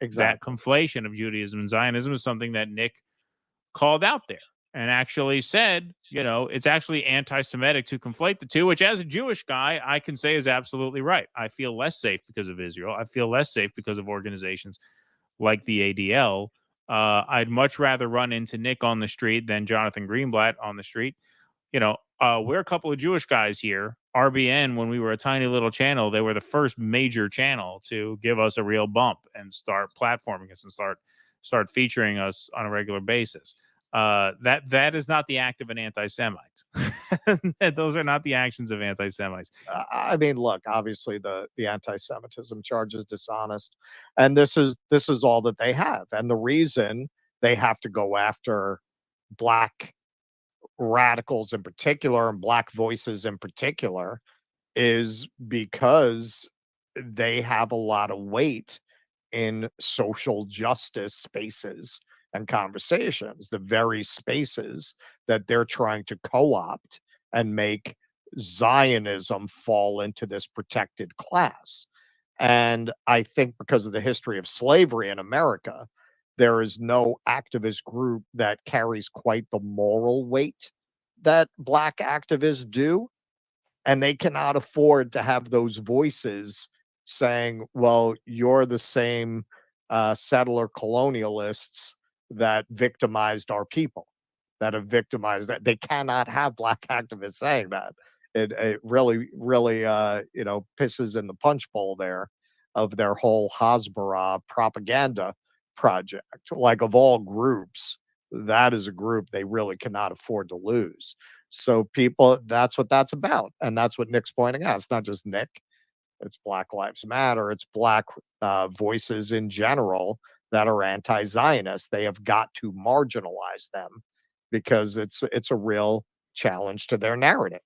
that conflation of Judaism and Zionism is something that Nick called out there and actually said, it's actually anti-Semitic to conflate the two, which as a Jewish guy, I can say is absolutely right. I feel less safe because of Israel. I feel less safe because of organizations like the ADL. I'd much rather run into Nick on the street than Jonathan Greenblatt on the street. We're a couple of Jewish guys here. RBN, when we were a tiny little channel, they were the first major channel to give us a real bump and start platforming us and start featuring us on a regular basis. That is not the act of an anti-Semite. Those are not the actions of anti-Semites. I mean, look, obviously the anti-Semitism charge is dishonest, and this is all that they have. And the reason they have to go after Black radicals in particular and Black voices in particular is because they have a lot of weight in social justice spaces and conversations, the very spaces that they're trying to co-opt and make Zionism fall into this protected class. And I think because of the history of slavery in America, there is no activist group that carries quite the moral weight that Black activists do. And they cannot afford to have those voices saying, well, you're the same settler colonialists that victimized our people, that have victimized that. They cannot have Black activists saying that. It really, really, pisses in the punch bowl there of their whole Hasbara propaganda project. Like, of all groups, that is a group they really cannot afford to lose. So people, that's what that's about. And that's what Nick's pointing out. It's not just Nick. It's Black Lives Matter. It's Black voices in general that are anti-Zionist. They have got to marginalize them because it's a real challenge to their narrative.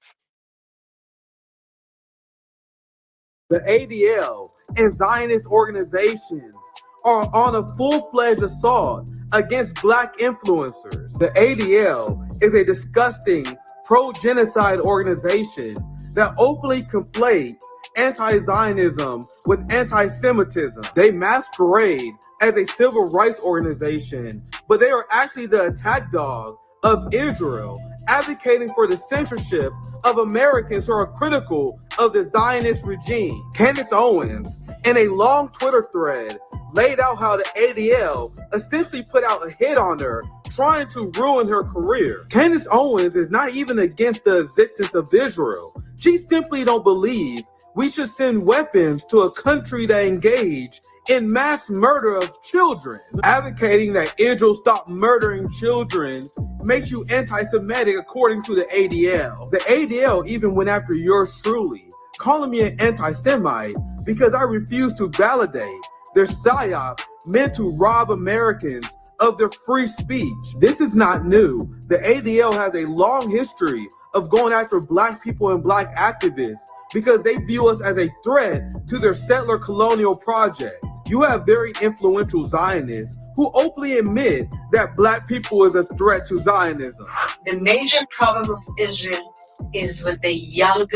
The ADL and Zionist organizations are on a full-fledged assault against Black influencers. The ADL is a disgusting pro-genocide organization that openly conflates anti-Zionism with anti-Semitism. They masquerade as a civil rights organization, but they are actually the attack dog of Israel, advocating for the censorship of Americans who are critical of the Zionist regime. Candace Owens, in a long Twitter thread, laid out how the ADL essentially put out a hit on her, trying to ruin her career. Candace Owens is not even against the existence of Israel. She simply don't believe we should send weapons to a country that engaged in mass murder of children. Advocating that Israel stop murdering children makes you anti-Semitic according to the ADL. The ADL even went after yours truly, calling me an anti-Semite because I refuse to validate their psyop meant to rob Americans of their free speech. This is not new. The ADL has a long history of going after Black people and Black activists because they view us as a threat to their settler colonial project. You have very influential Zionists who openly admit that Black people is a threat to Zionism. The major problem of Israel is with the young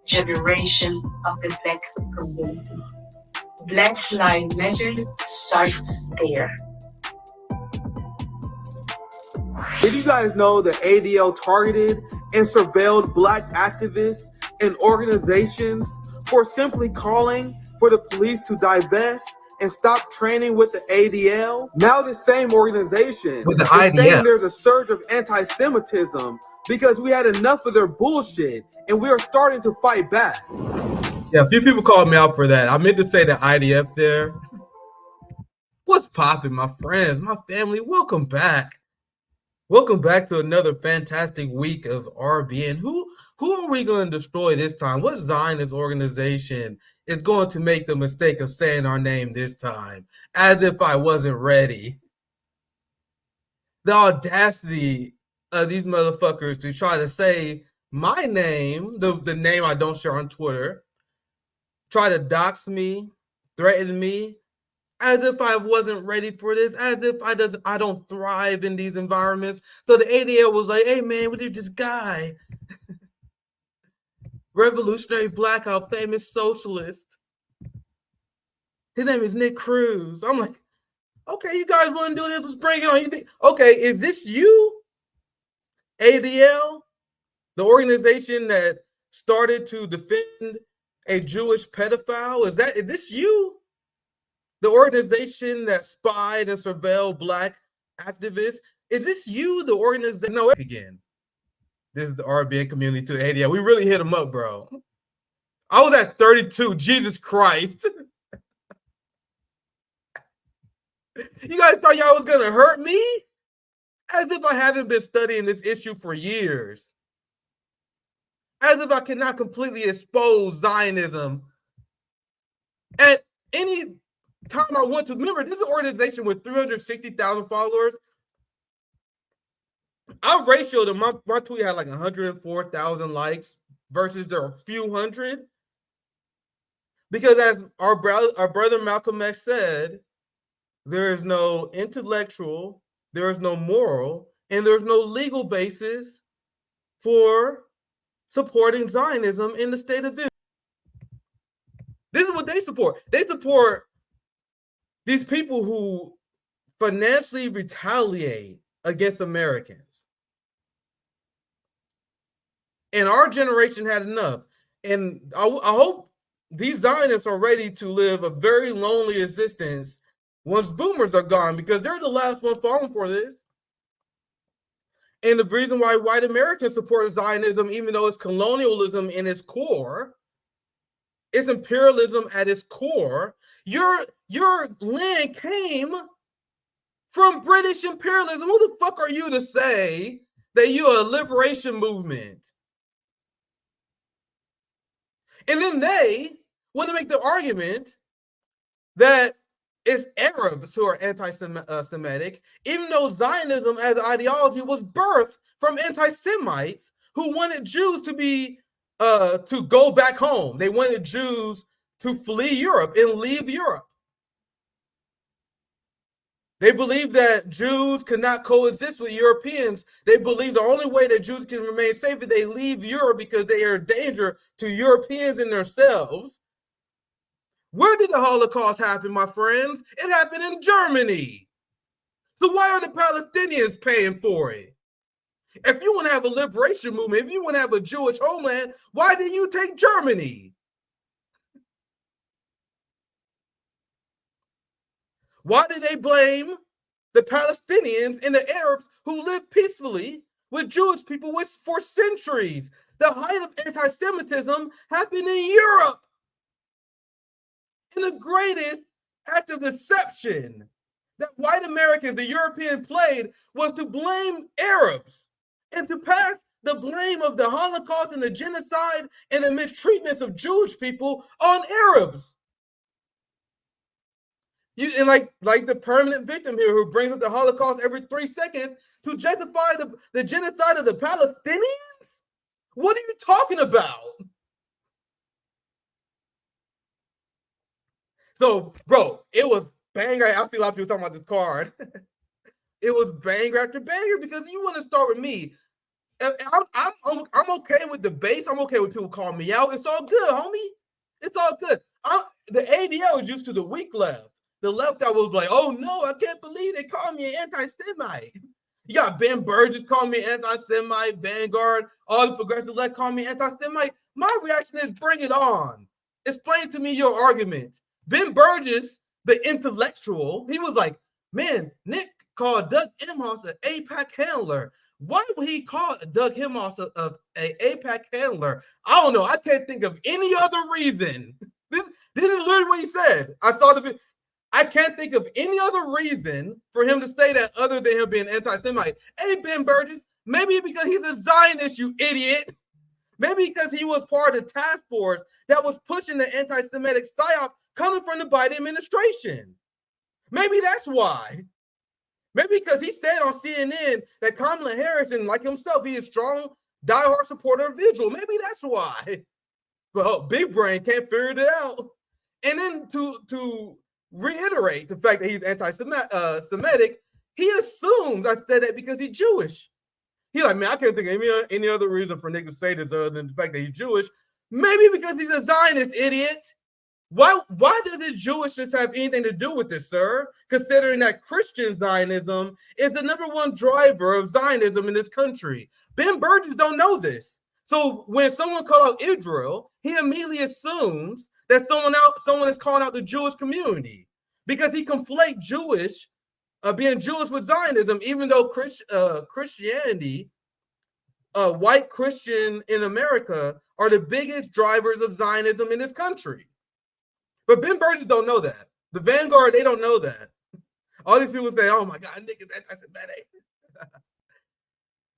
generation of the Black community. Black Lives Matter starts there. Did you guys know the ADL targeted and surveilled Black activists and organizations for simply calling for the police to divest and stop training with the ADL? Now the same organization is saying there's a surge of anti-Semitism because we had enough of their bullshit and we are starting to fight back. Yeah, a few people called me out for that. I meant to say the IDF there. What's popping, my friends, my family? Welcome back. Welcome back to another fantastic week of RBN. Who are we going to destroy this time? What Zionist organization is going to make the mistake of saying our name this time? As if I wasn't ready. The audacity of these motherfuckers to try to say my name, the name I don't share on Twitter, try to dox me, threaten me, as if I wasn't ready for this, as if I don't thrive in these environments. So the ADL was like, hey man, we did this guy. Revolutionary blackout, famous socialist. His name is Nick Cruz. I'm like, Okay, you guys want to do this? Let's bring it on. You think, okay, is this you, ADL, the organization that started to defend a Jewish pedophile? Is this you? The organization that spied and surveilled Black activists? Is this you, the organization? No, again. This is the RBN community too. ADL. We really hit them up, bro. I was at 32. Jesus Christ. You guys thought y'all was going to hurt me? As if I haven't been studying this issue for years. As if I cannot completely expose Zionism. At any time I want to. Remember, this is an organization with 360,000 followers. I ratioed them. My tweet had like 104,000 likes versus there are a few hundred. Because as our brother Malcolm X said, there is no intellectual, there is no moral, and there's no legal basis for supporting Zionism in the state of Israel. This is what they support. They support these people who financially retaliate against Americans. And our generation had enough. And I hope these Zionists are ready to live a very lonely existence once boomers are gone, because they're the last one falling for this. And the reason why white Americans support Zionism, even though it's colonialism in its core, it's imperialism at its core. Your land came from British imperialism. Who the fuck are you to say that you're a liberation movement? And then they want to make the argument that it's Arabs who are anti-Semitic, even though Zionism as an ideology was birthed from anti-Semites who wanted Jews to be to go back home. They wanted Jews to flee Europe and leave Europe. They believed that Jews could not coexist with Europeans. They believe the only way that Jews can remain safe is they leave Europe because they are a danger to Europeans and themselves. Where did the Holocaust happen, my friends? It happened in Germany. So why are the Palestinians paying for it? If you want to have a liberation movement, if you want to have a Jewish homeland, why didn't you take Germany? Why did they blame the Palestinians and the Arabs who lived peacefully with Jewish people for centuries? The height of anti-Semitism happened in Europe. And the greatest act of deception that white Americans, the European, played was to blame Arabs and to pass the blame of the Holocaust and the genocide and the mistreatments of Jewish people on Arabs. And like the permanent victim here who brings up the Holocaust every 3 seconds to justify the genocide of the Palestinians? What are you talking about? So, bro, it was banger. I see a lot of people talking about this card. It was banger after banger because you want to start with me. I'm okay with the base. I'm okay with people calling me out. It's all good, homie. It's all good. The ADL is used to the weak left. The left that was like, oh no, I can't believe they called me an anti-Semite. You got Ben Burgess calling me anti-Semite, Vanguard, all the progressive left calling me anti-Semite. My reaction is bring it on. Explain to me your argument. Ben Burgess, the intellectual, he was like, man, Nick called Doug Emhoff an AIPAC handler. Why would he call Doug Emhoff an AIPAC handler? I don't know. I can't think of any other reason. This is literally what he said. I saw the video. I can't think of any other reason for him to say that other than him being anti-Semite. Hey, Ben Burgess, maybe because he's a Zionist, you idiot. Maybe because he was part of the task force that was pushing the anti-Semitic psyop coming from the Biden administration. Maybe that's why. Maybe because he said on CNN that Kamala Harris, and like himself, he is a strong, diehard supporter of Israel. Maybe that's why. But Big Brain can't figure it out. And then to reiterate the fact that he's anti-Semitic, he assumes I said that because he's Jewish. He's like, man, I can't think of any other reason for Nick to say this other than the fact that he's Jewish. Maybe because he's a Zionist, idiot. Why doesn't Jewishness have anything to do with this, sir? Considering that Christian Zionism is the #1 driver of Zionism in this country. Ben Burgess don't know this. So when someone calls out Israel, he immediately assumes that someone is calling out the Jewish community because he conflates being Jewish with Zionism, even though Christianity, white Christian in America, are the biggest drivers of Zionism in this country. But Ben Burgess don't know that. The Vanguard, they don't know that. All these people say, oh my God, niggas anti-Semitic.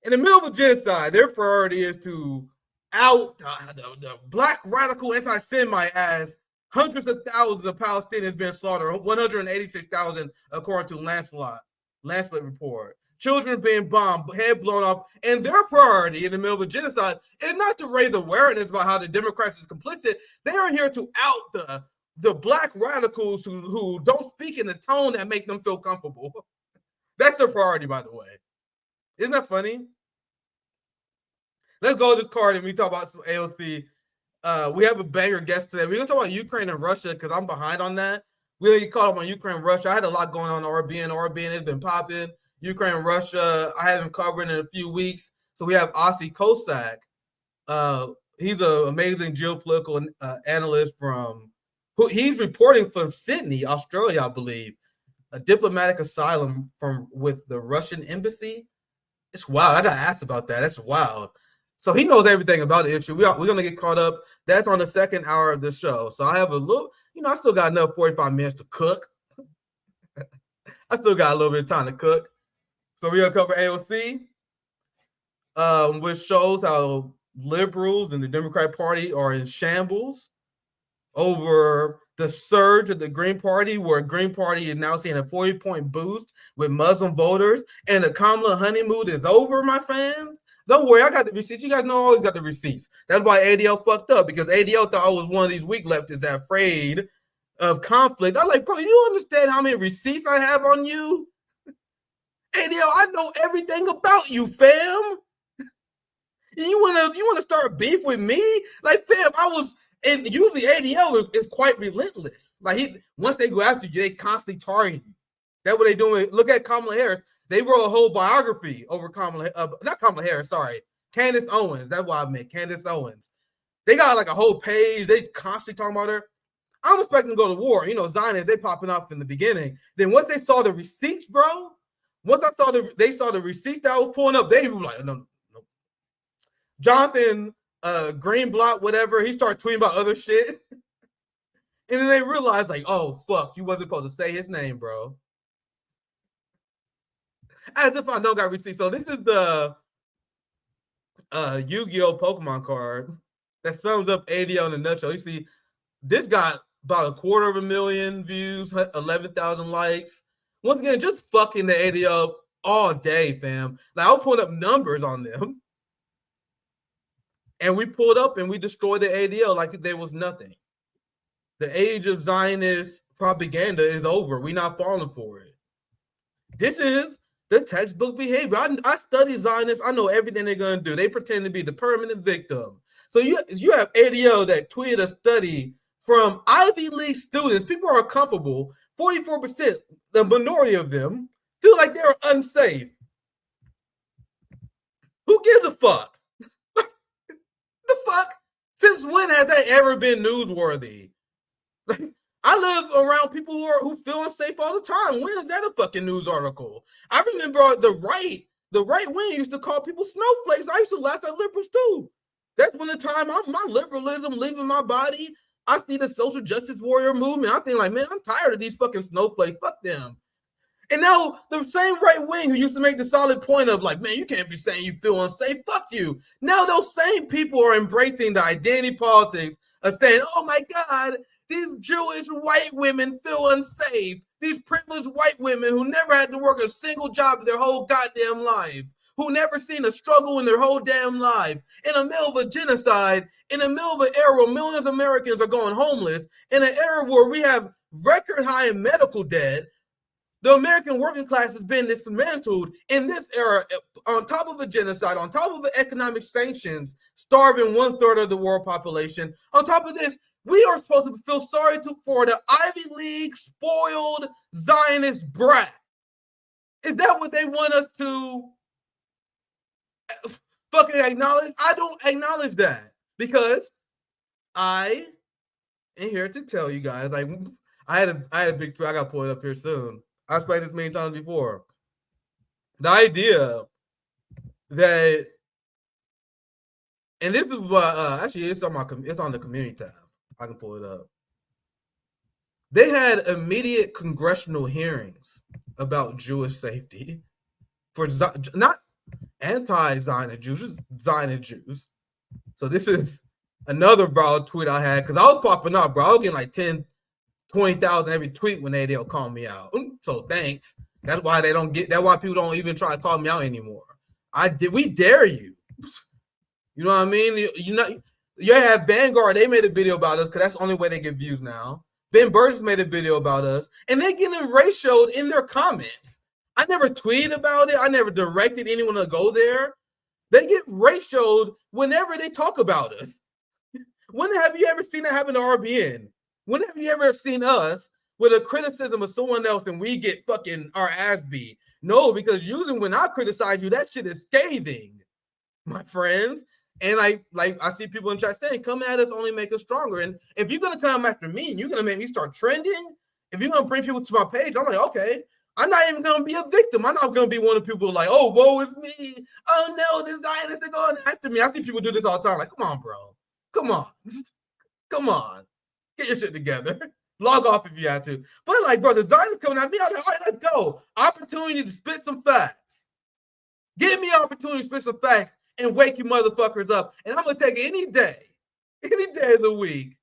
In the middle of a genocide, their priority is to out the black radical anti-Semite as hundreds of thousands of Palestinians being slaughtered, 186,000 according to Lancelot report. Children being bombed, head blown off, and their priority in the middle of a genocide is not to raise awareness about how the Democrats is complicit. They are here to out the black radicals who don't speak in the tone that make them feel comfortable. That's their priority, by the way. Isn't that funny? Let's go to this card and we talk about some AOC. We have a banger guest today. We're going to talk about Ukraine and Russia because I'm behind on that. We already caught up on Ukraine and Russia. I had a lot going on RBN has been popping. Ukraine and Russia, I haven't covered in a few weeks. So we have Aussie Cossack. He's an amazing geopolitical analyst he's reporting from Sydney, Australia, I believe. A diplomatic asylum with the Russian embassy. It's wild. I got asked about that. That's wild. So he knows everything about the issue. We're going to get caught up. That's on the second hour of the show. So I have a little, I still got another 45 minutes to cook. I still got a little bit of time to cook. So we're going to cover AOC, which shows how liberals and the Democrat Party are in shambles over the surge of the Green Party, where Green Party is now seeing a 40-point boost with Muslim voters, and the Kamala honeymoon is over, my fam. Don't worry, I got the receipts. You guys know I always got the receipts. That's why ADL fucked up, because ADL thought I was one of these weak leftists afraid of conflict. I'm like, bro, you understand how many receipts I have on you? ADL, I know everything about you, fam. You wanna start beef with me? Like, fam, and usually ADL is quite relentless. Like once they go after you, they constantly target you. That's what they doing. Look at Kamala Harris. They wrote a whole biography over not Kamala Harris, sorry, Candace Owens. That's what I meant, Candace Owens. They got like a whole page. They constantly talking about her. I'm expecting to go to war. Zionists, they popping up in the beginning. Then once they saw the receipts, bro, they saw the receipts that I was pulling up, they were like, no. Jonathan Greenblatt, whatever, he started tweeting about other shit. And then they realized, like, oh, fuck, you wasn't supposed to say his name, bro. As if I don't got receipts. So this is the Yu-Gi-Oh! Pokemon card that sums up ADL in a nutshell. You see, this got about 250,000 views, 11,000 likes. Once again, just fucking the ADL all day, fam. Like, I was pulling up numbers on them. And we pulled up and we destroyed the ADL like there was nothing. The age of Zionist propaganda is over. We're not falling for it. This is the textbook behavior. I study Zionists. I know everything they're going to do. They pretend to be the permanent victim. So you have ADL that tweeted a study from Ivy League students. People are comfortable. 44%, the minority of them, feel like they're unsafe. Who gives a fuck? The fuck? Since when has that ever been newsworthy? Like, I live around people who feel unsafe all the time. When is that a fucking news article? I remember the right wing used to call people snowflakes. I used to laugh at liberals too. That's when the time my liberalism leaving my body. I see the social justice warrior movement. I think like, man, I'm tired of these fucking snowflakes. Fuck them. And now the same right wing who used to make the solid point of like, man, you can't be saying you feel unsafe. Fuck you. Now those same people are embracing the identity politics of saying, oh my God, these Jewish white women feel unsafe. These privileged white women who never had to work a single job their whole goddamn life, who never seen a struggle in their whole damn life, in the middle of a genocide, in the middle of an era where millions of Americans are going homeless, in an era where we have record high in medical debt. The American working class has been dismantled in this era, on top of a genocide, on top of economic sanctions, starving 1/3 of the world population. On top of this, We are supposed to feel sorry for the Ivy League spoiled Zionist brat. Is that what they want us to fucking acknowledge? I don't acknowledge that because I am here to tell you guys. Like, I had a big tweet. I got to pull it up here soon. I've explained this many times before. The idea that, and this is what actually it's on the community tab. I can pull it up. They had immediate congressional hearings about Jewish safety for not anti-Zionist Jews, just Zionist Jews. So this is another valid tweet I had because I was popping up, bro. I was getting like 10, 20,000 every tweet when they'll call me out. So thanks. That's why they don't get. That's why people don't even try to call me out anymore. We dare you. You know what I mean? You have Vanguard. They made a video about us because that's the only way they get views now. Ben Burns made a video about us, and they getting ratioed in their comments. I never tweeted about it. I never directed anyone to go there. They get ratioed whenever they talk about us. When have you ever seen that happen to RBN? When have you ever seen us with a criticism of someone else and we get fucking our ass beat? No, because usually when I criticize you, that shit is scathing, my friends. And I see people in chat saying, come at us, only make us stronger. And if you're going to come after me and you're going to make me start trending, if you're going to bring people to my page, I'm like, okay, I'm not even going to be a victim. I'm not going to be one of the people like, oh, woe is me. Oh, no, the Zionists are going after me. I see people do this all the time. Like, come on, bro. Come on. Come on. Get your shit together. Log off if you have to. But like, bro, the Zionists coming at me. I'm like, all right, let's go. Opportunity to spit some facts. Give me an opportunity to spit some facts and wake you motherfuckers up. And I'm going to take it any day of the week.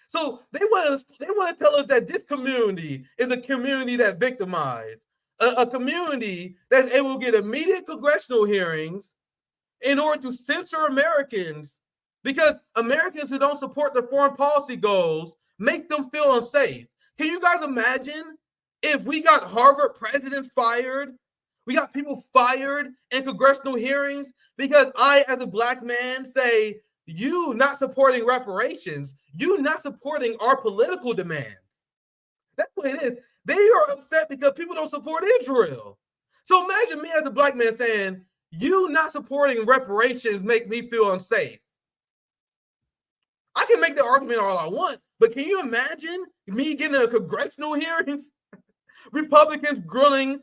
So they want to tell us that this community is a community that victimized, a community that's able to get immediate congressional hearings in order to censor Americans because Americans who don't support their foreign policy goals make them feel unsafe. Can you guys imagine if we got Harvard presidents fired? We got people fired in congressional hearings because I, as a black man, say, you not supporting reparations, you not supporting our political demands. That's what it is. They are upset because people don't support Israel. So imagine me as a black man saying, you not supporting reparations make me feel unsafe. I can make the argument all I want, but can you imagine me getting a congressional hearings? Republicans grilling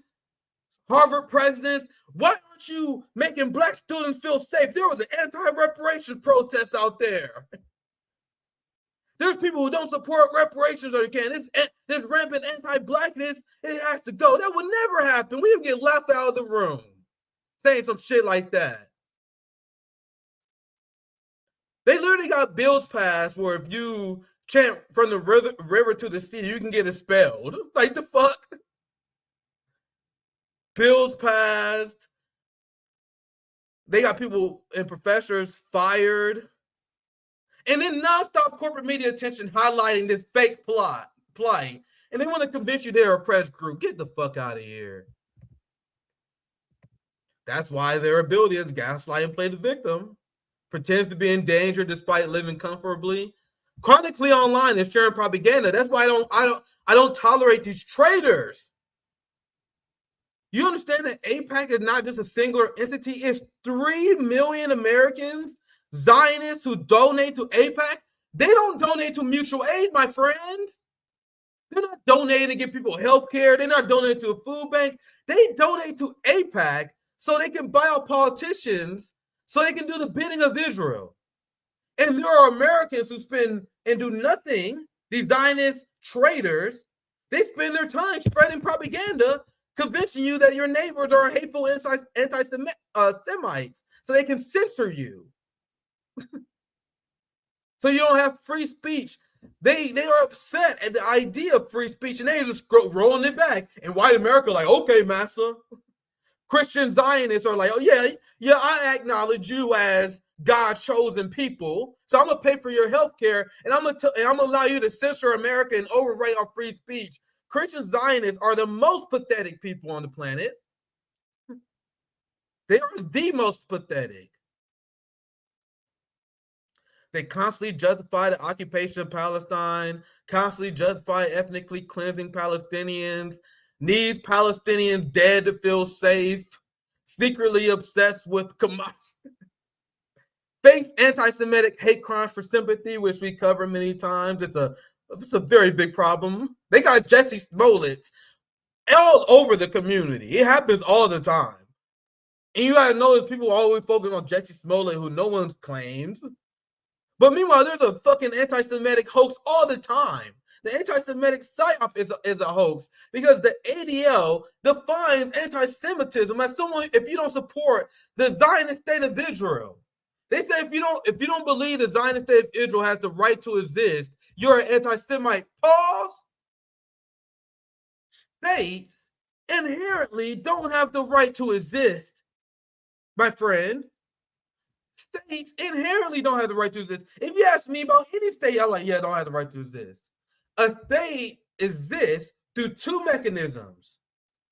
Harvard presidents, why aren't you making black students feel safe? There was an anti-reparation protest out there. There's people who don't support reparations or you can. There's rampant anti-blackness. It has to go. That would never happen. We would get left out of the room saying some shit like that. They literally got bills passed where if you chant from the river to the sea, you can get expelled. Like the fuck? Bills passed. They got people and professors fired. And then nonstop corporate media attention highlighting this fake plight. And they want to convince you they're a oppressed group. Get the fuck out of here. That's why their ability is gaslight and play the victim. Pretends to be in danger despite living comfortably. Chronically online is sharing propaganda. That's why I don't tolerate these traitors. You understand that AIPAC is not just a singular entity. It's 3 million Americans, Zionists who donate to AIPAC. They don't donate to mutual aid, my friend. They're not donating to give people health care. They're not donating to a food bank. They donate to AIPAC so they can buy out politicians so they can do the bidding of Israel. And there are Americans who spend and do nothing. These Zionist traitors, they spend their time spreading propaganda convincing you that your neighbors are hateful anti-Semites so they can censor you. So you don't have free speech. They are upset at the idea of free speech and they just rolling it back. And white America like, okay, massa. Christian Zionists are like, oh yeah, I acknowledge you as God's chosen people. So I'm gonna pay for your health care and I'm gonna allow you to censor America and overwrite our free speech. Christian Zionists are the most pathetic people on the planet. They are the most pathetic. They constantly justify the occupation of Palestine, constantly justify ethnically cleansing Palestinians, needs Palestinians dead to feel safe, secretly obsessed with Hamas. Face anti-Semitic hate crimes for sympathy, which we cover many times. It's a very big problem. They got Jesse Smollett all over the community. It happens all the time. And you gotta notice people always focus on Jesse Smollett, who no one claims. But meanwhile, there's a fucking anti-Semitic hoax all the time. The anti-Semitic psyop is a hoax because the ADL defines anti-Semitism as someone if you don't support the Zionist state of Israel. They say if you don't believe the Zionist state of Israel has the right to exist, you're an anti-Semite. Pause. States inherently don't have the right to exist, my friend. States inherently don't have the right to exist. If you ask me about any state, I'm like, yeah, don't have the right to exist. A state exists through two mechanisms: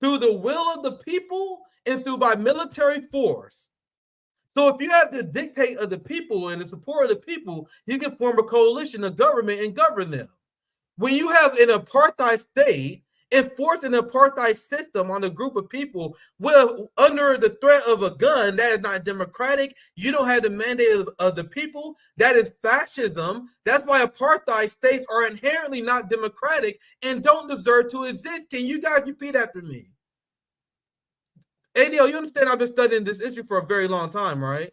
through the will of the people and through by military force. So if you have the dictate of the people and the support of the people, you can form a coalition of government and govern them. When you have an apartheid state, enforce an apartheid system on a group of people under the threat of a gun, that is not democratic. You don't have the mandate of the people. That is fascism. That's why apartheid states are inherently not democratic and don't deserve to exist. Can you guys repeat after me? ADL, you understand I've been studying this issue for a very long time, right?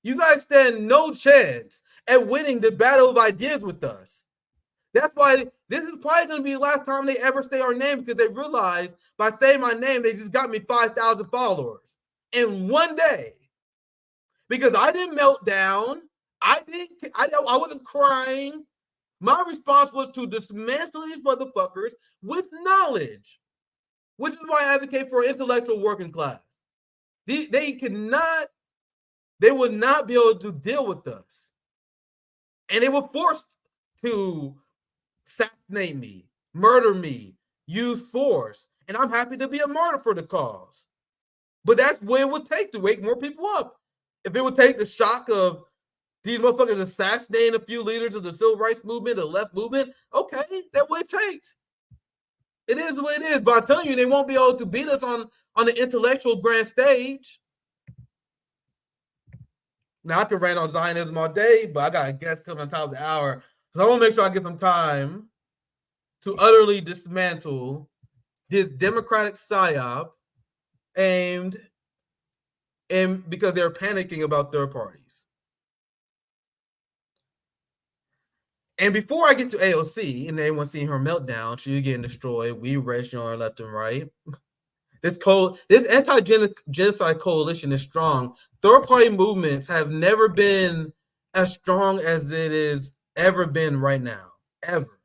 You guys stand no chance at winning the battle of ideas with us. That's why this is probably going to be the last time they ever say our name, because they realize by saying my name, they just got me 5,000 followers in one day. Because I didn't melt down. I wasn't crying. My response was to dismantle these motherfuckers with knowledge, which is why I advocate for an intellectual working class. They would not be able to deal with us. And they were forced to assassinate me, murder me, use force. And I'm happy to be a martyr for the cause. But that's what it would take to wake more people up. If it would take the shock of these motherfuckers assassinating a few leaders of the civil rights movement, the left movement, okay, that's what it takes. It is what it is. But I'm telling you, they won't be able to beat us on the intellectual grand stage. Now, I could rant on Zionism all day, but I got a guest coming on top of the hour. So I want to make sure I get some time to utterly dismantle this democratic psyop aimed because they're panicking about third parties. And before I get to AOC and everyone seeing her meltdown, she's getting destroyed. We rest on her left and right. This anti-genocide coalition is strong. Third-party movements have never been as strong as it is ever been right now, ever.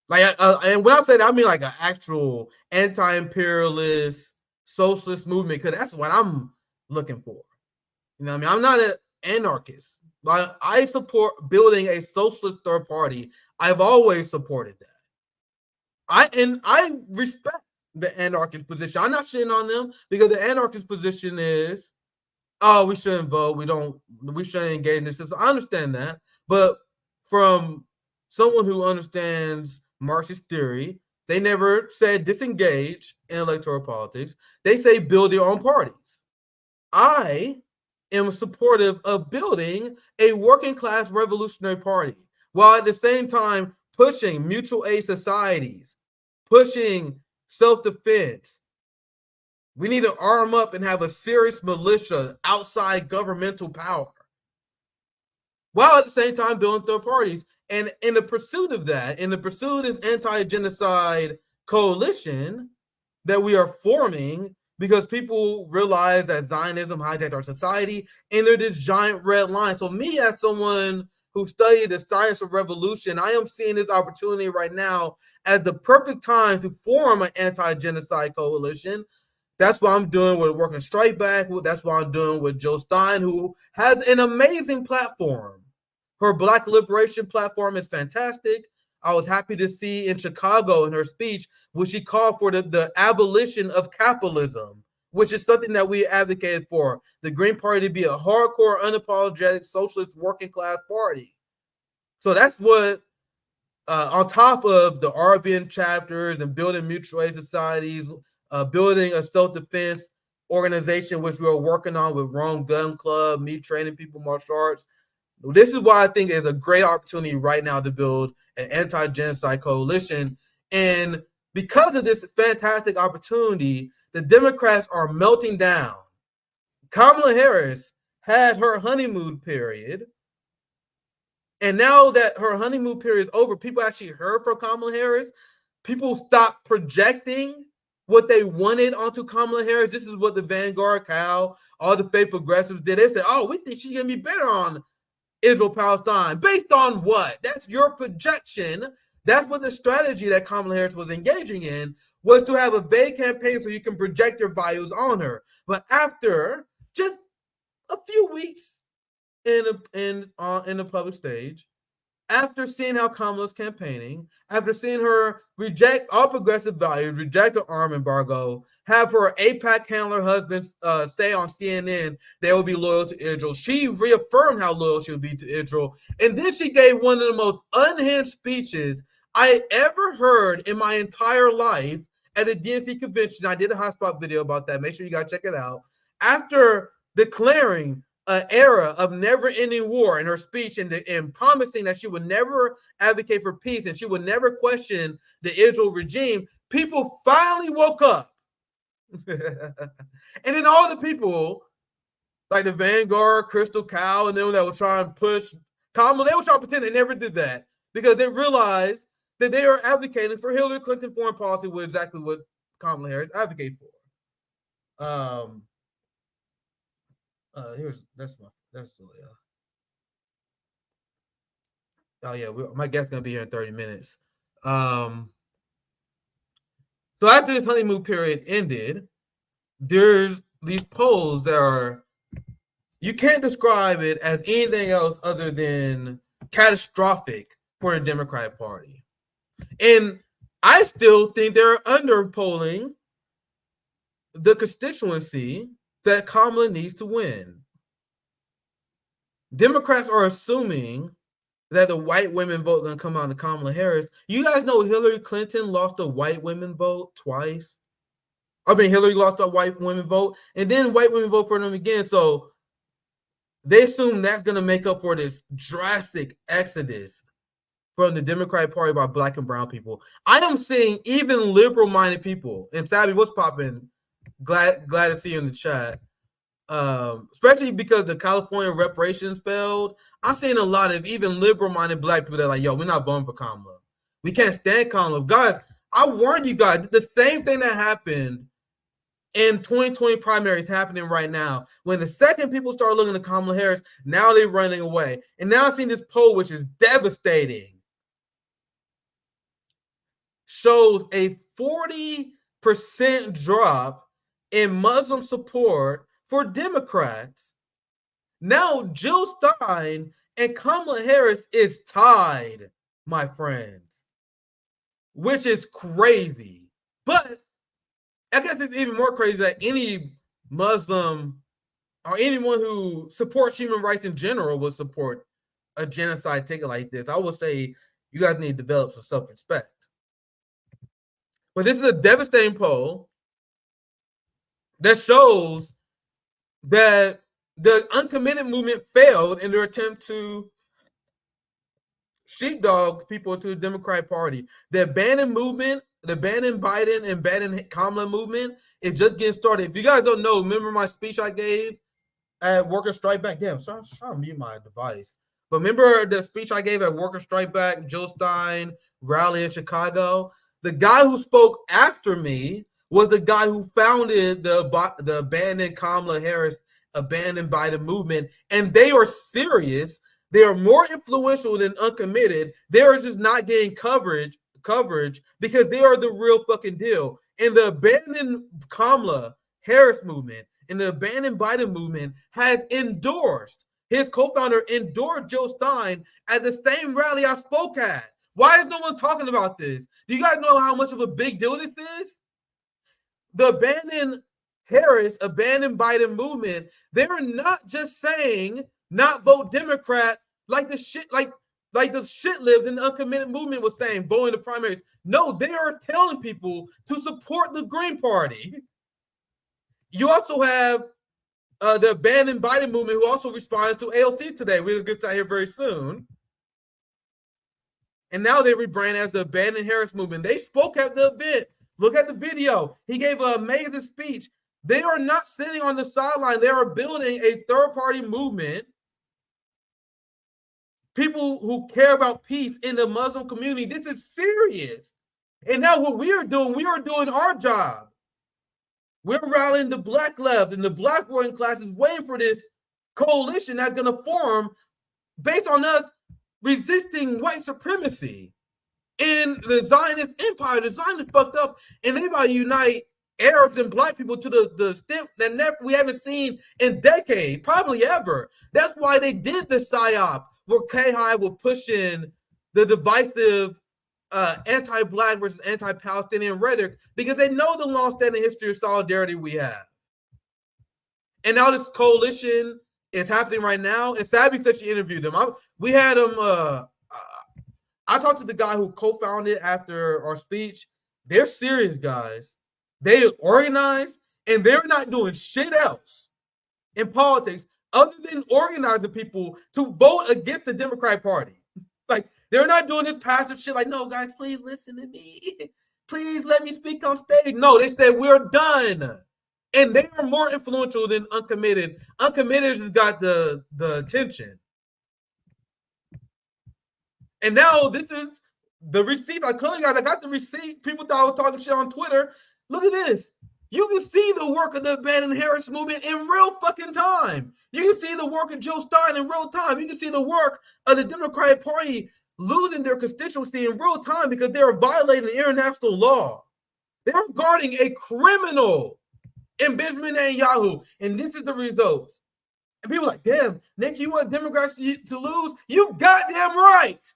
Like, and when I say that, I mean like an actual anti-imperialist socialist movement, because that's what I'm looking for. You know what I mean? I'm not an anarchist. But I support building a socialist third party. I've always supported that. I respect the anarchist position. I'm not shitting on them, because the anarchist position is, oh, we shouldn't vote. We shouldn't engage in this system. I understand that. But from someone who understands Marxist theory, they never said disengage in electoral politics. They say build your own parties. I am supportive of building a working class revolutionary party, while at the same time pushing mutual aid societies, pushing self-defense. We need to arm up and have a serious militia outside governmental power, while at the same time building third parties. And in the pursuit of that, in the pursuit of this anti-genocide coalition that we are forming, because people realize that Zionism hijacked our society, and there's this giant red line. So me, as someone who studied the science of revolution, I am seeing this opportunity right now as the perfect time to form an anti-genocide coalition. That's what I'm doing with Working Strike Back. That's what I'm doing with Jill Stein, who has an amazing platform. Her Black liberation platform is fantastic. I was happy to see in Chicago in her speech, where she called for the abolition of capitalism, which is something that we advocated for. The Green Party to be a hardcore, unapologetic, socialist, working class party. So that's what, on top of the RBN chapters and building mutual aid societies, building a self-defense organization, which we're working on with Rome Gun Club, me training people martial arts. This is why I think there's a great opportunity right now to build an anti-genocide coalition. And because of this fantastic opportunity, the Democrats are melting down. Kamala Harris had her honeymoon period. And now that her honeymoon period is over, people actually heard from Kamala Harris. People stopped projecting what they wanted onto Kamala Harris. This is what the Vanguard Cow, all the fake progressives did. They said, oh, we think she's going to be better on Israel-Palestine. Based on what? That's your projection. That's what the strategy that Kamala Harris was engaging in, was to have a vague campaign so you can project your values on her. But after just a few weeks in the public stage, after seeing how Kamala's campaigning, after seeing her reject all progressive values, reject the arm embargo, have her AIPAC handler husband say on CNN they will be loyal to Israel, she reaffirmed how loyal she would be to Israel. And then she gave one of the most unhinged speeches I ever heard in my entire life at a DNC convention. I did a hotspot video about that. Make sure you guys check it out. After declaring an era of never-ending war in her speech and promising that she would never advocate for peace and she would never question the Israel regime, people finally woke up. And then all the people, like the Vanguard, Crystal Cow, and them that were trying to push Kamala, they were trying to pretend they never did that because they realized that they are advocating for Hillary Clinton foreign policy, with exactly what Kamala Harris advocates for. My guest's gonna be here in 30 minutes. So after this honeymoon period ended, there's these polls that are, you can't describe it as anything else other than catastrophic for the Democratic Party. And I still think they're underpolling the constituency that Kamala needs to win. Democrats are assuming that the white women vote going to come out to Kamala Harris. You guys know Hillary Clinton lost a white women vote twice. I mean, Hillary lost a white women vote, and then white women vote for them again. So they assume that's going to make up for this drastic exodus from the Democratic Party by Black and brown people. I am seeing even liberal-minded people, and Savvy, what's popping? Glad to see you in the chat. Especially because the California reparations failed. I'm seeing a lot of even liberal-minded Black people that are like, yo, we're not voting for Kamala. We can't stand Kamala. Guys, I warned you guys, the same thing that happened in 2020 primaries happening right now. When the second people start looking at Kamala Harris, now they're running away. And now I'm seeing this poll, which is devastating. Shows a 40% drop in Muslim support for Democrats. Now Jill Stein and Kamala Harris is tied, my friends, which is crazy. But I guess it's even more crazy that any Muslim or anyone who supports human rights in general would support a genocide ticket like this. I would say you guys need to develop some self-respect. But this is a devastating poll that shows that the uncommitted movement failed in their attempt to sheepdog people to the Democratic Party. The abandoned movement, the abandoned Biden and abandoned Kamala movement is just getting started. If you guys don't know, remember my speech I gave at Worker Strike Back? Damn, sorry, I'm trying to mute my device. But remember the speech I gave at Worker Strike Back, Jill Stein rally in Chicago? The guy who spoke after me was the guy who founded the abandoned Kamala Harris, abandoned Biden movement. And they are serious. They are more influential than uncommitted. They are just not getting coverage because they are the real fucking deal. And the abandoned Kamala Harris movement and the abandoned Biden movement has endorsed, his co-founder endorsed Jill Stein at the same rally I spoke at. Why is no one talking about this? Do you guys know how much of a big deal this is? The abandoned Harris abandon Biden movement, they're not just saying not vote Democrat like the shit, like the shit lived in the uncommitted movement was saying, vote in the primaries. No, they are telling people to support the Green Party. You also have the abandoned Biden movement, who also responded to AOC today. We'll get to that here very soon. And now they rebrand as the abandoned Harris movement. They spoke at the event. Look at the video. He gave an amazing speech. They are not sitting on the sideline. They are building a third-party movement. People who care about peace in the Muslim community. This is serious. And now what we are doing our job. We're rallying the black left and the black working class is waiting for this coalition that's going to form based on us resisting white supremacy in the Zionist empire. The Zionists fucked up, and they about to unite Arabs and black people to the extent that we haven't seen in decades, probably ever. That's why they did the PSYOP, where K-High will push in the divisive anti-black versus anti-Palestinian rhetoric, because they know the long-standing history of solidarity we have. And now this coalition is happening right now. And Sabby said she interviewed them. We had him. I talked to the guy who co-founded after our speech. They're serious guys. They organize, and they're not doing shit else in politics other than organizing people to vote against the Democratic Party. Like, they're not doing this passive shit like, no, guys, please listen to me. Please let me speak on stage. No, they said we're done. And they are more influential than uncommitted. Uncommitted has got the attention. And now this is the receipt. I got the receipt. People thought I was talking shit on Twitter. Look at this. You can see the work of the abandoned Harris movement in real fucking time. You can see the work of Jill Stein in real time. You can see the work of the Democratic Party losing their constituency in real time because they are violating international law. They are guarding a criminal in Benjamin Netanyahu, and this is the results. And people are like, damn, Nick, you want Democrats to lose? You goddamn right.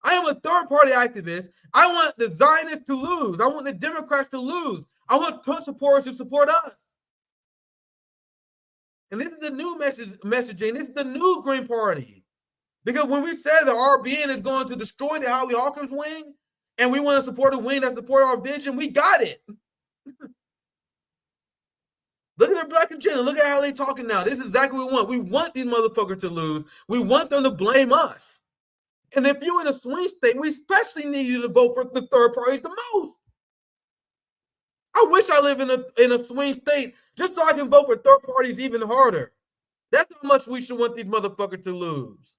I am a third-party activist. I want the Zionists to lose. I want the Democrats to lose. I want Trump supporters to support us. And this is the new messaging. This is the new Green Party. Because when we said that RBN is going to destroy the Howie Hawkins wing, and we want to support a wing that supports our vision, we got it. Look at their black agenda. Look at how they're talking now. This is exactly what we want. We want these motherfuckers to lose. We want them to blame us. And if you're in a swing state, we especially need you to vote for the third parties the most. I wish I lived in a swing state just so I can vote for third parties even harder. That's how much we should want these motherfuckers to lose.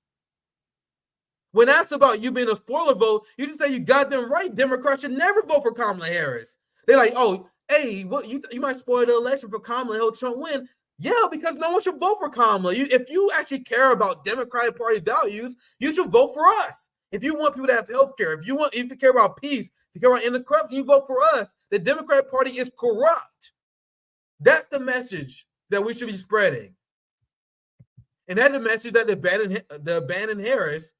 When asked about you being a spoiler vote, you just say you got them right. Democrats should never vote for Kamala Harris. They're like, oh, hey, what you might spoil the election for Kamala and help Trump win. Yeah, because no one should vote for Kamala. If you actually care about Democratic Party values, you should vote for us. If you want people to have health care, if you care about peace, if you care about ending corruption, you vote for us. The Democratic Party is corrupt. That's the message that we should be spreading. And that's the message that the abandoned Harris,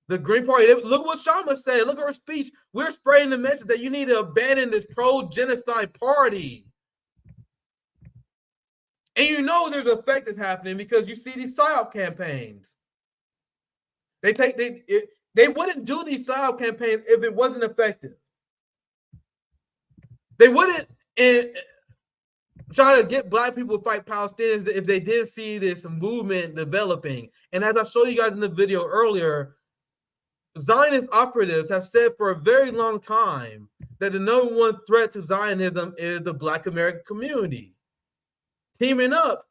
the Green Party, look what Shama said. Look at her speech. We're spreading the message that you need to abandon this pro-genocide party. And you know there's an effect that's happening because you see these PSYOP campaigns. They wouldn't do these PSYOP campaigns if it wasn't effective. They wouldn't try to get black people to fight Palestinians if they didn't see this movement developing. And as I showed you guys in the video earlier, Zionist operatives have said for a very long time that the number one threat to Zionism is the Black American community. Teaming up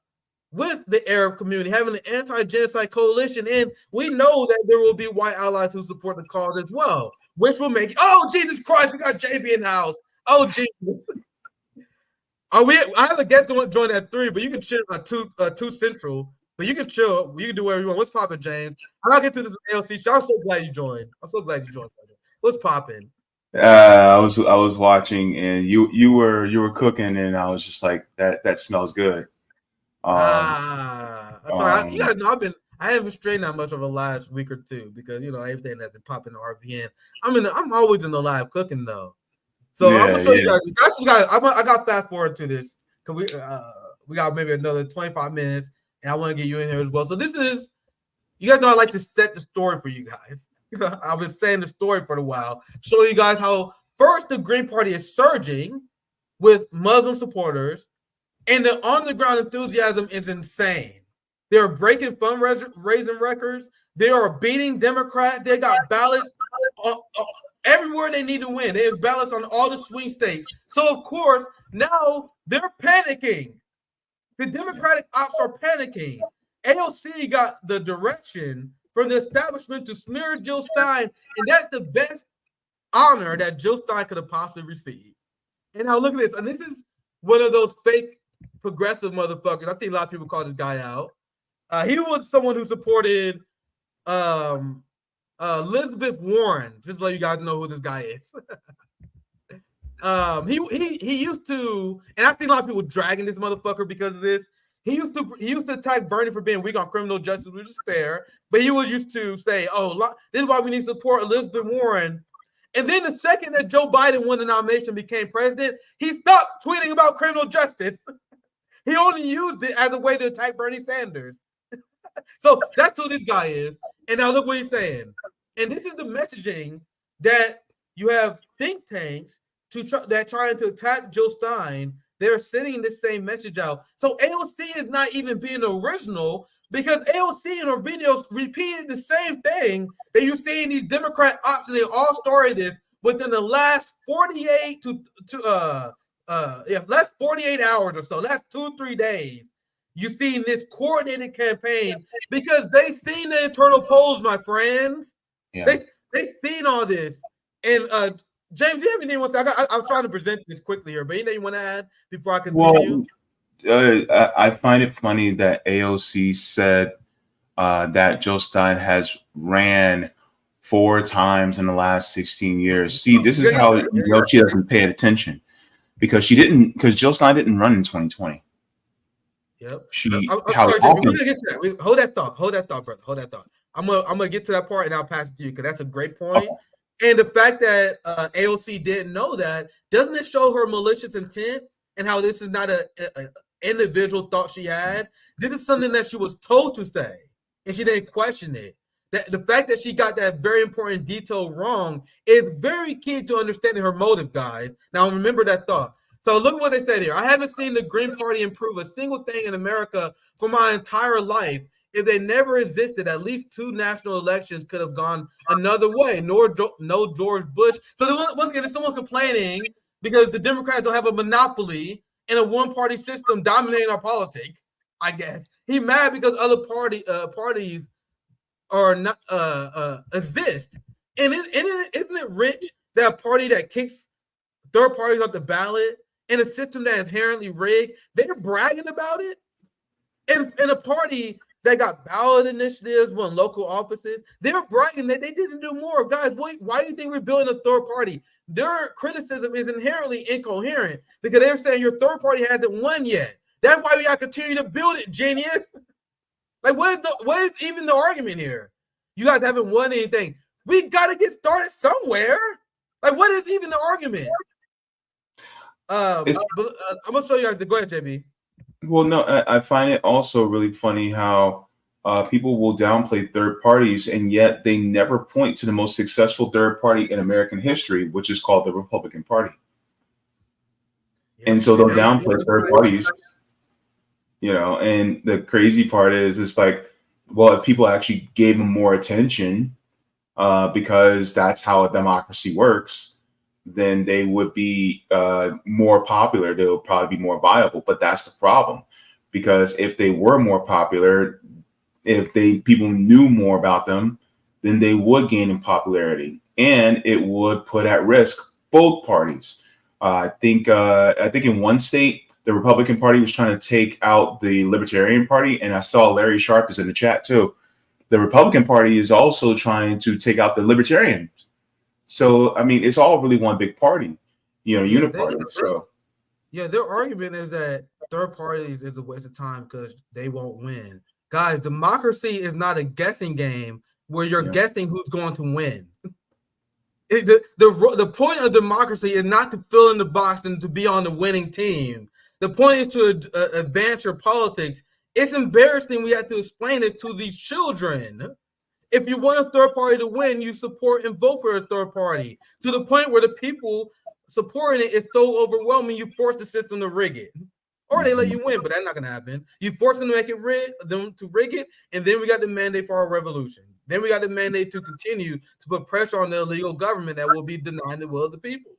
with the Arab community, having an anti-genocide coalition, and we know that there will be white allies who support the cause as well, which will make, oh, Jesus Christ, we got JB in the house. Oh, Jesus. I have a guest going to join at 3, but you can chill at 2 Central, but you can chill. You can do whatever you want. What's popping, James? I'll get to this AOC show. I'm so glad you joined. What's popping? I was watching, and you were cooking, and I was just like, that smells good. Sorry, you guys know I haven't strained that much over the last week or two because everything that's been popping to RBN. I'm always in the live cooking though, So Yeah, I'm gonna show you yeah. guys. Actually, guys, I got fast forward to this because we got maybe another 25 minutes, and I want to get you in here as well. So this is, you guys know I like to set the story for you guys. I've been saying the story for a while, show you guys how first the Green Party is surging with Muslim supporters, and the on-the-ground enthusiasm is insane. They're breaking fundraising records. They are beating Democrats. They got ballots everywhere they need to win. They have ballots on all the swing states. So, of course, now they're panicking. The Democratic ops are panicking. AOC got the direction from the establishment to smear Jill Stein, and that's the best honor that Jill Stein could have possibly received. And now look at this. And this is one of those fake progressive motherfuckers. I see a lot of people call this guy out. He was someone who supported Elizabeth Warren. Just to let you guys know who this guy is. He used to, and I see a lot of people dragging this motherfucker because of this. He used to attack Bernie for being weak on criminal justice, which is fair. But he was used to say, "Oh, this is why we need to support Elizabeth Warren." And then the second that Joe Biden won the nomination, became president, he stopped tweeting about criminal justice. He only used it as a way to attack Bernie Sanders. So that's who this guy is. And now look what he's saying. And this is the messaging that you have think tanks that trying to attack Jill Stein. They're sending the same message out. So AOC is not even being original, because AOC in her videos repeated the same thing that you see in these Democrat ops, and they all started this within the last 48 last 48 hours or so, last 2-3 days. You see this coordinated campaign because they seen the internal polls, my friends. Yeah. They seen all this. And James, do you have anything else? I'm trying to present this quickly here, but anything you want to add before I continue? Well, I find it funny that AOC said that Jill Stein has ran 4 times in the last 16 years. See, this is how you know she doesn't pay attention, because Jill Stein didn't run in 2020. Yep. Hold that thought, brother. Hold that thought. I'm gonna get to that part, and I'll pass it to you, because that's a great point. Oh. And the fact that AOC didn't know that, doesn't it show her malicious intent, and how this is not a individual thought she had? This is something that she was told to say, and she didn't question it. That the fact that she got that very important detail wrong is very key to understanding her motive, guys. Now remember that thought. So look at what they said here. I haven't seen the Green Party improve a single thing in America for my entire life. If they never existed, at least 2 national elections could have gone another way. No George Bush. So once again, there's someone complaining because the Democrats don't have a monopoly in a one-party system dominating our politics, I guess. He's mad because other parties are not exist. And isn't it rich that a party that kicks third parties off the ballot in a system that is inherently rigged, they're bragging about it? And a party that got ballot initiatives, won local offices, they're bragging that they didn't do more. Guys, why do you think we're building a third party? Their criticism is inherently incoherent because they're saying your third party hasn't won yet. That's why we got to continue to build it, genius. Like, what is even the argument here? You guys haven't won anything. We got to get started somewhere. Like, what is even the argument? But, I'm going to show you guys. Go ahead, JB. Well, no, I find it also really funny how people will downplay third parties, and yet they never point to the most successful third party in American history, which is called the Republican Party. Yeah, and so they'll downplay third parties, you know, and the crazy part is it's like, well, if people actually gave them more attention, because that's how a democracy works, then they would be more popular. They would probably be more viable. But that's the problem, because if they were more popular, if people knew more about them, then they would gain in popularity, and it would put at risk both parties. I think in one state, the Republican Party was trying to take out the Libertarian Party, and I saw Larry Sharp is in the chat too. The Republican Party is also trying to take out the Libertarians. So, I mean, it's all really one big party, you know, uniparty. So, yeah, their argument is that third parties is a waste of time because they won't win. Guys, democracy is not a guessing game where you're guessing who's going to win. The point of democracy is not to fill in the box and to be on the winning team. The point is to advance your politics. It's embarrassing we have to explain this to these children. If you want a third party to win, you support and vote for a third party to the point where the people supporting it is so overwhelming, you force the system to rig it. Or they let you win, but that's not going to happen. You force them to make it rig it, and then we got the mandate for our revolution. Then we got the mandate to continue to put pressure on the illegal government that will be denying the will of the people.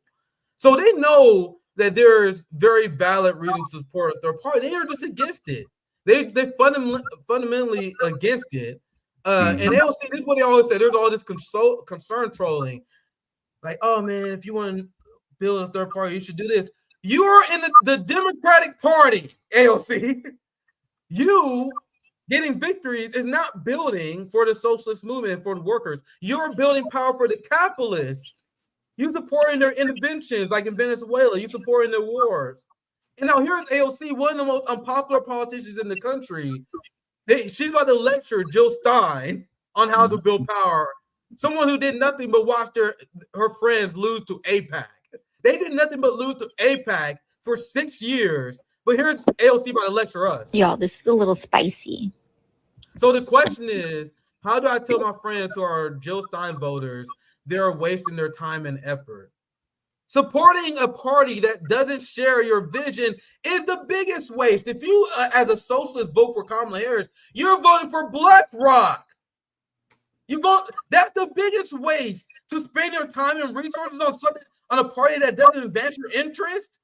So they know that there's very valid reasons to support a third party. They are just against it. They fundamentally against it. And AOC, this is what they always say. There's all this concern trolling. Like, oh man, if you want to build a third party, you should do this. You are in the Democratic Party, AOC. You getting victories is not building for the socialist movement and for the workers. You're building power for the capitalists. You supporting their interventions, like in Venezuela. You supporting their wars. And now here's AOC, one of the most unpopular politicians in the country. She's about to lecture Jill Stein on how to build power. Someone who did nothing but watch her friends lose to AIPAC. They did nothing but lose to AIPAC for 6 years. But here's AOC about to lecture us. Y'all, this is a little spicy. So the question is, how do I tell my friends who are Jill Stein voters they're wasting their time and effort? Supporting a party that doesn't share your vision is the biggest waste. If you, as a socialist, vote for Kamala Harris, you're voting for BlackRock. That's the biggest waste, to spend your time and resources on something, on a party that doesn't advance your interest.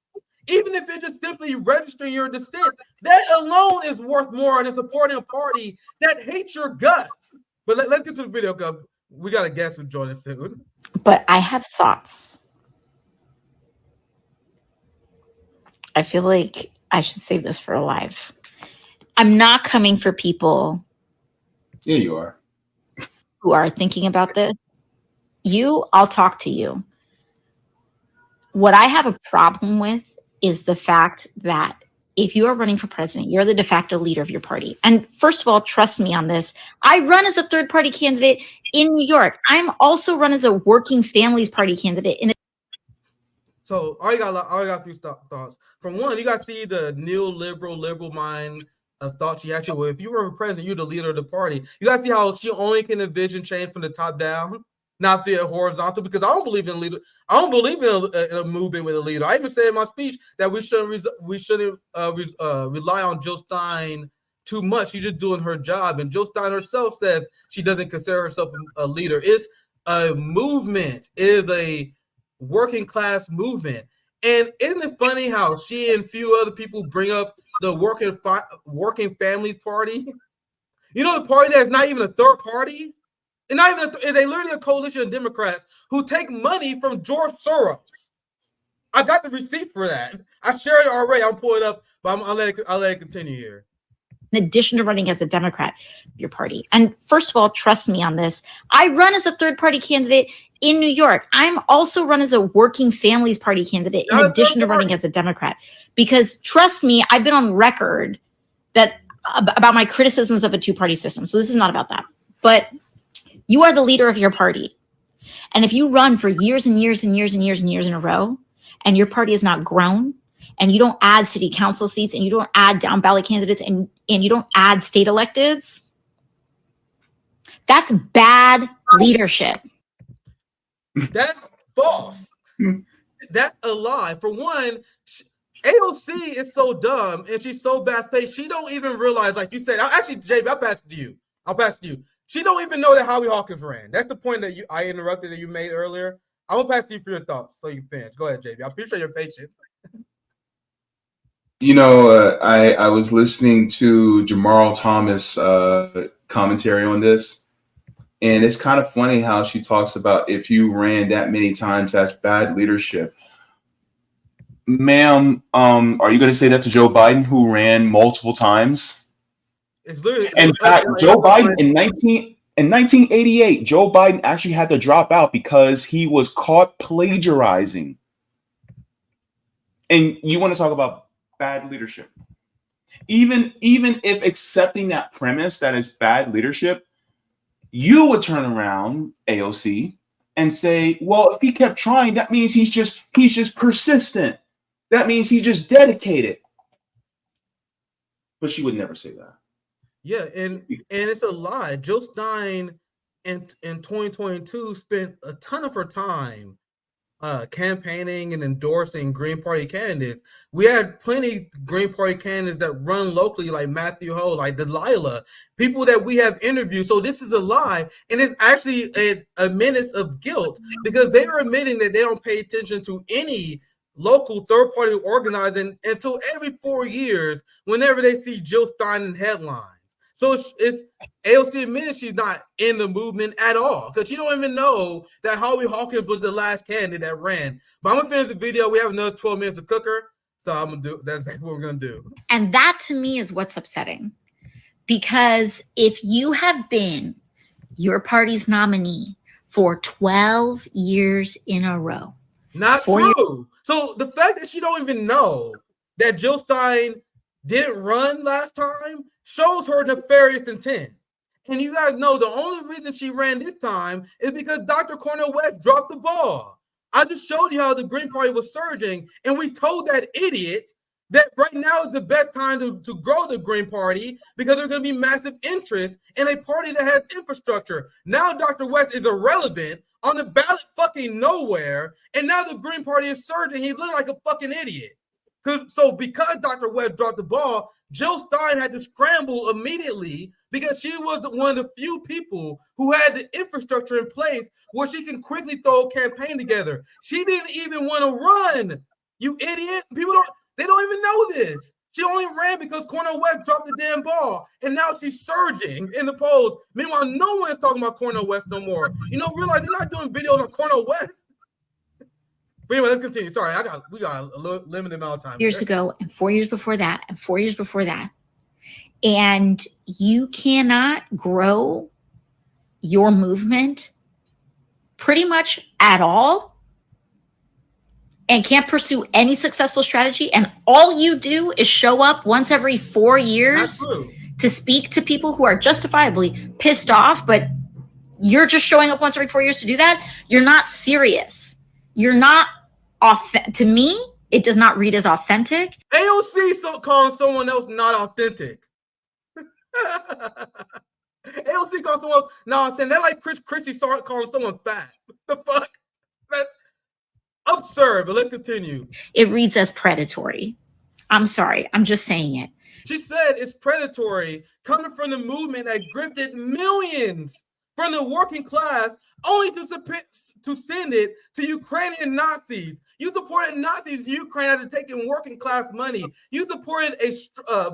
Even if it's just simply registering your dissent, that alone is worth more than supporting a party that hates your guts. But let's get to the video, because we got a guest who join us soon. But I have thoughts. I feel like I should save this for a live. I'm not coming for people. Yeah, you are. Who are thinking about this. I'll talk to you. What I have a problem with is the fact that if you are running for president, you're the de facto leader of your party. And first of all, trust me on this. I run as a third party candidate in New York. I'm also run as a working families party candidate in. So I got a few thoughts. From one, you got to see the liberal mind of thought she actually. Well, if you were president, you're the leader of the party. You got to see how she only can envision change from the top down, not via horizontal. Because I don't believe in leader. I don't believe in a movement with a leader. I even said in my speech that we shouldn't rely on Jill Stein too much. She's just doing her job, and Jill Stein herself says she doesn't consider herself a leader. It's a movement. It is a working class movement. And isn't it funny how she and a few other people bring up the working families party? You know, the party that's not even a third party? And not even they literally a coalition of Democrats who take money from George Soros. I got the receipt for that. I shared it already. I'll pull it up, but I'll let it continue here. In addition to running as a Democrat, your party. And first of all, trust me on this. I run as a third party candidate in New York. I'm also run as a working families party candidate in addition to running as a Democrat. Because trust me, I've been on record that about my criticisms of a two-party system. So this is not about that. But you are the leader of your party. And if you run for years and years and years and years and years in a row, and your party has not grown, and you don't add city council seats, and you don't add down ballot candidates, and you don't add state electeds, that's bad leadership. That's false. That's a lie. For one, AOC is so dumb and she's so bad faith. She don't even realize, like you said. Actually, JB, I'll pass it to you. She don't even know that Howie Hawkins ran. That's the point that I interrupted that you made earlier. I will pass to you for your thoughts so you finish. Go ahead, JB. I appreciate your patience. You know, I was listening to Jamarl Thomas commentary on this, and it's kind of funny how she talks about if you ran that many times, that's bad leadership. Ma'am, are you going to say that to Joe Biden, who ran multiple times? It's literally. In fact, Joe Biden in 1988, Joe Biden actually had to drop out because he was caught plagiarizing. And you want to talk about bad leadership? Even if accepting that premise that is bad leadership, you would turn around, AOC, and say, well, if he kept trying, that means he's just persistent. That means he's just dedicated. But she would never say that. Yeah, and it's a lie. Jill Stein in 2022 spent a ton of her time campaigning and endorsing Green Party candidates. We had plenty Green Party candidates that run locally, like Matthew Ho, like Delilah, people that we have interviewed. So this is a lie, and it's actually a menace of guilt, because they are admitting that they don't pay attention to any local third-party organizing until every 4 years whenever they see Jill Stein in headlines. So it's AOC admitted she's not in the movement at all, because she don't even know that Holly Hawkins was the last candidate that ran. But I'm gonna finish the video. We have another 12 minutes to cook her, so I'm gonna do. That's exactly what we're gonna do. And that to me is what's upsetting, because if you have been your party's nominee for 12 years in a row, not true. So the fact that she don't even know that Jill Stein didn't run last time shows her nefarious intent. And you guys know the only reason she ran this time is because Dr. Cornel West dropped the ball. I just showed you how the Green Party was surging, and we told that idiot that right now is the best time to grow the Green Party, because there's going to be massive interest in a party that has infrastructure. Now Dr. West is irrelevant, on the ballot fucking nowhere, and now the Green Party is surging. He looked like a fucking idiot. Because Dr. West dropped the ball, Jill Stein had to scramble immediately, because she was one of the few people who had the infrastructure in place where she can quickly throw a campaign together. She didn't even want to run, you idiot. People don't even know this. She only ran because Cornel West dropped the damn ball, and now she's surging in the polls. Meanwhile, no one's talking about Cornel West no more. Realize they're not doing videos on Cornel West. But anyway, let's continue. Sorry, we got a limited amount of time. Years ago, and 4 years before that, and 4 years before that. And you cannot grow your movement pretty much at all, and can't pursue any successful strategy. And all you do is show up once every 4 years to speak to people who are justifiably pissed off, but you're just showing up once every 4 years to do that. You're not serious. You're not to me, it does not read as authentic. AOC calling someone else not authentic. AOC calling someone else not authentic. They're like Chris Christie calling someone fat. The fuck? That's absurd, but let's continue. It reads as predatory. I'm sorry. I'm just saying it. She said it's predatory, coming from the movement that grifted millions from the working class, only to send it to Ukrainian Nazis. You supported Nazis in Ukraine after taking working class money. You supported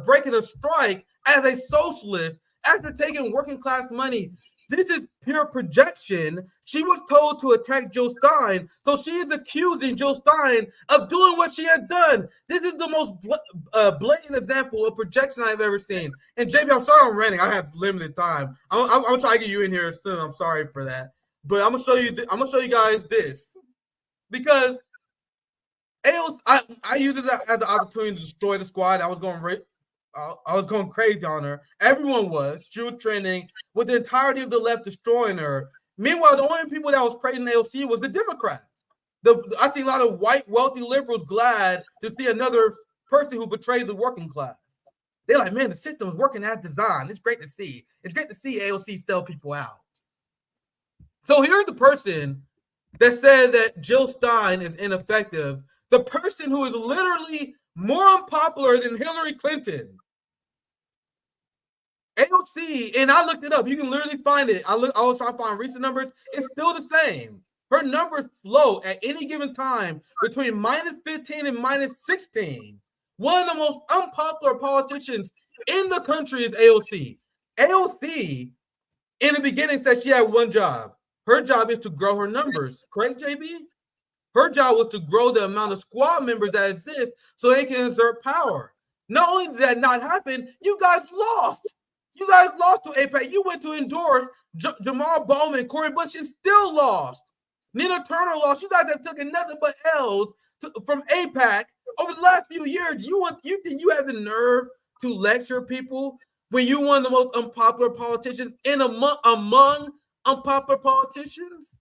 breaking a strike as a socialist after taking working class money. This is pure projection. She was told to attack Jill Stein, so she is accusing Jill Stein of doing what she has done. This is the most blatant example of projection I've ever seen. And JB, I'm sorry I'm ranting. I have limited time. I'm gonna try to get you in here soon. I'm sorry for that, but I'm gonna show you. I'm gonna show you guys this, because I used it as the opportunity to destroy the squad. I was going crazy on her. Everyone was. She was trending with the entirety of the left destroying her. Meanwhile, the only people that was praising AOC was the Democrats. I see a lot of white, wealthy liberals glad to see another person who betrayed the working class. They're like, man, the system is working as designed. It's great to see. It's great to see AOC sell people out. So here's the person that said that Jill Stein is ineffective. The person who is literally more unpopular than Hillary Clinton. AOC, and I looked it up. You can literally find it. I was trying to find recent numbers. It's still the same. Her numbers float at any given time between -15 and -16. One of the most unpopular politicians in the country is AOC. AOC, in the beginning, said she had one job. Her job is to grow her numbers. Correct, JB? Her job was to grow the amount of squad members that exist so they can exert power. Not only did that not happen, you guys lost. You guys lost to AIPAC. You went to endorse Jamal Bowman, Cori Bush, and still lost. Nina Turner lost. You guys have taken nothing but L's from AIPAC over the last few years. You think you have the nerve to lecture people when you're one of the most unpopular politicians among unpopular politicians?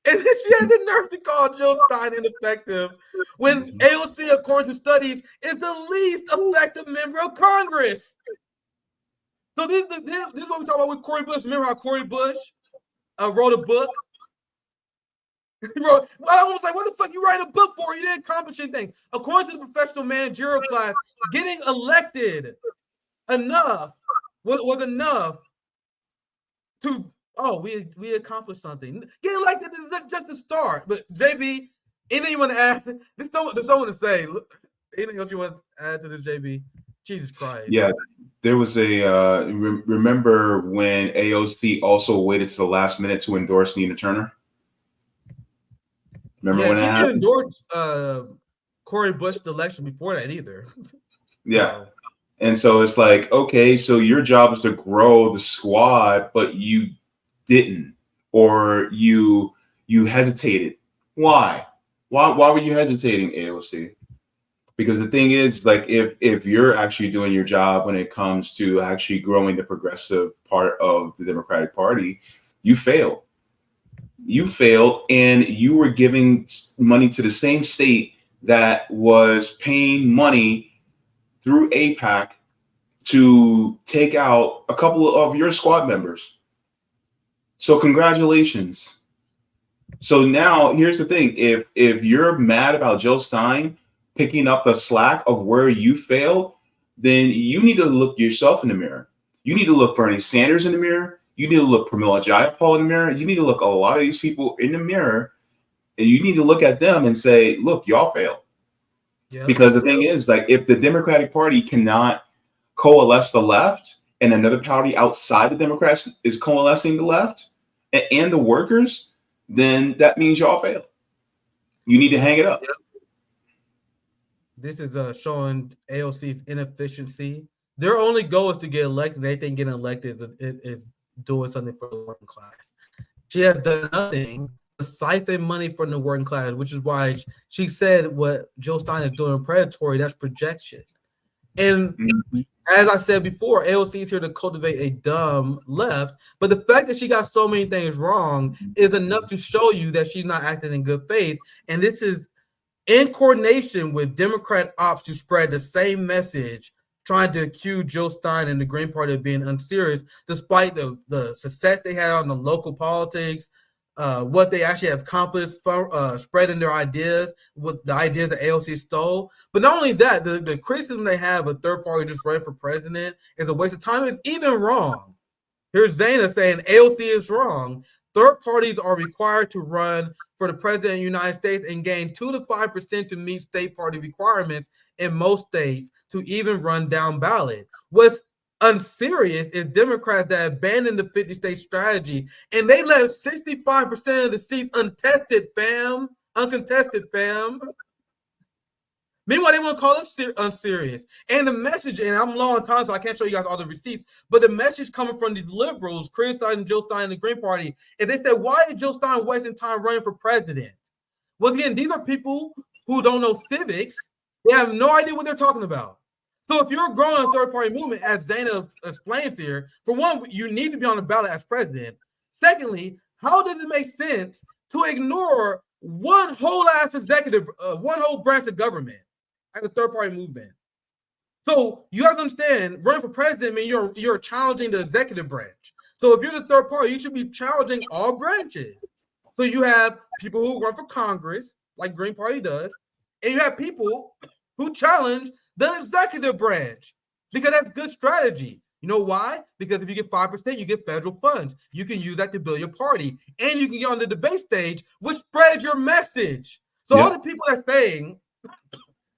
And then she had the nerve to call Jill Stein ineffective when AOC, according to studies, is the least effective member of Congress. So this is what we talk about with Cori Bush. Remember how Cori Bush wrote a book? I was like, what the fuck you write a book for? You didn't accomplish anything. According to the professional managerial class, getting elected was enough to, we accomplished something. Getting elected is just the start. But JB, anything you want to add? There's someone to say. Anything else you want to add to this, JB? Jesus Christ. Yeah, there was a remember when AOC also waited to the last minute to endorse Nina Turner? Remember when that happened? She endorsed Cori Bush the election before that either. Yeah. And so it's like, okay, so your job is to grow the squad, but you didn't, or you hesitated. Why? Why were you hesitating, AOC? Because the thing is, like, if you're actually doing your job when it comes to actually growing the progressive part of the Democratic Party, you failed. You failed, and you were giving money to the same state that was paying money through AIPAC to take out a couple of your squad members. So congratulations. So now here's the thing. If you're mad about Jill Stein picking up the slack of where you failed, then you need to look yourself in the mirror. You need to look Bernie Sanders in the mirror. You need to look Pramila Jayapal in the mirror. You need to look a lot of these people in the mirror, and you need to look at them and say, look, y'all failed. Yeah. Because the thing is, like, if the Democratic Party cannot coalesce the left and another party outside the Democrats is coalescing the left and the workers, then that means y'all failed. You need to hang it up. Yeah. This is showing AOC's inefficiency. Their only goal is to get elected. They think getting elected is doing something for the working class. She has done nothing but siphon money from the working class, which is why she said what Jill Stein is doing predatory, that's projection. And as I said before, AOC is here to cultivate a dumb left, but the fact that she got so many things wrong is enough to show you that she's not acting in good faith. And this is in coordination with Democrat ops to spread the same message, trying to accuse Jill Stein and the Green Party of being unserious, despite the success they had on the local politics, what they actually have accomplished, spreading their ideas with the ideas that AOC stole. But not only that, the criticism they have of third party just running for president is a waste of time. It's even wrong. Here's Zaina saying AOC is wrong. Third parties are required to run for the president of the United States and gain 2 to 5% to meet state party requirements in most states to even run down ballot. What's unserious is Democrats that abandoned the 50-state strategy and they left 65% of the seats uncontested, fam. Meanwhile, they want to call us unserious. And the message, and I'm low on time, so I can't show you guys all the receipts, but the message coming from these liberals criticizing Jill Stein and the Green Party is they said, why is Jill Stein wasting time running for president? Well, again, these are people who don't know civics. They have no idea what they're talking about. So if you're growing a third-party movement, as Zaina explains here, for one, you need to be on the ballot as president. Secondly, how does it make sense to ignore one whole branch of government as a third-party movement? So you have to understand, running for president means you're challenging the executive branch. So if you're the third party, you should be challenging all branches. So you have people who run for Congress, like Green Party does, and you have people who challenge the executive branch, because that's good strategy. You know why? Because if you get 5%, you get federal funds. You can use that to build your party, and you can get on the debate stage, which spreads your message. So all the people that are saying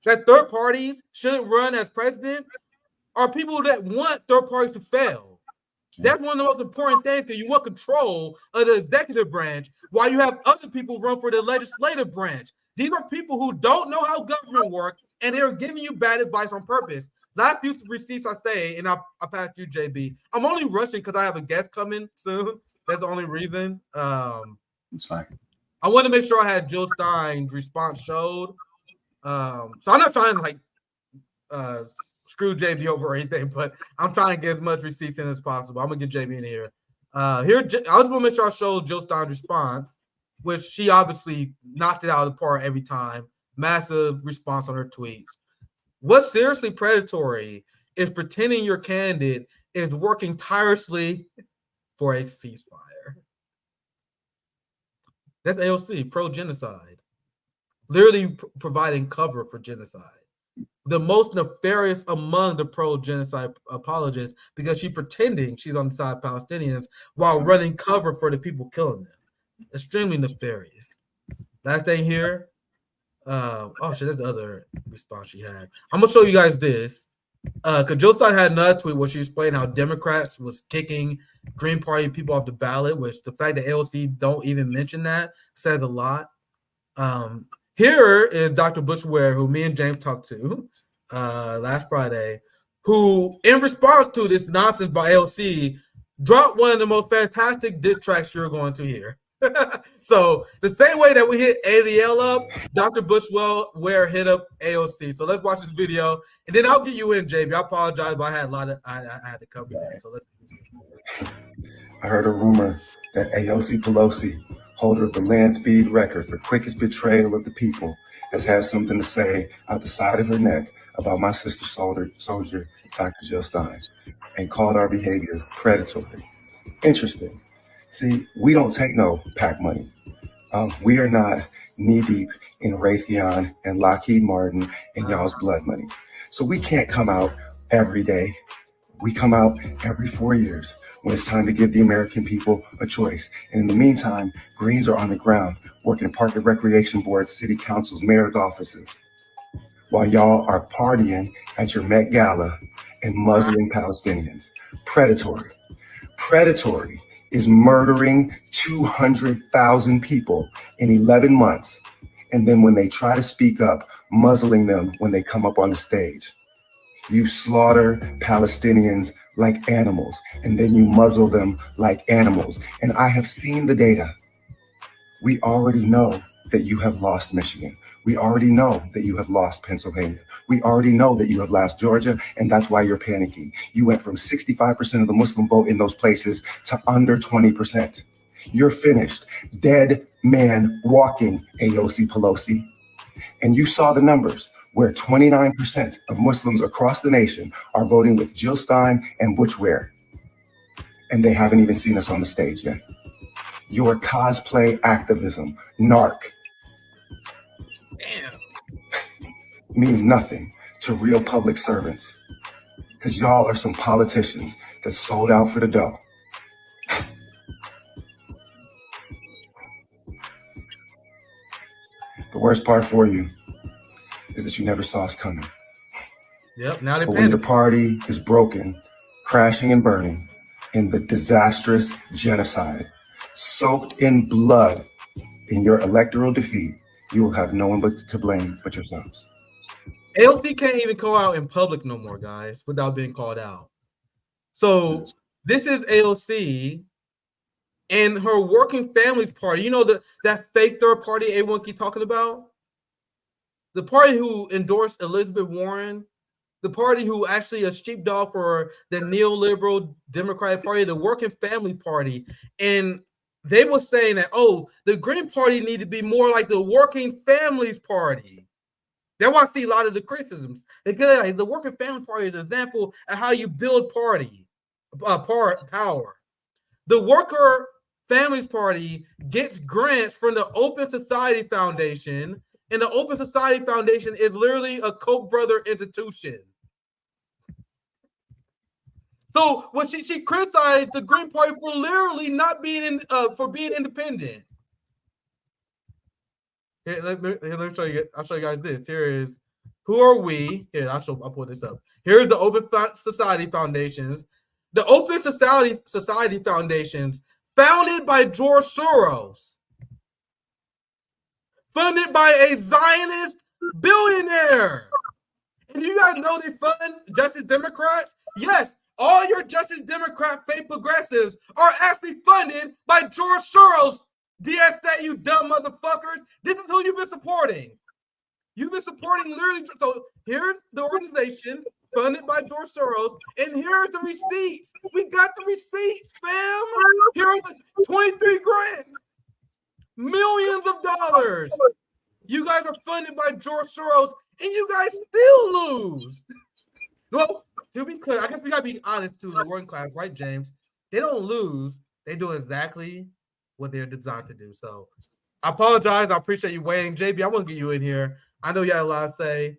that third parties shouldn't run as president are people that want third parties to fail. That's one of the most important things, because you want control of the executive branch while you have other people run for the legislative branch. These are people who don't know how government works, and they're giving you bad advice on purpose. Last few receipts I say, and I'll pass you, JB. I'm only rushing because I have a guest coming soon. That's the only reason. It's fine. I want to make sure I had Jill Stein's response showed. So I'm not trying to like screw JB over or anything, but I'm trying to get as much receipts in as possible. I'm gonna get JB in here. I just want to make sure I showed Jill Stein's response, which she obviously knocked it out of the park every time. Massive response on her tweets. What's seriously predatory is pretending your candidate is working tirelessly for a ceasefire. That's AOC, pro-genocide. Literally providing cover for genocide. The most nefarious among the pro-genocide apologists, because she's pretending she's on the side of Palestinians while running cover for the people killing them. Extremely nefarious. Last thing here. Oh shit, that's the other response she had. I'm gonna show you guys this. Because Jill Stein had another tweet where she explained how Democrats was kicking Green Party people off the ballot, which the fact that AOC don't even mention that says a lot. Here is Dr. Bushware, who me and James talked to last Friday, who, in response to this nonsense by AOC, dropped one of the most fantastic diss tracks you're going to hear. So the same way that we hit ADL up, Dr. Bushware hit up AOC. So let's watch this video, and then I'll get you in, JB. I apologize, but I had a lot of I had to cover that. So let's. I heard a rumor that AOC Pelosi, holder of the land speed record for quickest betrayal of the people, has had something to say out the side of her neck about my sister soldier, Dr. Jill Stein, and called our behavior predatory. Interesting. See, we don't take no PAC money. We are not knee-deep in Raytheon and Lockheed Martin and y'all's blood money. So we can't come out every day. We come out every 4 years when it's time to give the American people a choice. And in the meantime, Greens are on the ground working park and recreation boards, city councils, mayor's offices, while y'all are partying at your Met Gala and muzzling Palestinians. Predatory. Predatory is murdering 200,000 people in 11 months. And then when they try to speak up, muzzling them when they come up on the stage. You slaughter Palestinians like animals, and then you muzzle them like animals. And I have seen the data. We already know that you have lost Michigan. We already know that you have lost Pennsylvania. We already know that you have lost Georgia, and that's why you're panicking. You went from 65% of the Muslim vote in those places to under 20%. You're finished. Dead man walking, AOC Pelosi. And you saw the numbers, where 29% of Muslims across the nation are voting with Jill Stein and Bushware. And they haven't even seen us on the stage yet. Your cosplay activism, narc, means nothing to real public servants, because y'all are some politicians that sold out for the dough. The worst part for you is that you never saw us coming. Yep, now they're But when your party is broken, crashing and burning in the disastrous genocide, soaked in blood in your electoral defeat, you will have no one but to blame but yourselves. AOC can't even go out in public no more, guys, without being called out. So this is AOC and her Working Families Party. You know, that fake third party everyone keep talking about? The party who endorsed Elizabeth Warren, the party who actually a sheepdog for the neoliberal Democratic Party, the Working Family Party. And they were saying that, oh, the Green Party need to be more like the Working Families Party. That's why I see a lot of the criticisms. Like, the Working Family Party is an example of how you build power. The Worker Families Party gets grants from the Open Society Foundation, and the Open Society Foundation is literally a Koch brother institution. So when she criticized the Green Party for literally not being for being independent. Here, let me show you. I'll show you guys this. Here is who are we? Here, I'll put this up. Here's the Open Society Foundations. The Open Society Foundations, founded by George Soros, funded by a Zionist billionaire. And you guys know they fund Justice Democrats? Yes, all your Justice Democrat fake progressives are actually funded by George Soros. DS that, you dumb motherfuckers. This is who you've been supporting. You've been supporting literally. So here's the organization funded by George Soros, and here's the receipts. We got the receipts, fam. Here are the 23 grand. Millions of dollars. You guys are funded by George Soros, and you guys still lose. Well, to be clear, I guess we gotta be honest to the working class, right, James? They don't lose. They do exactly what they're designed to do. So I apologize. I appreciate you waiting. JB, I want to get you in here. I know you had a lot to say.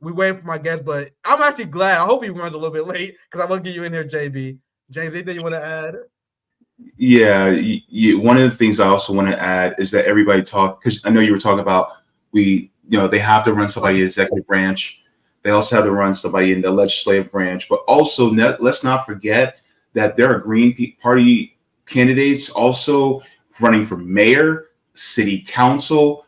We waiting for my guest, but I'm actually glad. I hope he runs a little bit late because I want to get you in here, JB. James, anything you want to add? Yeah, one of the things I also want to add is that everybody talk, because I know you were talking about they have to run somebody in the executive branch. They also have to run somebody in the legislative branch, but also let's not forget that there are Green Party candidates also running for mayor, city council.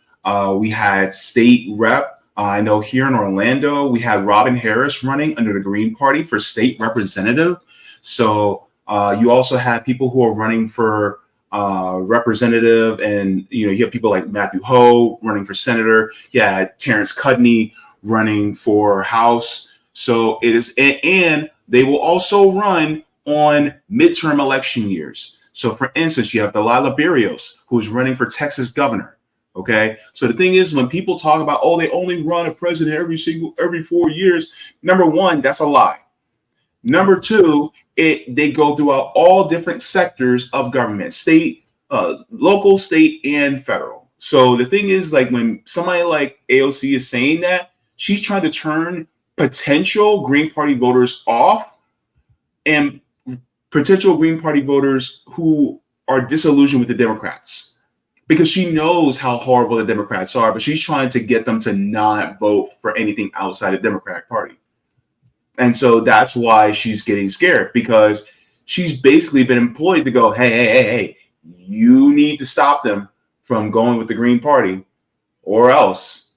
We had state rep. I know here in Orlando, we had Robin Harris running under the Green Party for state representative. So you also have people who are running for representative, and you have people like Matthew Ho running for senator. Yeah, Terrence Cudney running for House. So it is, and they will also run on midterm election years. So for instance, you have Delilah Barrios, who's running for Texas governor. Okay. So the thing is, when people talk about, oh, they only run a president every 4 years. Number one, that's a lie. Number two, they go throughout all different sectors of government, state, local, state, and federal. So the thing is, like, when somebody like AOC is saying that, she's trying to turn potential Green Party voters off, and potential Green Party voters who are disillusioned with the Democrats, because she knows how horrible the Democrats are, but she's trying to get them to not vote for anything outside the Democratic Party. And so that's why she's getting scared, because she's basically been employed to go, hey, you need to stop them from going with the Green Party or else,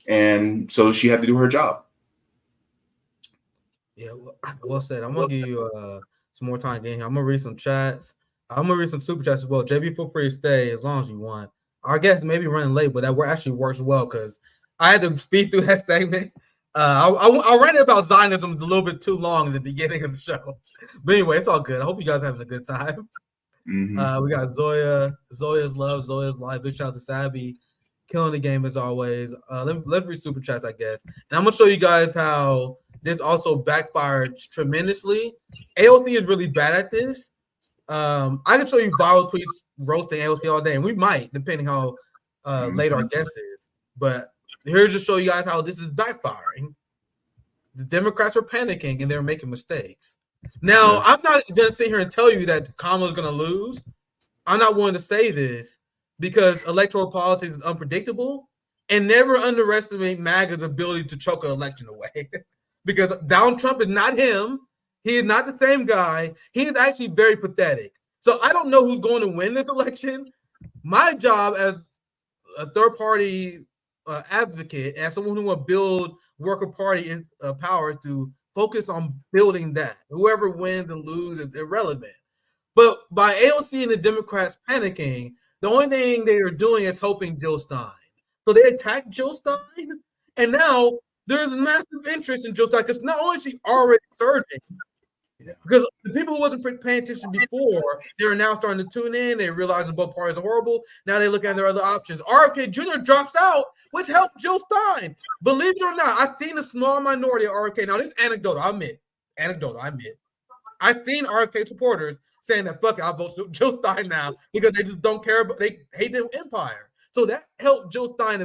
and so she had to do her job. Yeah, well said. I'm going to give you some more time getting here. I'm going to read some chats. I'm going to read some super chats as well. JB, feel free to stay as long as you want. Our guest may be running late, but that actually works well because I had to speed through that segment. I ran it about Zionism a little bit too long in the beginning of the show. But anyway, it's all good. I hope you guys are having a good time. Mm-hmm. We got Zoya's love, Zoya's life. Big shout out to Sabby. Killing the game as always. Let's read super chats, I guess. And I'm going to show you guys how this also backfired tremendously. AOC is really bad at this. I can show you viral tweets roasting AOC all day, and we might, depending how late our guest is. But here's to show you guys how this is backfiring. The Democrats are panicking and they're making mistakes. Now, I'm not going to sit here and tell you that Kamala's going to lose. I'm not willing to say this because electoral politics is unpredictable, and never underestimate MAGA's ability to choke an election away. Because Donald Trump is not him. He is not the same guy. He is actually very pathetic. So I don't know who's going to win this election. My job as a third-party advocate and someone who will build worker party powers to focus on building that. Whoever wins and loses is irrelevant. But by AOC and the Democrats panicking, the only thing they are doing is helping Jill Stein. So they attacked Jill Stein, and now there's massive interest in Jill Stein because not only is she already surging, because the people who wasn't paying attention before, they're now starting to tune in. They realize both parties are horrible. Now they look at their other options. RFK Jr. drops out, which helped Jill Stein. Believe it or not, I've seen a small minority of RFK. Now, this is anecdotal. I admit. I've seen RFK supporters saying that, fuck it, I'll vote Jill Stein now because they just don't care, but they hate the empire. So that helped Jill Stein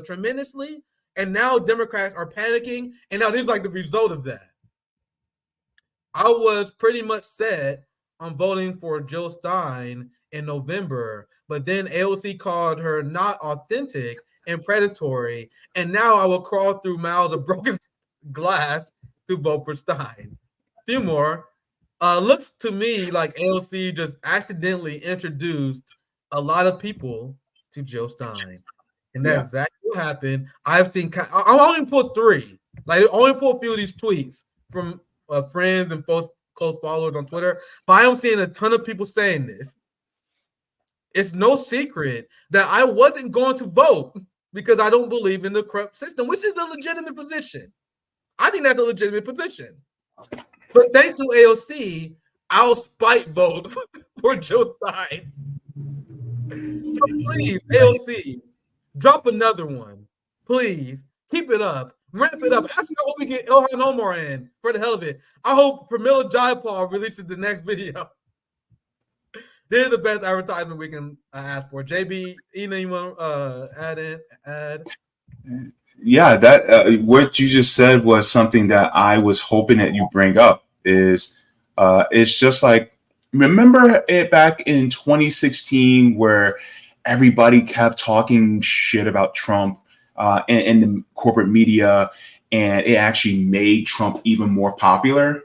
tremendously. And now Democrats are panicking. And now this is like the result of that. I was pretty much set on voting for Jill Stein in November, but then AOC called her not authentic and predatory, and now I will crawl through miles of broken glass to vote for Stein. A few more. Looks to me like AOC just accidentally introduced a lot of people to Jill Stein, and that's exactly what happened. I've seen. I only pulled three. Like, I only pulled a few of these tweets from friends and close followers on Twitter, but I am seeing a ton of people saying this. It's no secret that I wasn't going to vote because I don't believe in the corrupt system, which is a legitimate position. I think that's a legitimate position. But thanks to AOC, I'll spite vote for Jill Stein. So please, AOC, drop another one. Please keep it up. Ramp it up. Actually, I hope we get Ilhan Omar in for the hell of it. I hope Pramila Jayapal releases the next video. They're the best advertisement we can ask for. JB, you want to add? Yeah, that what you just said was something that I was hoping that you bring up. Is it's just like, remember it back in 2016 where everybody kept talking shit about Trump in the corporate media, and it actually made Trump even more popular.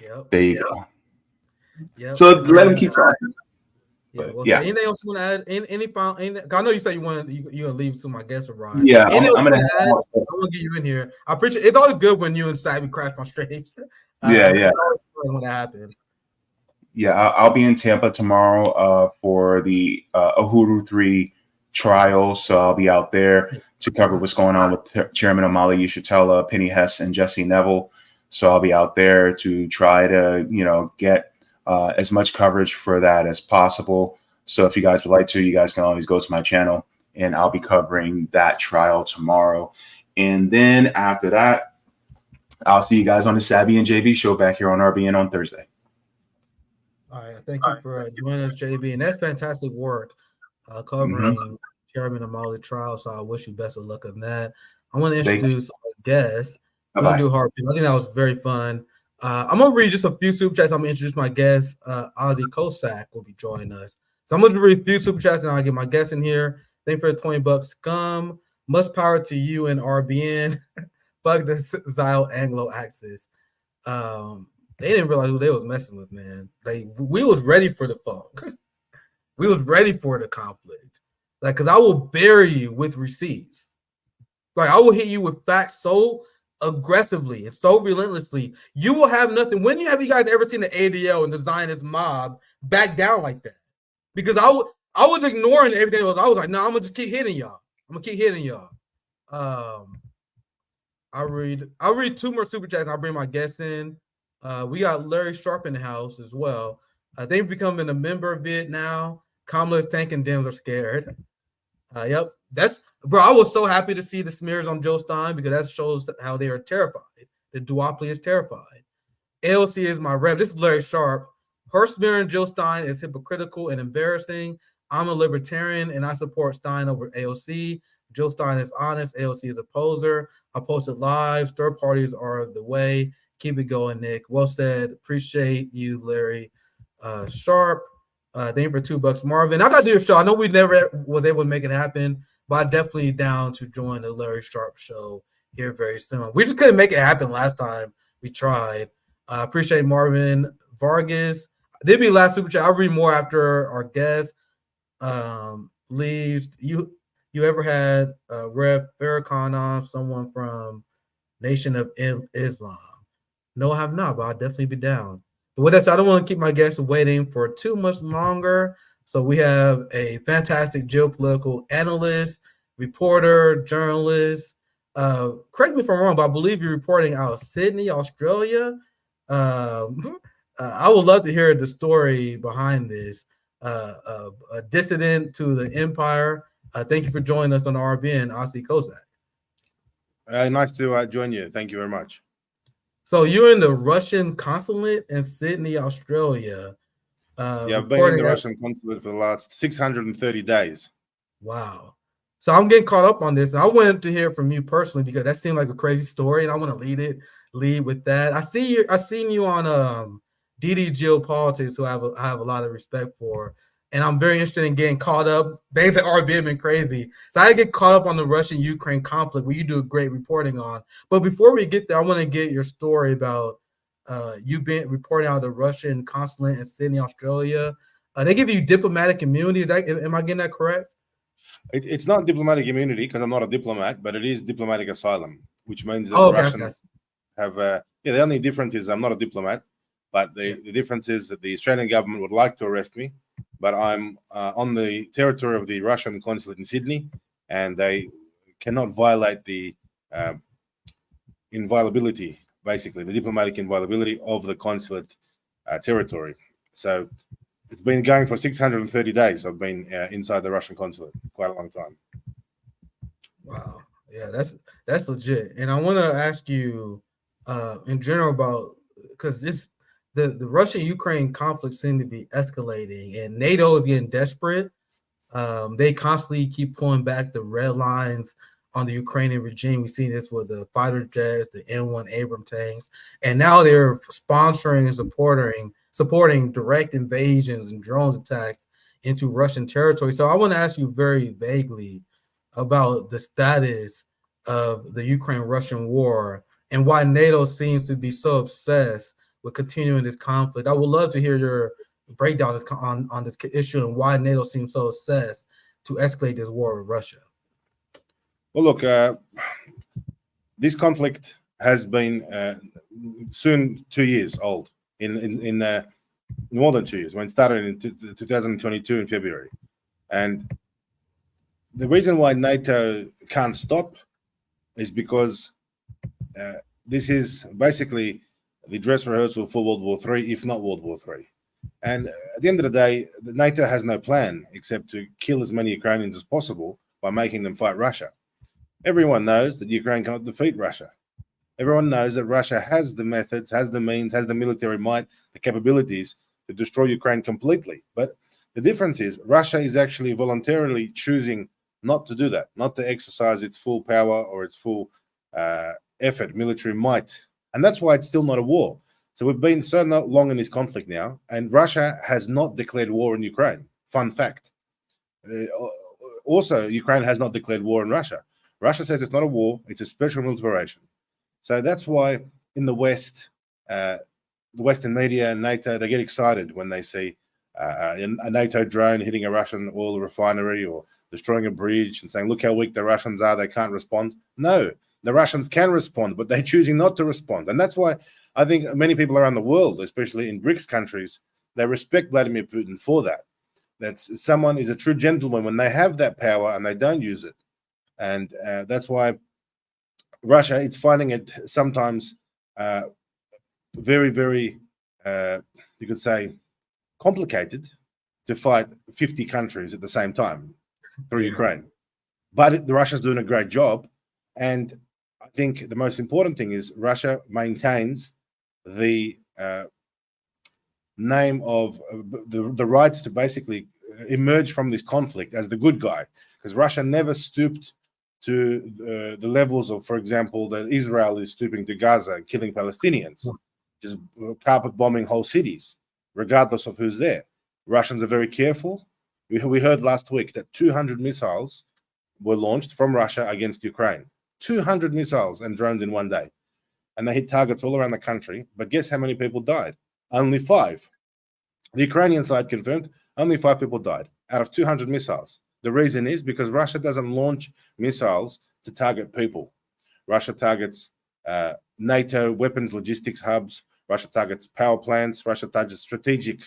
Yep. There you go. Yep. So let him keep talking. Yeah. But, Well, yeah. So anything else you want to add? Any final? I know you said you gonna leave so my guests arrive. Yeah, I'm gonna get you in here. I appreciate. It's always good when you and Savvy crash my streams. Yeah. It's always fun when that happens. Yeah, I'll be in Tampa tomorrow for the Uhuru 3 trial. So I'll be out there to cover what's going on with Chairman Amali Yeshitela, Penny Hess, and Jesse Neville. So I'll be out there to try to, get as much coverage for that as possible. So if you guys would like to, you guys can always go to my channel, and I'll be covering that trial tomorrow. And then after that, I'll see you guys on the Savvy and JB show back here on RBN on Thursday. All right, thank you for joining us, JB, and that's fantastic work covering Chairman Amali trial. So I wish you best of luck on that. I want to introduce our guest. We're gonna do hard people. I think that was very fun. I'm gonna read just a few super chats. I'm gonna introduce my guest. Aussie Cossack will be joining us. So I'm gonna read a few super chats and I'll get my guest in here. Thank you for the $20. Scum. Much power to you and RBN. Fuck the Zio Anglo Axis. They didn't realize who they was messing with, man. We was ready for the funk. We was ready for the conflict. Cause I will bury you with receipts. I will hit you with facts so aggressively and so relentlessly, you will have nothing. When have you guys ever seen the ADL and the Zionist mob back down like that? Because I was ignoring everything else. I was like, no, I'm gonna just keep hitting y'all. I'll read two more super chats. I'll bring my guests in. We got Larry Sharp in the house as well. They've becoming a member of it now. Kamala's tank and Dems are scared. Yep. I was so happy to see the SMEARS on Jill Stein because that shows how they are terrified. The duopoly is terrified. AOC is my rep. This is Larry Sharp. Her smear and Jill Stein is hypocritical and embarrassing. I'm a libertarian and I support Stein over AOC. Jill Stein is honest. AOC is a poser. I posted lives. Third parties are the way. Keep it going, Nick. Well said. Appreciate you, Larry Sharp. Thank you for $2. Marvin, I got to do a show. I know we never was able to make it happen, but I'm definitely down to join the Larry Sharp show here very soon. We just couldn't make it happen last time we tried. Appreciate Marvin Vargas. Did be last super chat. I'll read more after our guest leaves. You ever had Rev Farrakhan, someone from Nation of Islam? No, I have not, but I'll definitely be down. But with that said, I don't want to keep my guests waiting for too much longer. So we have a fantastic geopolitical analyst, reporter, journalist. Correct me if I'm wrong, but I believe you're reporting out of Sydney, Australia. I would love to hear the story behind this. A dissident to the empire. Thank you for joining us on RBN, Aussie Cossack. Nice to join you. Thank you very much. So you're in the Russian consulate in Sydney, Australia. I've been in the Russian consulate for the last 630 days. Wow. So I'm getting caught up on this. And I wanted to hear from you personally because that seemed like a crazy story, and I want to lead with that. I seen you on DD Geopolitics, who I have a lot of respect for. And I'm very interested in getting caught up. Things that RB have been crazy. So I get caught up on the Russian-Ukraine conflict, where you do great reporting on. But before we get there, I want to get your story about you been reporting out of the Russian consulate in Sydney, Australia. They give you diplomatic immunity. Am I getting that correct? It's not diplomatic immunity because I'm not a diplomat, but it is diplomatic asylum, which means that the Russians have the only difference is I'm not a diplomat, but the difference is that the Australian government would like to arrest me, but I'm on the territory of the Russian consulate in Sydney, and they cannot violate the inviolability, basically the diplomatic inviolability of the consulate territory. So it's been going for 630 days. I've been inside the Russian consulate, quite a long time. Wow. Yeah, that's legit. And I want to ask you in general about, because it's the Russia-Ukraine conflict seems to be escalating, and NATO is getting desperate. They constantly keep pulling back the red lines on the Ukrainian regime. We've seen this with the fighter jets, the M1 Abrams tanks, and now they're sponsoring and supporting direct invasions and drones attacks into Russian territory. So I want to ask you very vaguely about the status of the Ukraine-Russian war and why NATO seems to be so obsessed with continuing this conflict. I would love to hear your breakdown on this issue and why NATO seems so obsessed to escalate this war with Russia. Well, look, this conflict has been soon 2 years old, in more than 2 years, when it started in 2022 in February. And the reason why NATO can't stop is because this is basically the dress rehearsal for World War III, if not World War III. And at the end of the day, NATO has no plan except to kill as many Ukrainians as possible by making them fight Russia. Everyone knows that Ukraine cannot defeat Russia. Everyone knows that Russia has the methods, has the means, has the military might, the capabilities to destroy Ukraine completely. But the difference is Russia is actually voluntarily choosing not to do that, not to exercise its full power or its full effort, military might. And that's why it's still not a war. So we've been so long in this conflict now, and Russia has not declared war in Ukraine. Fun fact. Also, Ukraine has not declared war in Russia. Russia says it's not a war, it's a special military operation. So that's why in the West, the Western media and NATO, they get excited when they see a NATO drone hitting a Russian oil refinery or destroying a bridge and saying, look how weak the Russians are, they can't respond. No, the Russians can respond, but they're choosing not to respond. And that's why I think many people around the world, especially in BRICS countries, they respect Vladimir Putin for that. That someone is a true gentleman when they have that power and they don't use it. And that's why Russia, it's finding it sometimes very, very, you could say, complicated to fight 50 countries at the same time through Ukraine. But Russia's doing a great job. And I think the most important thing is Russia maintains the name of the rights to basically emerge from this conflict as the good guy, because Russia never stooped to the levels of, for example, that Israel is stooping to Gaza and killing Palestinians, just carpet bombing whole cities, regardless of who's there. Russians are very careful. We heard last week that 200 missiles were launched from Russia against Ukraine. 200 missiles and drones in one day. And they hit targets all around the country. But guess how many people died? Only 5. The Ukrainian side confirmed only 5 people died out of 200 missiles. The reason is because Russia doesn't launch missiles to target people. Russia targets NATO weapons logistics hubs. Russia targets power plants. Russia targets strategic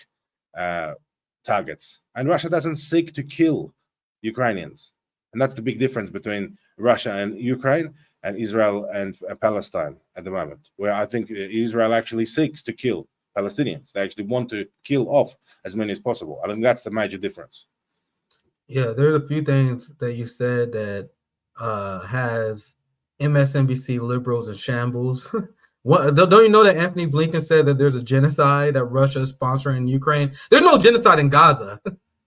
targets. And Russia doesn't seek to kill Ukrainians. And that's the big difference between Russia and Ukraine and Israel and Palestine at the moment, where I think Israel actually seeks to kill Palestinians. They actually want to kill off as many as possible. I think that's the major difference. Yeah, there's a few things that you said that has MSNBC liberals in shambles. Don't you know that Anthony Blinken said that there's a genocide that Russia is sponsoring in Ukraine? There's no genocide in Gaza,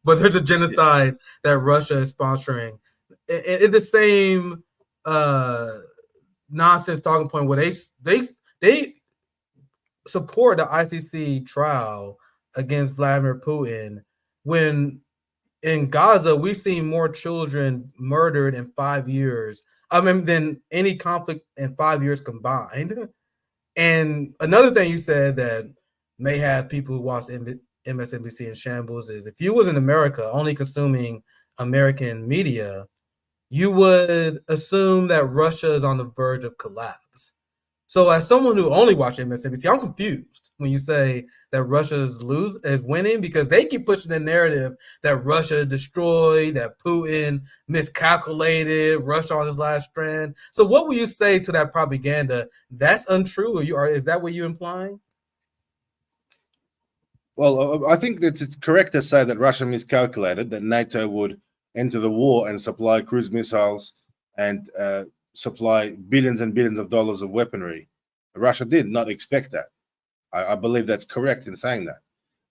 but there's a genocide that Russia is sponsoring. In the same nonsense talking point where they support the ICC trial against Vladimir Putin, when in Gaza we've seen more children murdered in 5 years, than any conflict in 5 years combined. And another thing you said that may have people who watch MSNBC in shambles is if you was in America only consuming American media, you would assume that Russia is on the verge of collapse. So as someone who only watched MSNBC, I'm confused when you say that Russia is winning, because they keep pushing the narrative that Russia destroyed, that Putin miscalculated, Russia on his last strand. So what will you say to that propaganda? That's untrue, or is that what you're implying? Well, I think that it's correct to say that Russia miscalculated that NATO would enter the war and supply cruise missiles and supply billions and billions of dollars of weaponry. Russia did not expect that. I believe that's correct in saying that.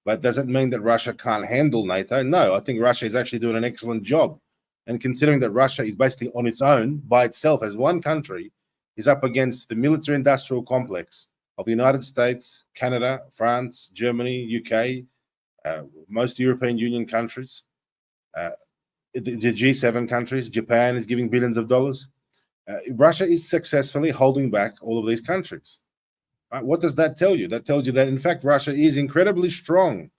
But does it mean that Russia can't handle NATO? No, I think Russia is actually doing an excellent job. And considering that Russia is basically on its own, by itself, as one country, is up against the military-industrial complex of the United States, Canada, France, Germany, UK, most European Union countries, the G7 countries, Japan is giving billions of dollars. Russia is successfully holding back all of these countries. What does that tell you? That tells you that, in fact, Russia is incredibly strong.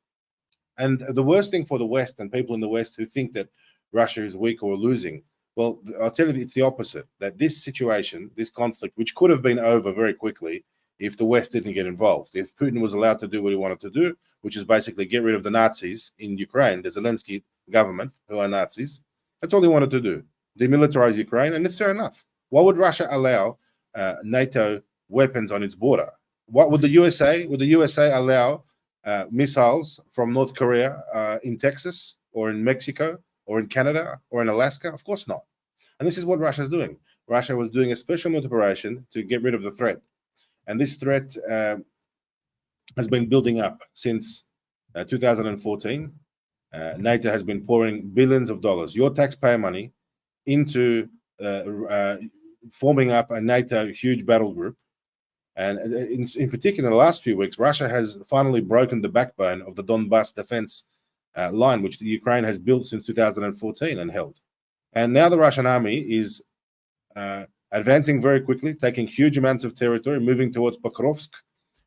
And the worst thing for the West and people in the West who think that Russia is weak or losing, well, I'll tell you, it's the opposite. That this situation, this conflict, which could have been over very quickly if the West didn't get involved, if Putin was allowed to do what he wanted to do, which is basically get rid of the Nazis in Ukraine, the Zelensky government, who are Nazis, that's all he wanted to do, demilitarize Ukraine, and it's fair enough. Why would Russia allow NATO weapons on its border? What would the USA? Would the USA allow missiles from North Korea in Texas or in Mexico or in Canada or in Alaska? Of course not. And this is what Russia's doing. Russia was doing a special military operation to get rid of the threat. And this threat has been building up since 2014. NATO has been pouring billions of dollars, your taxpayer money, into forming up a NATO huge battle group. And in particular, in the last few weeks, Russia has finally broken the backbone of the Donbass defense line, which the Ukraine has built since 2014 and held. And now the Russian army is advancing very quickly, taking huge amounts of territory, moving towards Pokrovsk.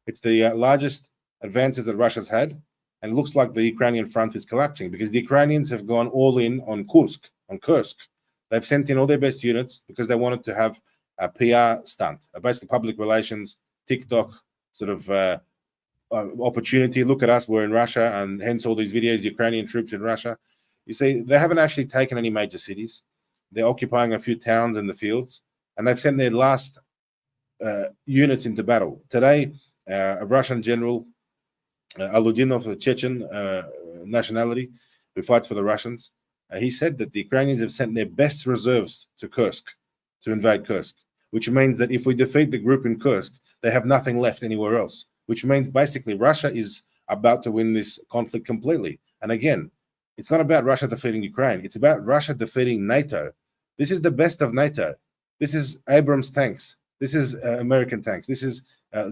It's the largest advances that Russia's had. And it looks like the Ukrainian front is collapsing because the Ukrainians have gone all in on Kursk. They've sent in all their best units because they wanted to have a PR stunt, basically public relations, TikTok sort of opportunity. Look at us, we're in Russia, and hence all these videos, Ukrainian troops in Russia. You see, they haven't actually taken any major cities. They're occupying a few towns in the fields, and they've sent their last units into battle. Today, a Russian general, Aludinov, a Chechen nationality, who fights for the Russians, he said that the Ukrainians have sent their best reserves to Kursk, to invade Kursk, which means that if we defeat the group in Kursk, they have nothing left anywhere else, which means basically Russia is about to win this conflict completely. And again, it's not about Russia defeating Ukraine. It's about Russia defeating NATO. This is the best of NATO. This is Abrams tanks. This is American tanks. This is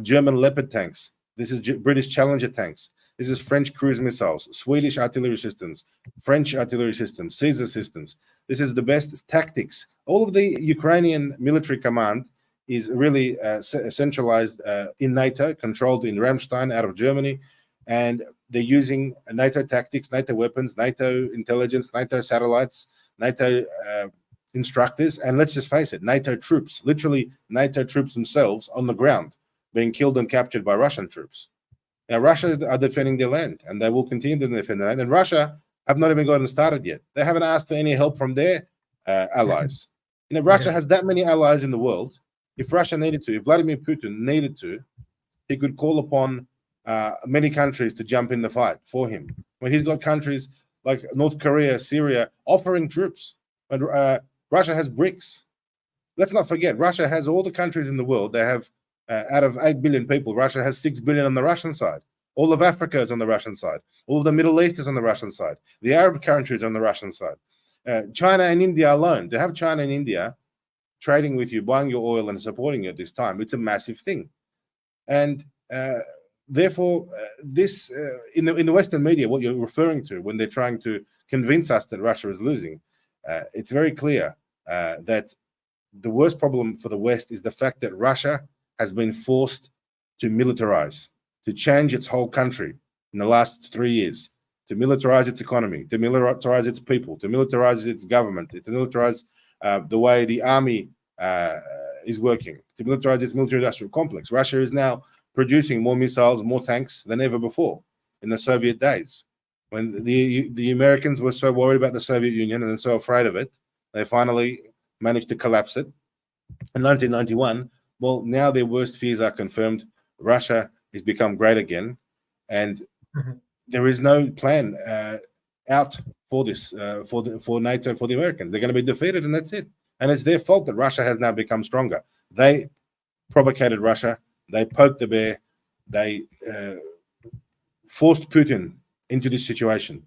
German Leopard tanks. This is British Challenger tanks. This is French cruise missiles, Swedish artillery systems, French artillery systems, Caesar systems. This is the best tactics. All of the Ukrainian military command is really centralized in NATO, controlled in Ramstein out of Germany. And they're using NATO tactics, NATO weapons, NATO intelligence, NATO satellites, NATO instructors. And let's just face it, NATO troops, literally NATO troops themselves on the ground, being killed and captured by Russian troops. Now, Russia are defending their land, and they will continue to defend their land. And Russia have not even gotten started yet. They haven't asked for any help from their allies. Russia has that many allies in the world. If Russia needed to, if Vladimir Putin needed to, he could call upon many countries to jump in the fight for him. When he's got countries like North Korea, Syria, offering troops. And Russia has BRICS. Let's not forget, Russia has all the countries in the world. They have out of 8 billion people, Russia has 6 billion on the Russian side. All of Africa is on the Russian side. All of the Middle East is on the Russian side. The Arab countries are on the Russian side. China and India alone, to have China and India trading with you, buying your oil and supporting you at this time, it's a massive thing. And therefore, this in the Western media, what you're referring to when they're trying to convince us that Russia is losing, it's very clear that the worst problem for the West is the fact that Russia has been forced to militarize, to change its whole country in the last 3 years, to militarize its economy, to militarize its people, to militarize its government, to militarize the way the army is working, to militarize its military-industrial complex. Russia is now producing more missiles, more tanks than ever before in the Soviet days. When the Americans were so worried about the Soviet Union and so afraid of it, they finally managed to collapse it. In 1991, well, now their worst fears are confirmed. Russia has become great again. And there is no plan out for this for NATO, for the Americans. They're going to be defeated, and that's it. And it's their fault that Russia has now become stronger. They provocated Russia. They poked the bear. They forced Putin into this situation,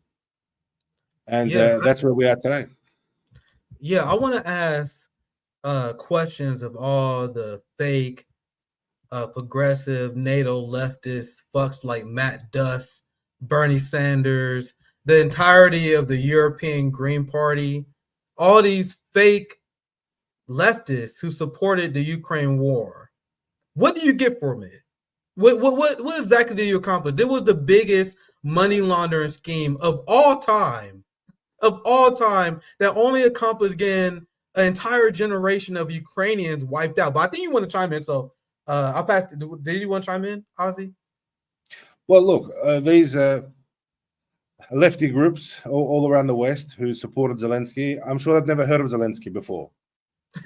and that's where we are today. Yeah, I want to ask questions of all the fake progressive NATO leftists, fucks like Matt Duss, Bernie Sanders, the entirety of the European Green Party, all these fake leftists who supported the Ukraine war. What do you get from it? What exactly did you accomplish? It was the biggest money laundering scheme of all time, that only accomplished getting an entire generation of Ukrainians wiped out. But I think you want to chime in, so I'll pass. Did you want to chime in, Aussie? Well, look, these lefty groups all around the West who supported Zelensky, I'm sure they've never heard of Zelensky before.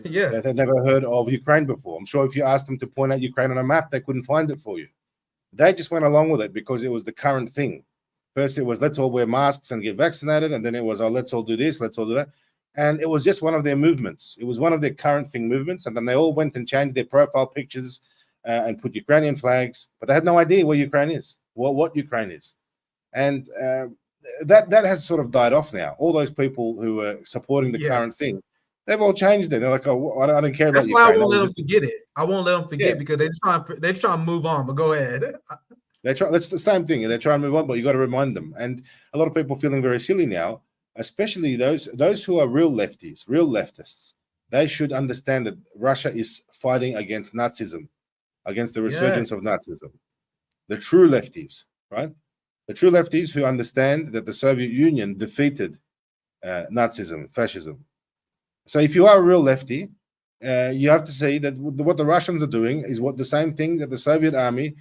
Yeah. They've never heard of Ukraine before. I'm sure if you asked them to point out Ukraine on a map, they couldn't find it for you. They just went along with it because it was the current thing. First, it was let's all wear masks and get vaccinated. And then it was, oh, let's all do this, let's all do that. And it was just one of their movements. It was one of their current thing movements. And then they all went and changed their profile pictures and put Ukrainian flags. But they had no idea where Ukraine is, what Ukraine is. And that has sort of died off now. All those people who were supporting the current thing, they've all changed it. They're like, oh, I don't care about Ukraine. That's why I won't let them forget it. I won't let them forget because they're trying to move on. But go ahead. That's the same thing. They're trying to move on, but you got to remind them. And a lot of people feeling very silly now, especially those who are real lefties, real leftists. They should understand that Russia is fighting against Nazism, against the resurgence of Nazism. The true lefties, right? The true lefties who understand that the Soviet Union defeated Nazism, fascism. So if you are a real lefty, you have to say that what the Russians are doing is what the same thing that the Soviet army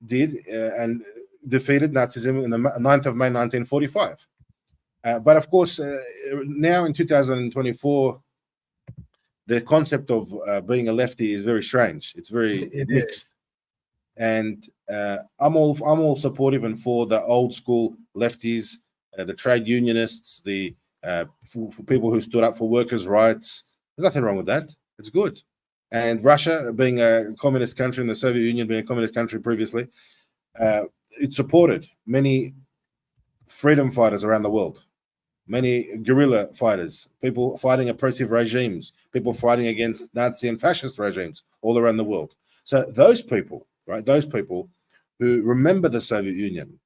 did and defeated Nazism in the 9th of May 1945. But of course, now in 2024, the concept of being a lefty is very strange. It's very mixed. And I'm all supportive and for the old school lefties, the trade unionists, the for people who stood up for workers' rights. There's nothing wrong with that. It's good. And Russia, being a communist country, and the Soviet Union being a communist country previously, it supported many freedom fighters around the world, many guerrilla fighters, people fighting oppressive regimes, people fighting against Nazi and fascist regimes all around the world. So those people, right, those people who remember the Soviet Union,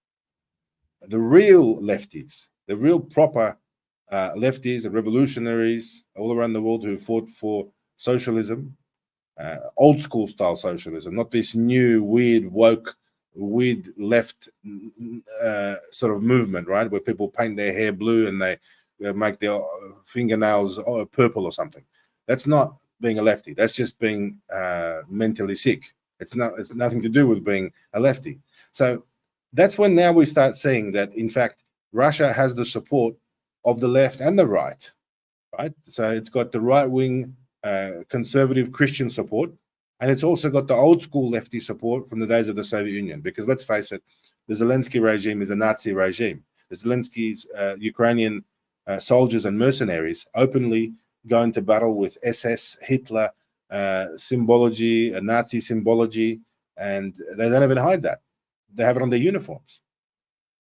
the real lefties, the real proper lefties and revolutionaries all around the world who fought for socialism, old school style socialism, not this new weird woke, weird left sort of movement, right, where people paint their hair blue and they make their fingernails purple or something. That's not being a lefty. That's just being mentally sick. It's nothing to do with being a lefty. So that's when now we start seeing that, in fact, Russia has the support of the left and the right, right? So it's got the right-wing conservative Christian support, and it's also got the old school lefty support from the days of the Soviet Union, because let's face it, the Zelensky regime is a Nazi regime. The Zelensky's Ukrainian soldiers and mercenaries openly go into battle with SS, Hitler symbology, Nazi symbology, and they don't even hide that. They have it on their uniforms.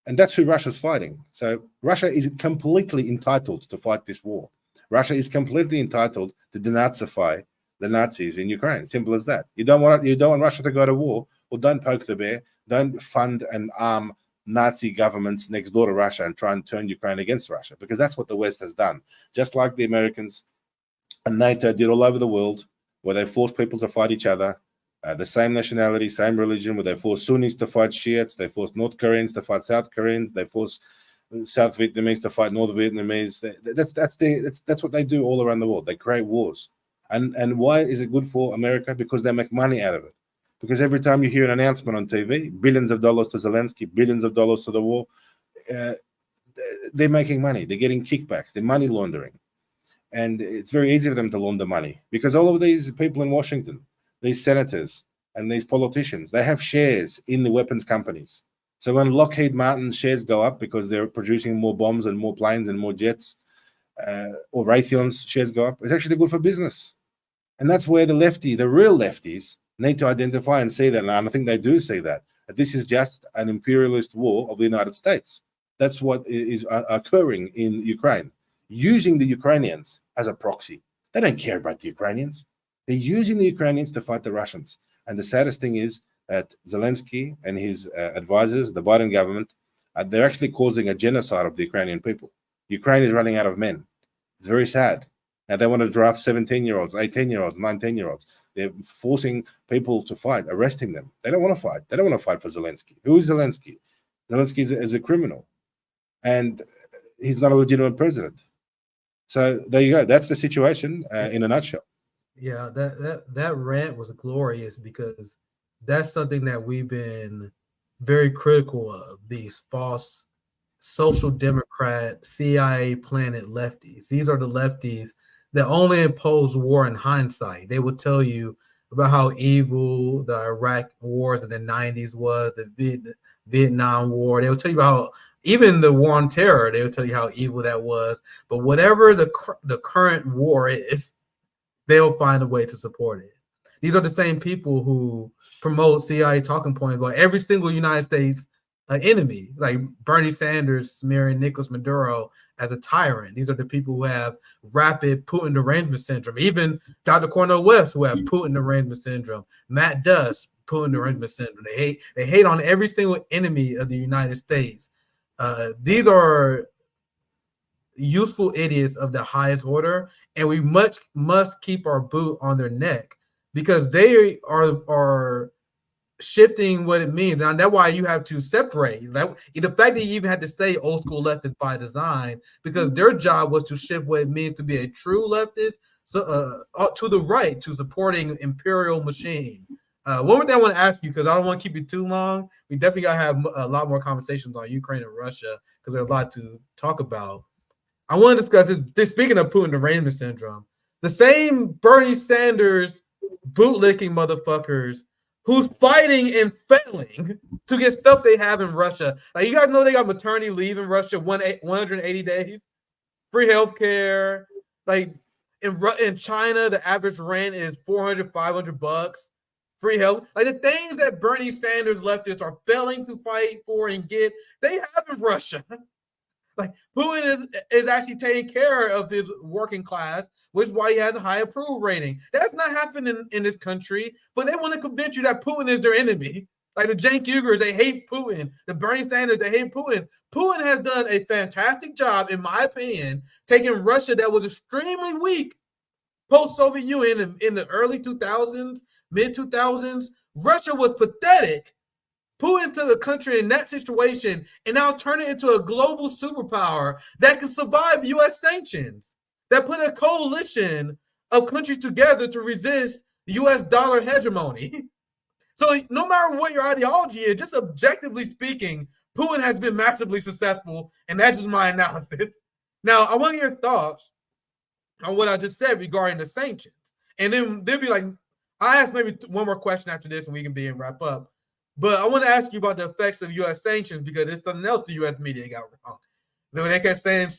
And that's who Russia's fighting. So Russia is completely entitled to fight this war. Russia is completely entitled to denazify the Nazis in Ukraine. Simple as that. You don't want Russia to go to war. Well, don't poke the bear. Don't fund and arm Nazi governments next door to Russia and try and turn Ukraine against Russia, because that's what the West has done. Just like the Americans and NATO did all over the world, where they forced people to fight each other, the same nationality, same religion, where they forced Sunnis to fight Shiites, they forced North Koreans to fight South Koreans, they forced South Vietnamese to fight North Vietnamese. That's what they do all around the world. They create wars. And why is it good for America? Because they make money out of it. Because every time you hear an announcement on TV, billions of dollars to Zelensky, billions of dollars to the war, they're making money. They're getting kickbacks. They're money laundering. And it's very easy for them to launder money, because all of these people in Washington, these senators and these politicians, they have shares in the weapons companies. So when Lockheed Martin shares go up because they're producing more bombs and more planes and more jets, or Raytheon's shares go up, it's actually good for business. And that's where the real lefties, need to identify and say that. And I think they do say that this is just an imperialist war of the United States. That's what is occurring in Ukraine, using the Ukrainians as a proxy. They don't care about the Ukrainians. They're using the Ukrainians to fight the Russians. And the saddest thing is that Zelensky and his advisors, the Biden government, they're actually causing a genocide of the Ukrainian people. Ukraine is running out of men. It's very sad. Now they want to draft 17-year-olds, 18-year-olds, 19-year-olds. They're forcing people to fight, arresting them. They don't want to fight. They don't want to fight for Zelensky. Who is Zelensky? Zelensky is a criminal. And he's not a legitimate president. So there you go. That's the situation in a nutshell. Yeah, that rant was glorious because that's something that we've been very critical of, these false social democrat, CIA planted lefties. These are the lefties that only impose war in hindsight. They will tell you about how evil the Iraq wars in the 90s was, the Vietnam War. They'll tell you about even the war on terror. They'll tell you how evil that was. But whatever the current war is, they'll find a way to support it. These are the same people who promote CIA talking points about every single United States enemy, like Bernie Sanders smearing Nicolas Maduro as a tyrant. These are the people who have rapid Putin derangement syndrome. Even Dr. Cornel West, who have Putin derangement syndrome. Matt Duss, Putin derangement syndrome. They hate on every single enemy of the United States. These are useful idiots of the highest order, and we must keep our boot on their neck because they are shifting what it means. And that's why you have to separate. The fact that you even had to say old school leftist by design, because their job was to shift what it means to be a true leftist to the right, to supporting imperial machine. One more thing I want to ask you, because I don't want to keep you too long. We definitely got to have a lot more conversations on Ukraine and Russia because there's a lot to talk about. I want to discuss this. Speaking of Putin derangement syndrome, the same Bernie Sanders bootlicking motherfuckers who's fighting and failing to get stuff they have in Russia. Like, you guys know they got maternity leave in Russia, 180 days, free healthcare. Like in China, the average rent is $400-500, free health. Like the things that Bernie Sanders leftists are failing to fight for and get, they have in Russia. Like Putin is actually taking care of his working class, which is why he has a high approval rating. That's not happening in this country, but they want to convince you that Putin is their enemy. Like the Cenk Uygurs, they hate Putin. The Bernie Sanders, they hate Putin. Putin has done a fantastic job, in my opinion, taking Russia that was extremely weak post-Soviet Union in the early 2000s, mid-2000s. Russia was pathetic. Put into the country in that situation and now turn it into a global superpower that can survive U.S. sanctions, that put a coalition of countries together to resist the U.S. dollar hegemony. So no matter what your ideology is, just objectively speaking, Putin has been massively successful, and that's just my analysis. Now, I want your thoughts on what I just said regarding the sanctions. And then they'll be like, I ask maybe one more question after this and we can be and wrap up. But I want to ask you about the effects of U.S. sanctions because it's something else the U.S. media got wrong. They kept saying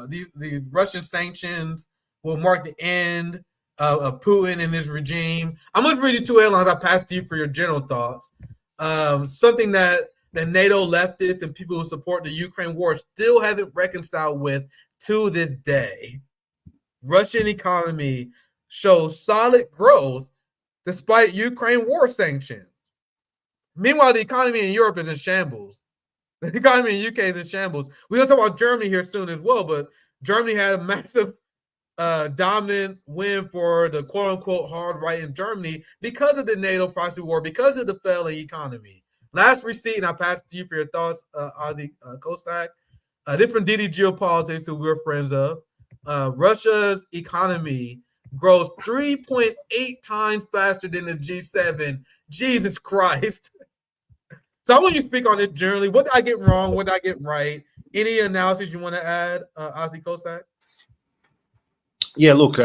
these Russian sanctions will mark the end of Putin and his regime. I'm going to read you two headlines I passed to you for your general thoughts. Something that the NATO leftists and people who support the Ukraine war still haven't reconciled with to this day. Russian economy shows solid growth despite Ukraine war sanctions. Meanwhile, the economy in Europe is in shambles. The economy in UK is in shambles. We're going to talk about Germany here soon as well, but Germany had a massive dominant win for the quote-unquote hard right in Germany because of the NATO proxy war, because of the failing economy. Last receipt, and I'll pass it to you for your thoughts, Aussie Cossack. Different DD Geopolitics, who we're friends of. Russia's economy grows 3.8 times faster than the G7. Jesus Christ. So I want you to speak on it generally. What did I get wrong? What did I get right? Any analysis you want to add, Aussie Cossack? Yeah, look,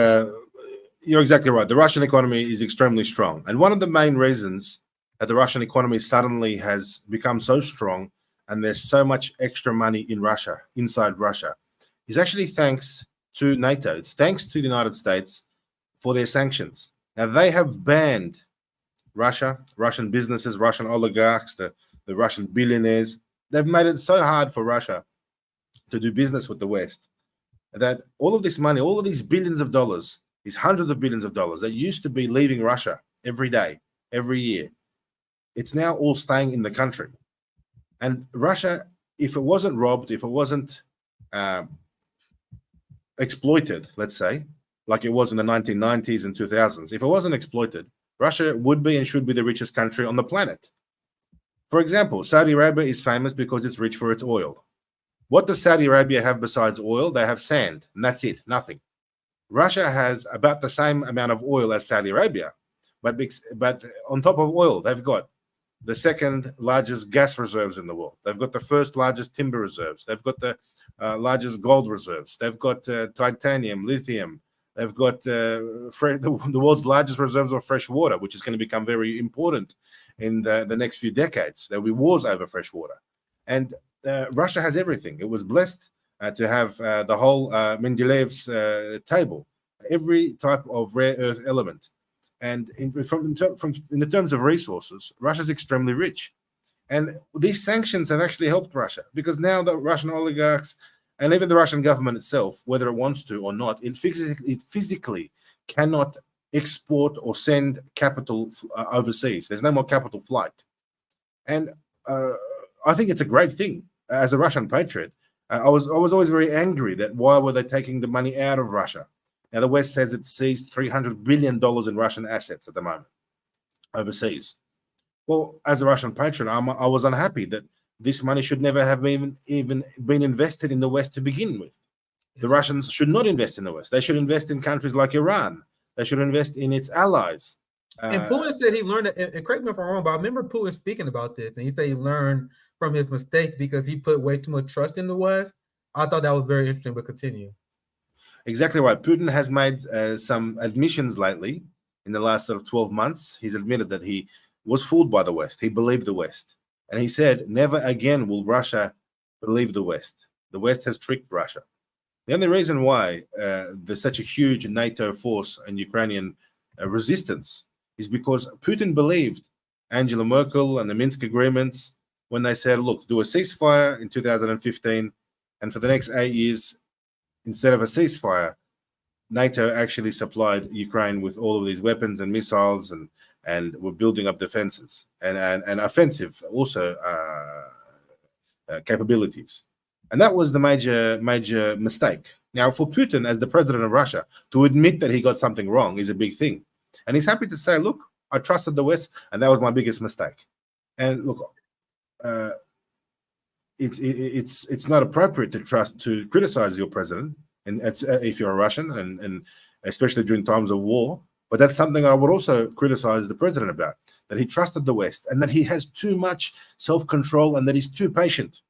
you're exactly right. The Russian economy is extremely strong. And one of the main reasons that the Russian economy suddenly has become so strong and there's so much extra money in Russia, inside Russia, is actually thanks to NATO. It's thanks to the United States for their sanctions. Now, they have banned Russia, Russian businesses, Russian oligarchs, the Russian billionaires. They've made it so hard for Russia to do business with the West that all of this money, all of these billions of dollars, these hundreds of billions of dollars that used to be leaving Russia every day, every year, it's now all staying in the country. And Russia, if it wasn't robbed, if it wasn't exploited, let's say, like it was in the 1990s and 2000s, if it wasn't exploited, Russia would be and should be the richest country on the planet. For example, Saudi Arabia is famous because it's rich for its oil. What does Saudi Arabia have besides oil? They have sand, and that's it, nothing. Russia has about the same amount of oil as Saudi Arabia, but on top of oil, they've got the second largest gas reserves in the world. They've got the first largest timber reserves. They've got the largest gold reserves. They've got titanium, lithium. They've got the world's largest reserves of fresh water, which is going to become very important in the next few decades. There'll be wars over fresh water. And Russia has everything. It was blessed to have the whole Mendeleev's table, every type of rare earth element. And in the terms of resources, Russia's extremely rich. And these sanctions have actually helped Russia, because now the Russian oligarchs and even the Russian government itself, whether it wants to or not, it physically cannot export or send capital overseas. There's no more capital flight. And I think it's a great thing. As a Russian patriot, I was always very angry that why were they taking the money out of Russia? Now, the West says it seized $300 billion in Russian assets at the moment overseas. Well, as a Russian patriot, I was unhappy that this money should never have even been invested in the West to begin with. The Russians should not invest in the West. They should invest in countries like Iran. They should invest in its allies. And Putin said he learned, and correct me if I'm wrong, but I remember Putin speaking about this, and he said he learned from his mistakes because he put way too much trust in the West. I thought that was very interesting, but continue. Exactly right. Putin has made some admissions lately in the last sort of 12 months. He's admitted that he was fooled by the West. He believed the West. And he said, never again will Russia believe the West. The West has tricked Russia. The only reason why there's such a huge NATO force and Ukrainian resistance is because Putin believed Angela Merkel and the Minsk agreements when they said, look, do a ceasefire in 2015, and for the next 8 years, instead of a ceasefire, NATO actually supplied Ukraine with all of these weapons and missiles, and were building up defenses and offensive also capabilities. And that was the major mistake. Now, for Putin, as the president of Russia, to admit that he got something wrong is a big thing. And he's happy to say, look, I trusted the West, and that was my biggest mistake. And look, it's not appropriate to criticize your president, and if you're a Russian, and especially during times of war. But that's something I would also criticize the president about, that he trusted the West and that he has too much self-control and that he's too patient.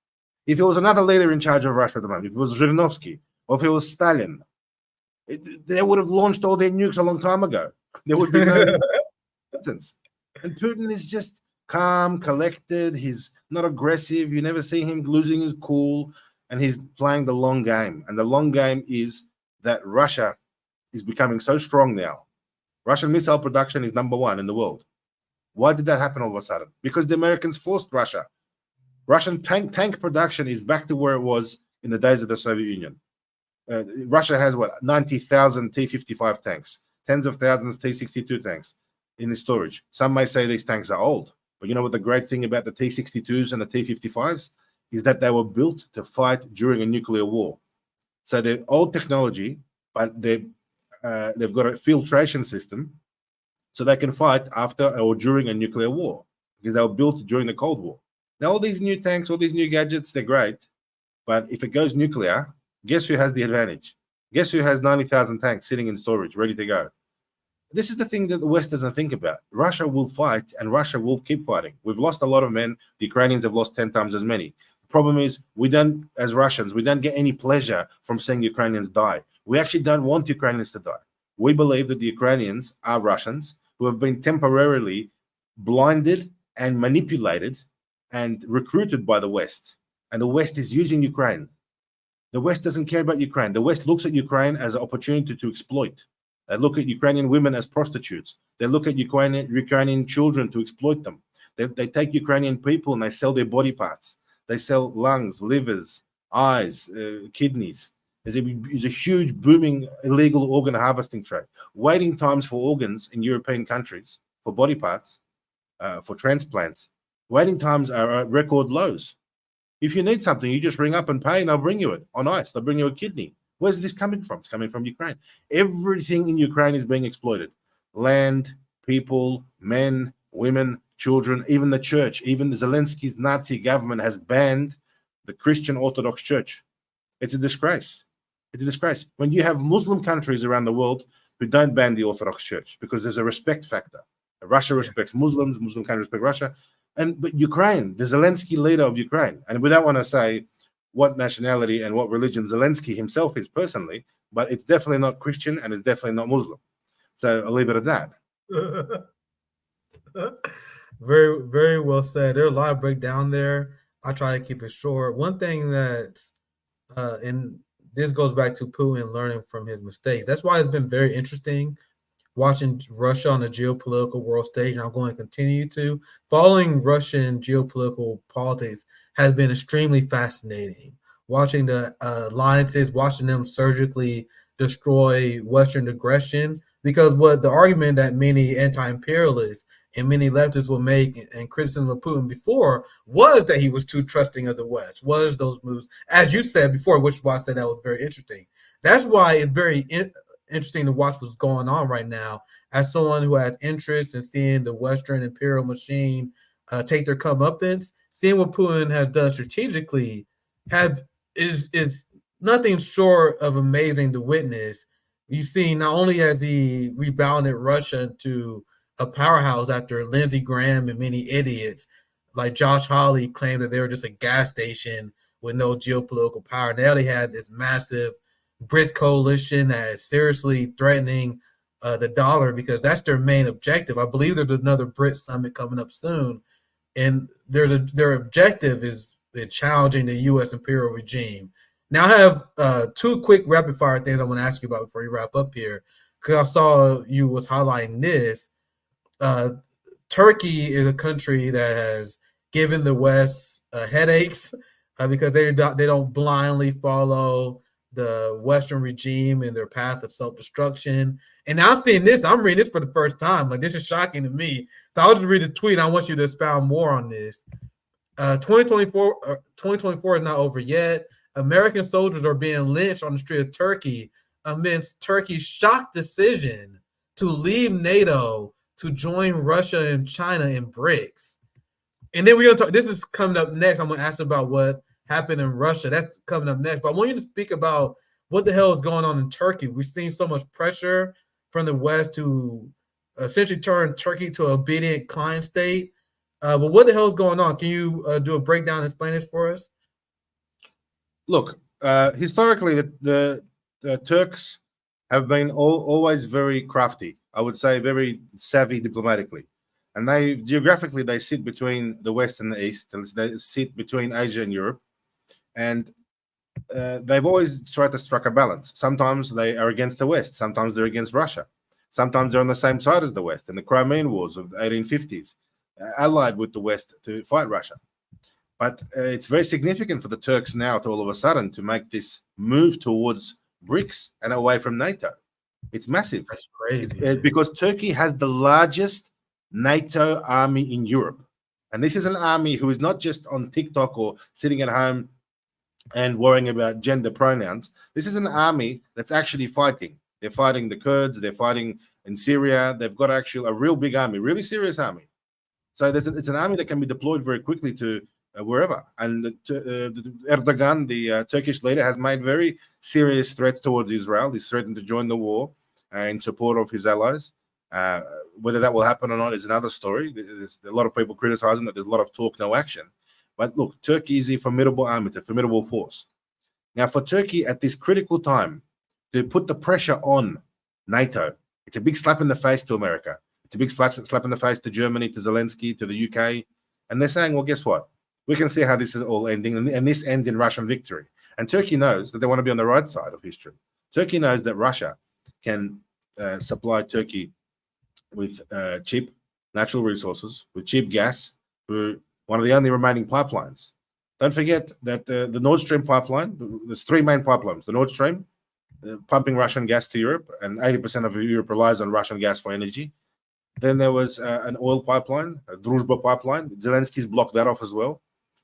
If it was another leader in charge of Russia at the moment, if it was Zhirinovsky or if it was Stalin, they would have launched all their nukes a long time ago. There would be no resistance. And Putin is just calm, collected. He's not aggressive. You never see him losing his cool, and he's playing the long game. And the long game is that Russia is becoming so strong now. Russian missile production is #1 in the world. Why did that happen all of a sudden? Because the Americans forced Russia. Russian tank production is back to where it was in the days of the Soviet Union. Russia has, 90,000 T-55 tanks, tens of thousands T-62 tanks in the storage. Some may say these tanks are old, but you know what the great thing about the T-62s and the T-55s is that they were built to fight during a nuclear war. So they're old technology, but they've got a filtration system so they can fight after or during a nuclear war, because they were built during the Cold War. Now, all these new tanks, all these new gadgets, they're great. But if it goes nuclear, guess who has the advantage? Guess who has 90,000 tanks sitting in storage, ready to go? This is the thing that the West doesn't think about. Russia will fight, and Russia will keep fighting. We've lost a lot of men. The Ukrainians have lost 10 times as many. The problem is, as Russians, we don't get any pleasure from seeing Ukrainians die. We actually don't want Ukrainians to die. We believe that the Ukrainians are Russians who have been temporarily blinded and manipulated and recruited by the West. And the West is using Ukraine. The West doesn't care about Ukraine. The West looks at Ukraine as an opportunity to exploit. They look at Ukrainian women as prostitutes. They look at Ukrainian children to exploit them. They take Ukrainian people and they sell their body parts. They sell lungs, livers, eyes, kidneys. There's a huge booming illegal organ harvesting trade. Waiting times for organs in European countries, for body parts, for transplants, waiting times are at record lows. If you need something, you just ring up and pay and they'll bring you it on ice. They'll bring you a kidney. Where's this coming from? It's coming from Ukraine. Everything in Ukraine is being exploited. Land, people, men, women, children, even the church, even Zelensky's Nazi government has banned the Christian Orthodox Church. It's a disgrace. It's a disgrace. When you have Muslim countries around the world who don't ban the Orthodox Church because there's a respect factor. Russia respects Muslims, Muslim countries respect Russia. But Ukraine, the Zelensky leader of Ukraine, and we don't want to say what nationality and what religion Zelensky himself is personally, but it's definitely not Christian and it's definitely not Muslim. So I'll leave it at that. Very, very well said. There's a lot of breakdown there. I try to keep it short. One thing that, and this goes back to Putin learning from his mistakes. That's why it's been very interesting watching Russia on the geopolitical world stage, and I'm going to continue to. Following Russian geopolitical politics has been extremely fascinating. Watching the alliances, watching them surgically destroy Western aggression, because what the argument that many anti-imperialists and many leftists will make and criticism of Putin before was that he was too trusting of the West, was those moves, as you said before, which is why I said that was very interesting. That's why it's very interesting to watch what's going on right now as someone who has interest in seeing the Western imperial machine take their comeuppance. Seeing what Putin has done strategically is nothing short of amazing to witness. You see, not only has he rebounded Russia into a powerhouse after Lindsey Graham and many idiots like Josh Hawley claimed that they were just a gas station with no geopolitical power. Now they had this massive BRICS coalition that is seriously threatening the dollar because that's their main objective. I believe there's another BRICS summit coming up soon, and their objective is challenging the U.S. imperial regime. Now I have two quick rapid fire things I want to ask you about before you wrap up here, because I saw you was highlighting this. Turkey is a country that has given the West headaches because they don't blindly follow the Western regime in their path of self-destruction. And now I'm seeing this. I'm reading this for the first time. Like, this is shocking to me. So I'll just read the tweet. I want you to expound more on this. 2024 is not over yet. American soldiers are being lynched on the street of Turkey amidst Turkey's shocked decision to leave NATO to join Russia and China in BRICS. And then we're going to talk. This is coming up next. I'm going to ask about what happened in Russia. That's coming up next. But I want you to speak about what the hell is going on in Turkey. We've seen so much pressure from the West to essentially turn Turkey to an obedient client state. But what the hell is going on? Can you do a breakdown and explain this for us? Look, historically, the Turks have been always very crafty. I would say very savvy diplomatically. And they geographically, they sit between the West and the East, and they sit between Asia and Europe. And they've always tried to strike a balance. Sometimes they are against the West. Sometimes they're against Russia. Sometimes they're on the same side as the West in the Crimean Wars of the 1850s, allied with the West to fight Russia. But it's very significant for the Turks now to all of a sudden to make this move towards BRICS and away from NATO. It's massive. That's crazy. Because Turkey has the largest NATO army in Europe. And this is an army who is not just on TikTok or sitting at home and worrying about gender pronouns. This is an army that's actually fighting. They're fighting the Kurds. They're fighting in Syria. They've got actually a real big army, really serious army. So it's an army that can be deployed very quickly to wherever. And Erdogan, the Turkish leader, has made very serious threats towards Israel. He's threatened to join the war in support of his allies. Whether that will happen or not is another story. There's a lot of people criticizing that there's a lot of talk, no action. But look, Turkey is a formidable army. It's a formidable force. Now, for Turkey at this critical time to put the pressure on NATO, it's a big slap in the face to America. It's It's a big slap in the face to Germany, to Zelensky, to the UK. And they're saying, well, guess what? We can see how this is all ending. And this ends in Russian victory. And Turkey knows that they want to be on the right side of history. Turkey knows that Russia can supply Turkey with cheap natural resources, with cheap gas through one of the only remaining pipelines. Don't forget that the Nord Stream pipeline, there's three main pipelines. The Nord Stream, pumping Russian gas to Europe, and 80% of Europe relies on Russian gas for energy. Then there was an oil pipeline, a Druzhba pipeline. Zelensky's blocked that off as well.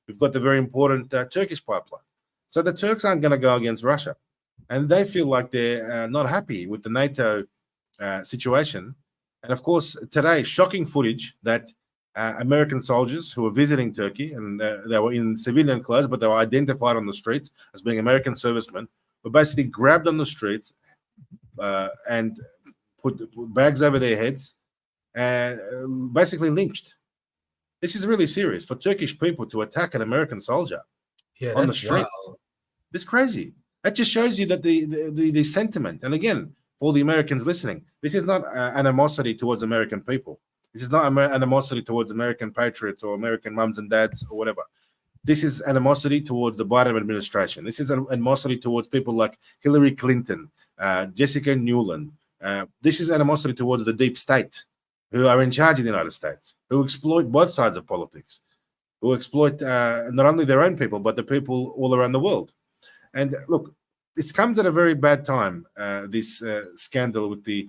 We've got the very important Turkish pipeline. So the Turks aren't going to go against Russia. And they feel like they're not happy with the NATO situation. And of course, today, shocking footage that American soldiers who were visiting Turkey, and they were in civilian clothes, but they were identified on the streets as being American servicemen, were basically grabbed on the streets and put bags over their heads and basically lynched. This is really serious for Turkish people to attack an American soldier on the streets. Wild. It's crazy. That just shows you that the sentiment, and again, for all the Americans listening, this is not animosity towards American people. This is not animosity towards American patriots or American mums and dads or whatever. This is animosity towards the Biden administration. This is animosity towards people like Hillary Clinton, Jessica Newland. This is animosity towards the deep state who are in charge of the United States, who exploit both sides of politics, who exploit not only their own people, but the people all around the world. And look, it's come at a very bad time, this scandal with the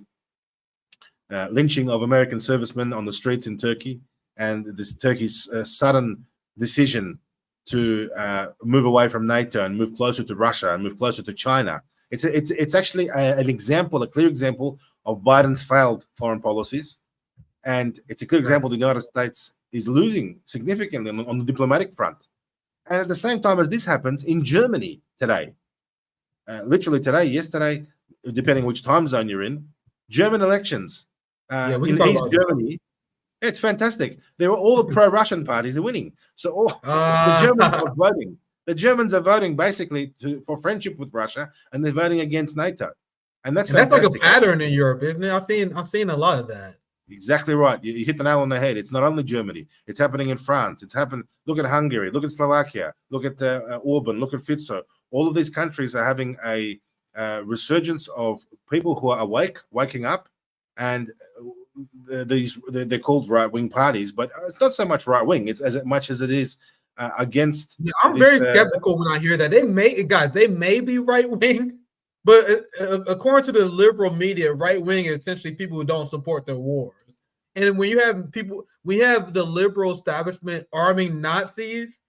lynching of American servicemen on the streets in Turkey, and this Turkey's sudden decision to move away from NATO and move closer to Russia and move closer to China. It's actually an example, a clear example of Biden's failed foreign policies. And it's a clear example the United States is losing significantly on the diplomatic front. And at the same time as this happens, in Germany today, literally today, yesterday, depending which time zone you're in, German elections in East Germany, it's fantastic. They're all the pro-Russian parties are winning. So all the Germans are voting. The Germans are voting basically for friendship with Russia, and they're voting against NATO. And that's fantastic. That's like a pattern in Europe, isn't it? I've seen a lot of that. Exactly right. You hit the nail on the head. It's not only Germany. It's happening in France. It's happened. Look at Hungary. Look at Slovakia. Look at Orban. Look at Fico. All of these countries are having a resurgence of people who are waking up, and they're called right-wing parties, but it's not so much right-wing. It's as much as it is against. Yeah, I'm very skeptical when I hear that. They may be right-wing. But according to the liberal media, right wing is essentially people who don't support the wars. And when you have people, we have the liberal establishment arming Nazis.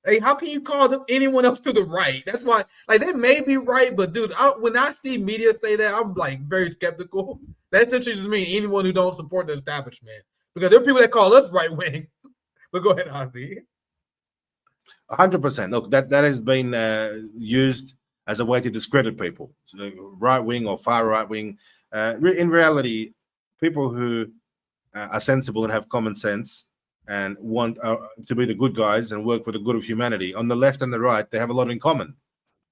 Hey, how can you call them anyone else to the right? That's why, like, they may be right, but dude, when I see media say that, I'm like very skeptical. That essentially just means anyone who don't support the establishment, because there are people that call us right wing. But go ahead, Aussie. 100%. Look, that has been used as a way to discredit people, so right wing or far right wing. In reality, people who are sensible and have common sense and want to be the good guys and work for the good of humanity, on the left and the right, they have a lot in common.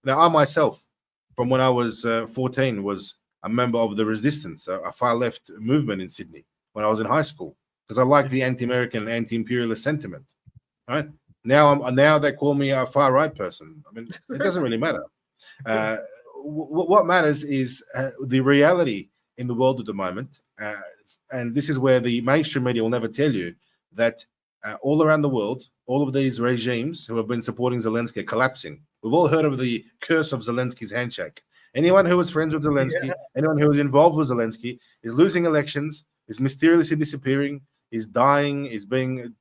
Now, I myself, from when I was 14, was a member of the Resistance, a far left movement in Sydney when I was in high school, because I like the anti-American, anti-imperialist sentiment. Right now, they call me a far right person. I mean, it doesn't really matter. What matters is the reality in the world at the moment, and this is where the mainstream media will never tell you that all around the world, all of these regimes who have been supporting Zelensky are collapsing. We've all heard of the curse of Zelensky's handshake. Anyone who was friends with Zelensky, anyone who was involved with Zelensky, is losing elections, is mysteriously disappearing, is dying, is being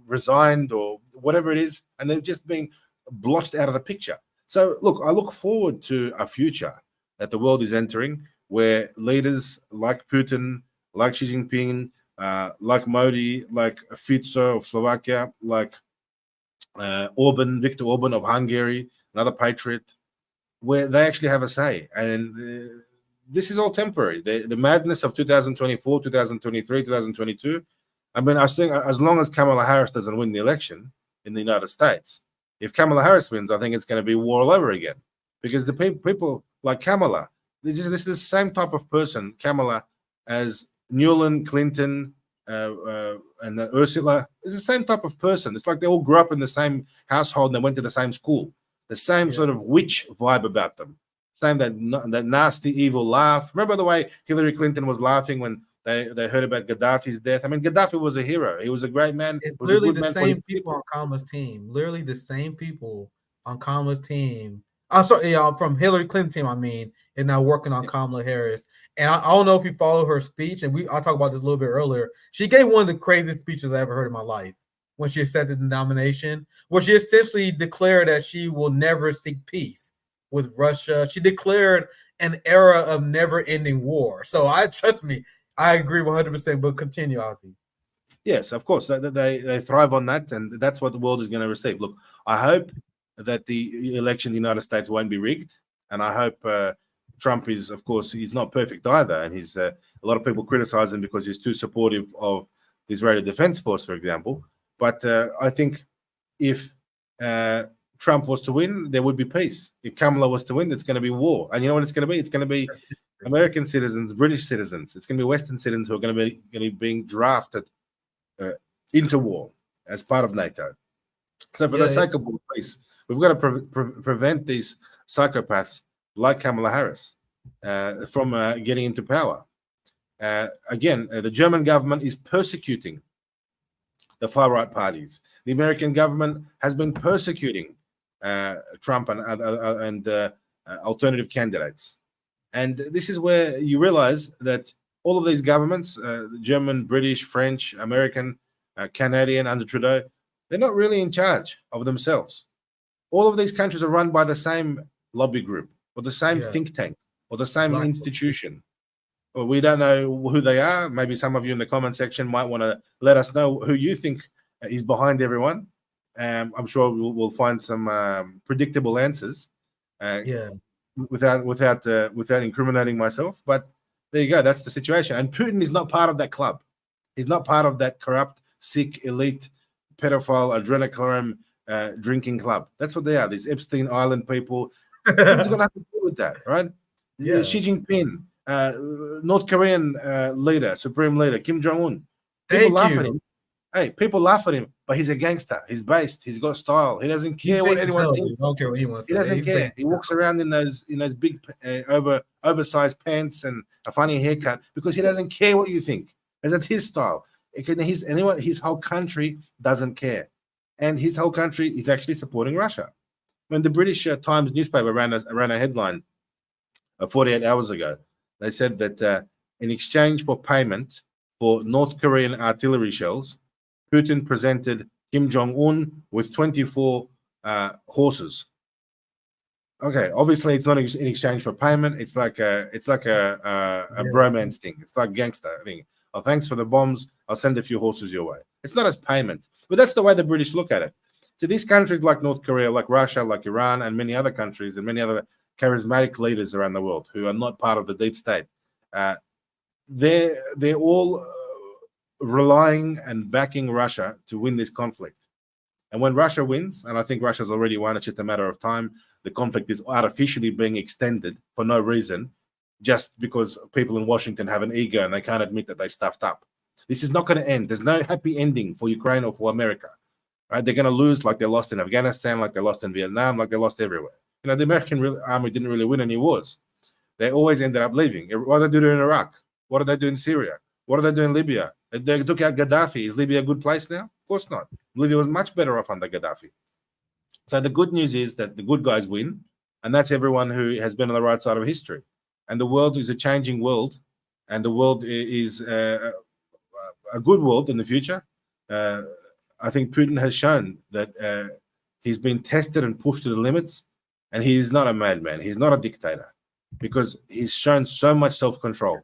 resigned, or whatever it is, and they're just being blotched out of the picture. So, look, I look forward to a future that the world is entering where leaders like Putin, like Xi Jinping, like Modi, like Fico of Slovakia, like Viktor Orban of Hungary, another patriot, where they actually have a say. And this is all temporary. The madness of 2024, 2023, 2022, I mean, I think as long as Kamala Harris doesn't win the election in the United States, if Kamala Harris wins, I think it's going to be war all over again, because the people like Kamala, this is the same type of person, Kamala, as Newland, Clinton, and Ursula is the same type of person. It's like they all grew up in the same household and they went to the same school. The same sort of witch vibe about them. Same that nasty, evil laugh. Remember the way Hillary Clinton was laughing when they heard about Gaddafi's death? I mean, Gaddafi was a hero. He was a great man. It's was a literally good the man for same his people on Kamala's team. Literally the same people on Kamala's team. I'm sorry, from Hillary Clinton team, I mean, and now working on Kamala Harris. And I don't know if you follow her speech, and I'll talk about this a little bit earlier. She gave one of the craziest speeches I ever heard in my life when she accepted the nomination, where she essentially declared that she will never seek peace with Russia. She declared an era of never-ending war. So trust me, I agree 100%, but continue, Aussie. Yes, of course. They thrive on that, and that's what the world is going to receive. Look, I hope that the election in the United States won't be rigged, and I hope Trump is, of course, he's not perfect either, and he's a lot of people criticize him because he's too supportive of the Israeli Defense Force, for example. But I think if Trump was to win, there would be peace. If Kamala was to win, it's going to be war. And you know what it's going to be? It's going to be American citizens, British citizens. It's going to be Western citizens who are going to be being drafted into war as part of NATO. So for the sake of peace, we've got to prevent these psychopaths like Kamala Harris from getting into power. Again, the German government is persecuting the far-right parties. The American government has been persecuting Trump and alternative candidates. And this is where you realize that all of these governments, German, British, French, American, Canadian, under Trudeau, they're not really in charge of themselves. All of these countries are run by the same lobby group or the same think tank or the same institution. Well, we don't know who they are. Maybe some of you in the comment section might want to let us know who you think is behind everyone. I'm sure we'll find some predictable answers. Without incriminating myself, but there you go. That's the situation. And Putin is not part of that club. He's not part of that corrupt, sick, elite, pedophile, adrenochrome drinking club. That's what they are. These Epstein Island people. Putin's gonna have to deal with that, right? Yeah. Xi Jinping, North Korean leader, supreme leader, Kim Jong-un. People laugh at him. Hey, people laugh at him, but he's a gangster. He's based. He's got style. He doesn't care what anyone thinks. Don't care what he wants. He doesn't care. He walks around in those big oversized pants and a funny haircut because he doesn't care what you think. And that's his style. His whole country doesn't care, and his whole country is actually supporting Russia. When the British Times newspaper ran a headline 48 hours ago, they said that in exchange for payment for North Korean artillery shells, Putin presented Kim Jong-un with 24 horses. Okay, obviously it's not in exchange for payment. It's like a bromance thing. It's like gangster thing. Oh, thanks for the bombs. I'll send a few horses your way. It's not as payment, but that's the way the British look at it. So these countries like North Korea, like Russia, like Iran, and many other countries and many other charismatic leaders around the world who are not part of the deep state, they're all relying and backing Russia to win this conflict. And when Russia wins, and I think Russia's already won, it's just a matter of time, the conflict is artificially being extended for no reason, just because people in Washington have an ego and they can't admit that they stuffed up. This is not going to end. There's no happy ending for Ukraine or for America. Right? They're going to lose like they lost in Afghanistan, like they lost in Vietnam, like they lost everywhere. You know, the American army didn't really win any wars. They always ended up leaving. What did they do in Iraq? What did they do in Syria? What did they do in Libya? They took out Gaddafi. Is Libya a good place now? Of course not. Libya was much better off under Gaddafi. So the good news is that the good guys win, and that's everyone who has been on the right side of history. And the world is a changing world, and the world is a good world in the future. I think Putin has shown that he's been tested and pushed to the limits, and he is not a madman. He's not a dictator, because he's shown so much self-control.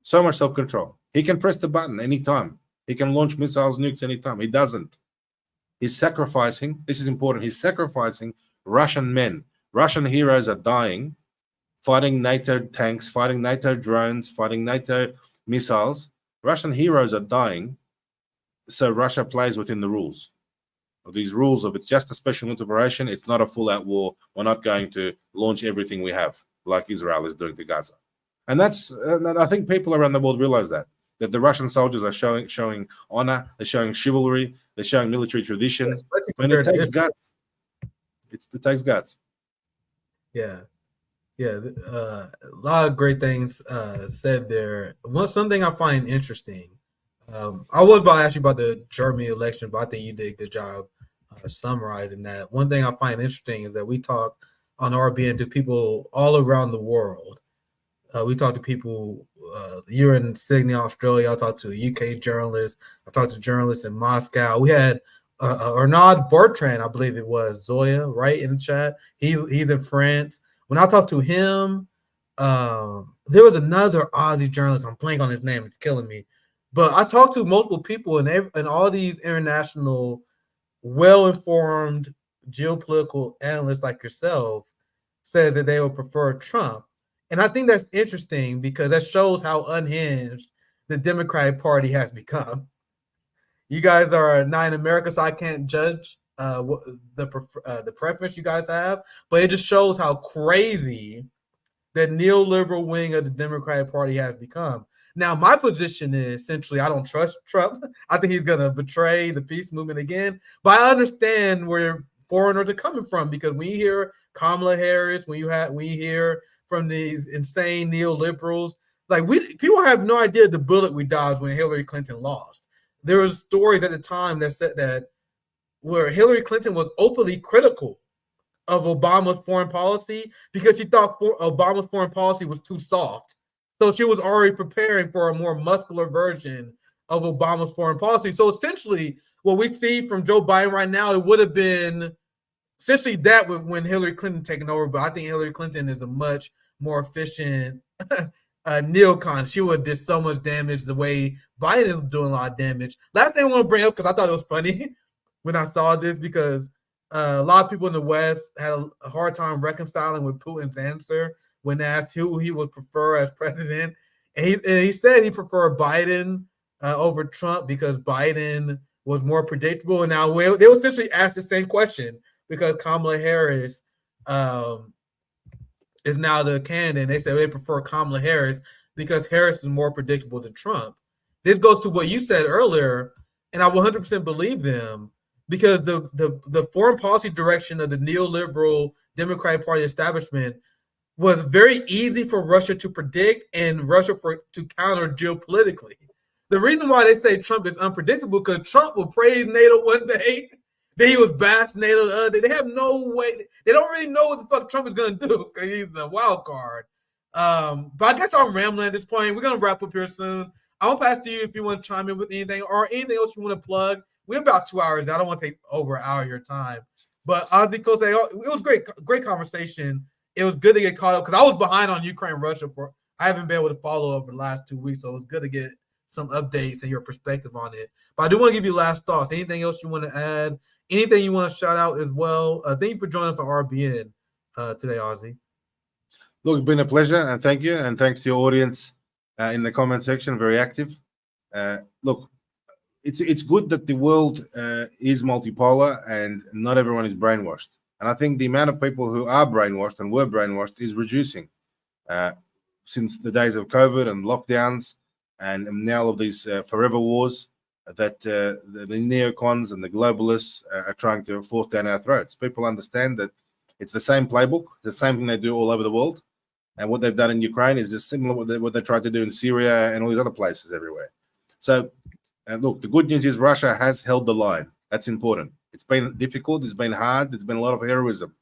So much self-control. He can press the button anytime. He can launch missiles, nukes anytime. He doesn't. He's sacrificing, this is important, he's sacrificing Russian men. Russian heroes are dying, fighting NATO tanks, fighting NATO drones, fighting NATO missiles. Russian heroes are dying, so Russia plays within the rules. These rules of it's just a special operation, it's not a full-out war. We're not going to launch everything we have, like Israel is doing to Gaza. And and I think people around the world realize that the Russian soldiers are showing honor, they're showing chivalry, they're showing military tradition. When it takes guts, it takes guts. Yeah. Yeah, a lot of great things said there. Something I find interesting. I was about to ask you about the Germany election, but I think you did a good job summarizing that. One thing I find interesting is that we talk on RBN to people all around the world. We talk to people. You're in Sydney, Australia. I talked to a UK journalist. I talked to journalists in Moscow. We had Arnaud Bertrand, I believe it was Zoya, right in the chat. He's in France. When I talked to him, there was another Aussie journalist. I'm blanking on his name. It's killing me. But I talked to multiple people, and all these international, well-informed geopolitical analysts like yourself said that they would prefer Trump. And I think that's interesting because that shows how unhinged the Democratic Party has become. You guys are not in America, so I can't judge the preference you guys have, but it just shows how crazy the neoliberal wing of the Democratic Party has become. Now, my position is essentially I don't trust Trump. I think he's going to betray the peace movement again, but I understand where foreigners are coming from because when you hear Kamala Harris, when you hear from these insane neoliberals, like people have no idea the bullet we dodged when Hillary Clinton lost. There was stories at the time that said that where Hillary Clinton was openly critical of Obama's foreign policy because she thought Obama's foreign policy was too soft. So she was already preparing for a more muscular version of Obama's foreign policy. So essentially, what we see from Joe Biden right now, it would have been essentially that when Hillary Clinton taken over. But I think Hillary Clinton is a much more efficient neocon. She would have did so much damage the way Biden is doing a lot of damage. Last thing I want to bring up, because I thought it was funny when I saw this, because a lot of people in the West had a hard time reconciling with Putin's answer when asked who he would prefer as president. And he said he preferred Biden over Trump because Biden was more predictable. And now they will essentially ask the same question because Kamala Harris is now the candidate. They said they prefer Kamala Harris because Harris is more predictable than Trump. This goes to what you said earlier, and I 100% believe them because the foreign policy direction of the neoliberal Democratic Party establishment was very easy for Russia to predict and Russia to counter geopolitically. The reason why they say Trump is unpredictable because Trump will praise NATO one day, then he was bashed NATO the other day. They have no way. They don't really know what the fuck Trump is going to do because he's the wild card. But I guess I'm rambling at this point. We're going to wrap up here soon. I'll pass to you if you want to chime in with anything or anything else you want to plug. We're about 2 hours now. I don't want to take over an hour of your time. But Aussie, it was great conversation. It was good to get caught up because I was behind on Ukraine, Russia. I haven't been able to follow over the last 2 weeks, so it was good to get some updates and your perspective on it. But I do want to give you last thoughts. Anything else you want to add? Anything you want to shout out as well? Thank you for joining us on RBN today, Aussie. Look, it's been a pleasure, and thank you, and thanks to your audience in the comment section, very active. Look, it's good that the world is multipolar and not everyone is brainwashed. And I think the amount of people who are brainwashed and were brainwashed is reducing since the days of COVID and lockdowns and now all of these forever wars that the neocons and the globalists are trying to force down our throats. People understand that it's the same playbook, the same thing they do all over the world. And what they've done in Ukraine is just similar to what they tried to do in Syria and all these other places everywhere. So, look, the good news is Russia has held the line. That's important. It's been difficult. It's been hard. There's been a lot of heroism.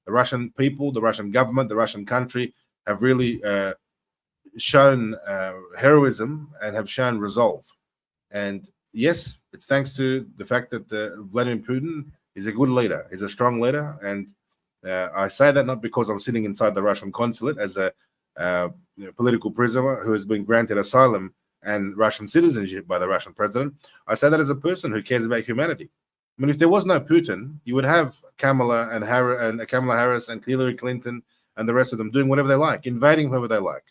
The Russian people, the Russian government, the Russian country have really shown heroism and have shown resolve. And yes, it's thanks to the fact that Vladimir Putin is a good leader. He's a strong leader. And I say that not because I'm sitting inside the Russian consulate as a political prisoner who has been granted asylum and Russian citizenship by the Russian president. I say that as a person who cares about humanity. I mean, if there was no Putin, you would have Kamala Harris and Hillary Clinton and the rest of them doing whatever they like, invading whoever they like.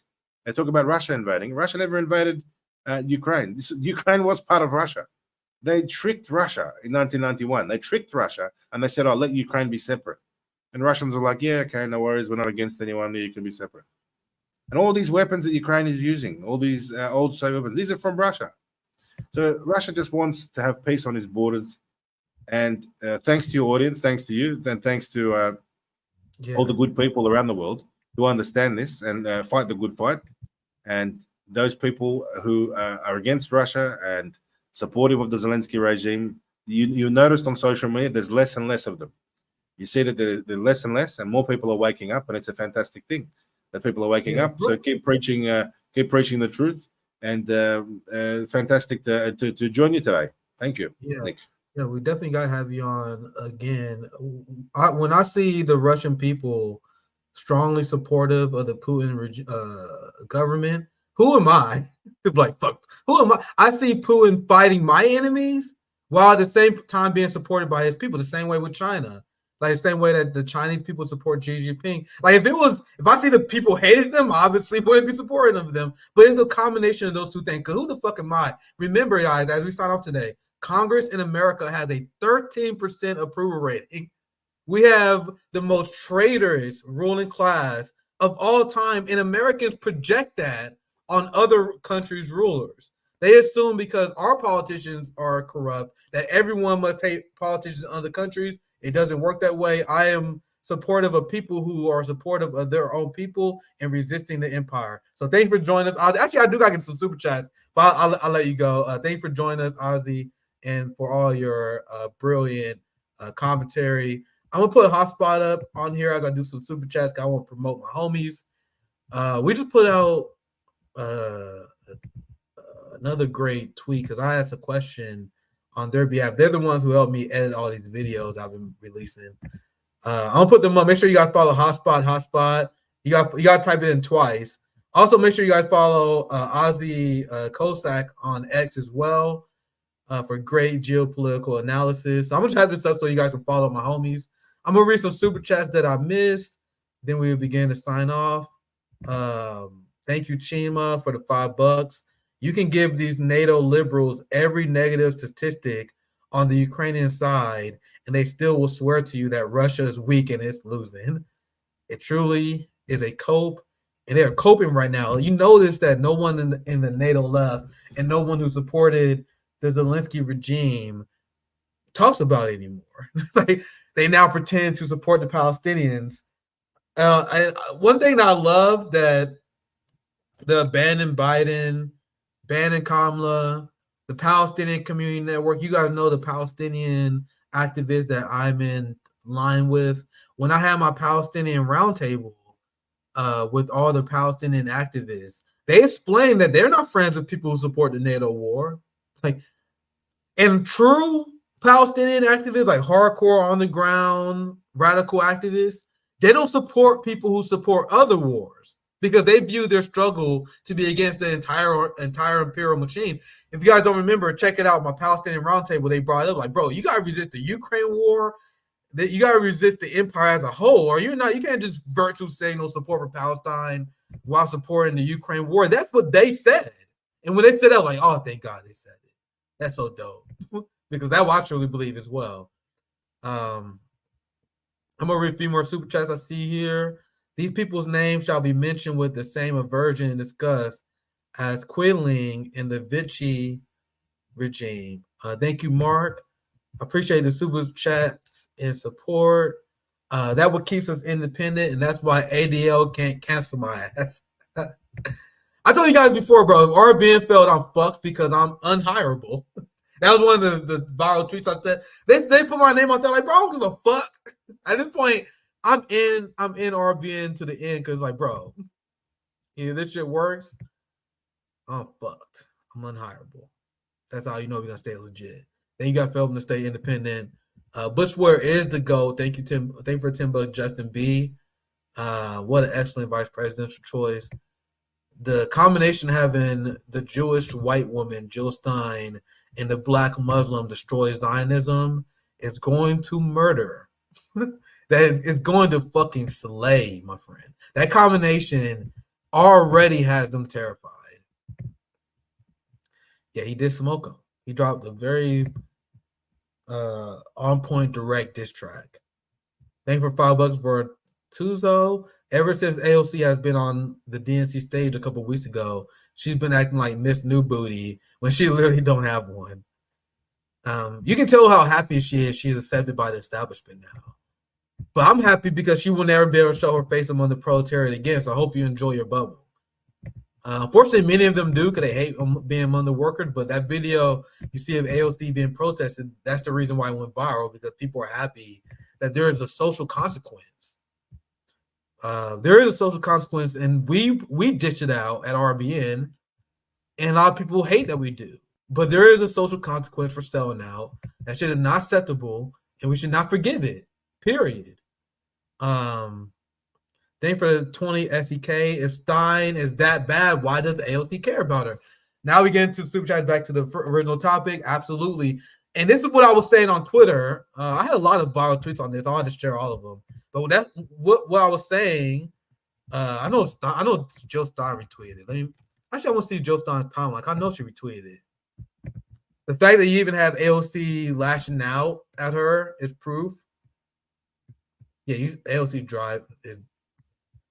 They talk about Russia invading. Russia never invaded Ukraine. Ukraine was part of Russia. They tricked Russia in 1991. They tricked Russia and they said, "Oh, let Ukraine be separate." And Russians were like, "Yeah, okay, no worries. We're not against anyone. You can be separate." And all these weapons that Ukraine is using, all these old Soviet weapons, these are from Russia. So Russia just wants to have peace on its borders. And thanks to your audience, thanks to you, then thanks to all the good people around the world who understand this and fight the good fight. And those people who are against Russia and supportive of the Zelensky regime, you noticed on social media, there's less and less of them. You see that they're less and less, and more people are waking up, and it's a fantastic thing that people are waking up. So keep preaching the truth, and fantastic to join you today. Thank you, Nick. Yeah, we definitely got to have you on again. When I see the Russian people strongly supportive of the Putin government, who am I to be like, fuck, who am I? I see Putin fighting my enemies while at the same time being supported by his people, the same way with China. Like the same way that the Chinese people support Xi Jinping. Like if I see the people hated them, obviously wouldn't be supporting of them. But it's a combination of those two things. Because who the fuck am I? Remember, guys, as we sign off today, Congress in America has a 13% approval rating. We have the most traitorous ruling class of all time, and Americans project that on other countries' rulers. They assume because our politicians are corrupt that everyone must hate politicians in other countries. It doesn't work that way. I am supportive of people who are supportive of their own people and resisting the empire. So thanks for joining us. Actually, I do got to get some super chats, but I'll let you go. Thanks for joining us, Aussie, and for all your brilliant commentary. I'm going to put a hotspot up on here as I do some super chats because I want to promote my homies. We just put out another great tweet because I asked a question on their behalf. They're the ones who helped me edit all these videos I've been releasing. I'm gonna put them up. Make sure you guys follow Hotspot. You got to type it in twice. Also, make sure you guys follow Aussie Cossack on X as well for great geopolitical analysis. So I'm gonna have this up so you guys can follow my homies. I'm gonna read some super chats that I missed. Then we will begin to sign off. Thank you, Chima, for the $5. You can give these NATO liberals every negative statistic on the Ukrainian side, and they still will swear to you that Russia is weak and it's losing. It truly is a cope, and they're coping right now. You notice that no one in the NATO left and no one who supported the Zelensky regime talks about it anymore. Like they now pretend to support the Palestinians. And one thing that I love that the abandoned Biden, Bannon Kamala, the Palestinian Community Network. You guys know the Palestinian activists that I'm in line with. When I had my Palestinian roundtable with all the Palestinian activists, they explained that they're not friends with people who support the NATO war. Like, and true Palestinian activists, like hardcore on the ground radical activists, they don't support people who support other wars, because they view their struggle to be against the entire imperial machine. If you guys don't remember, check it out. My Palestinian roundtable, they brought it up like, bro, you gotta resist the Ukraine war. That you gotta resist the empire as a whole, or you can't just virtual signal support for Palestine while supporting the Ukraine war. That's what they said. And when they said that, like, oh, thank God they said it. That's so dope. Because that's what I truly believe as well. I'm gonna read a few more super chats I see here. These people's names shall be mentioned with the same aversion and disgust as Quisling in the Vichy regime. Thank you, Mark. I appreciate the super chats and support. That what keeps us independent, and that's why ADL can't cancel my ass. I told you guys before, bro, if RBN failed, I'm fucked because I'm unhireable. That was one of the viral tweets I said. They put my name out there like, bro, I don't give a fuck. At this point, I'm in RBN to the end because, like, bro, if this shit works, I'm fucked. I'm unhireable. That's how you know we're gonna stay legit. Then you got Feldman to stay independent. Bushware is the GOAT. Thank you, Tim. Thank you for $10, Justin B. What an excellent vice presidential choice. The combination having the Jewish white woman, Jill Stein, and the black Muslim destroy Zionism is going to murder. That it's going to fucking slay, my friend. That combination already has them terrified. Yeah, he did smoke him. He dropped a very on-point direct diss track. Thank you for $5 for Tuzo. ever since AOC has been on the DNC stage a couple weeks ago, she's been acting like Miss New Booty when she literally don't have one. You can tell how happy she is. She's accepted by the establishment now. But I'm happy because she will never be able to show her face among the proletariat again. So I hope you enjoy your bubble. Unfortunately, many of them do because they hate being among the workers. But that video you see of AOC being protested, that's the reason why it went viral, because people are happy that there is a social consequence. There is a social consequence, and we dish it out at RBN, and a lot of people hate that we do. But there is a social consequence for selling out. That shit is not acceptable, and we should not forgive it. Period. Thank for the 20 SEK. If Stein is that bad, why does AOC care about her? Now we get into super chat, back to the original topic. Absolutely. And this is what I was saying on Twitter. I had a lot of viral tweets on this. I wanted to share all of them. But that's what I was saying. I know Jill Stein retweeted it. Actually, I want to see Jill Stein's timeline. I know she retweeted it. The fact that you even have AOC lashing out at her is proof. Yeah, AOC drive.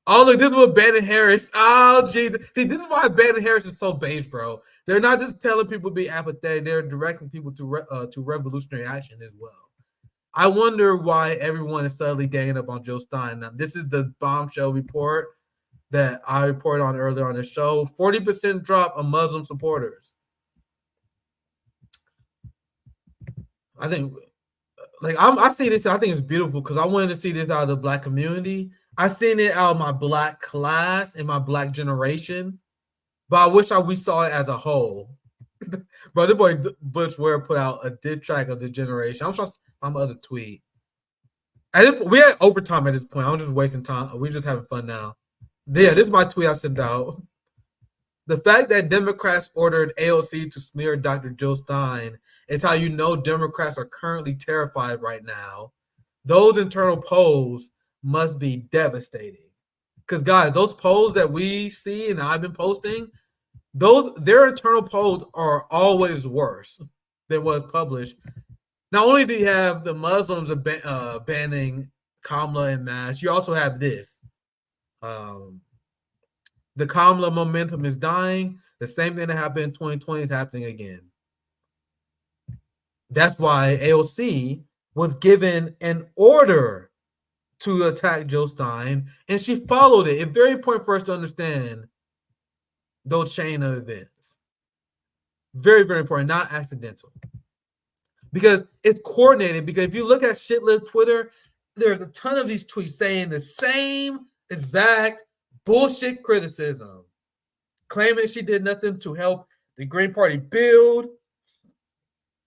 Oh, look, this is what Bannon Harris. Oh, Jesus. See, this is why Bannon Harris is so beige, bro. They're not just telling people to be apathetic. They're directing people to revolutionary action as well. I wonder why everyone is suddenly ganging up on Jill Stein. Now, this is the bombshell report that I reported on earlier on the show. 40% drop of Muslim supporters. I think, I see this, I think it's beautiful because I wanted to see this out of the Black community. I seen it out of my Black class and my Black generation, but I wish we saw it as a whole. Bro, the boy Butch Ware put out a diss track of the generation. I'm trying to find my other tweet. We had overtime at this point. I'm just wasting time. We're just having fun now. Yeah, this is my tweet I sent out. The fact that Democrats ordered AOC to smear Dr. Jill Stein is how you know Democrats are currently terrified right now. Those internal polls must be devastating. Because, guys, those polls that we see and I've been posting, their internal polls are always worse than what's published. Not only do you have the Muslims banning Kamala en masse, you also have this. The Kamala momentum is dying. The same thing that happened in 2020 is happening again. That's why AOC was given an order to attack Jill Stein, and she followed it. It's very important for us to understand those chain of events. Very, very important, not accidental. Because it's coordinated. Because if you look at Shitlift Twitter, there's a ton of these tweets saying the same exact bullshit criticism, claiming she did nothing to help the Green Party build.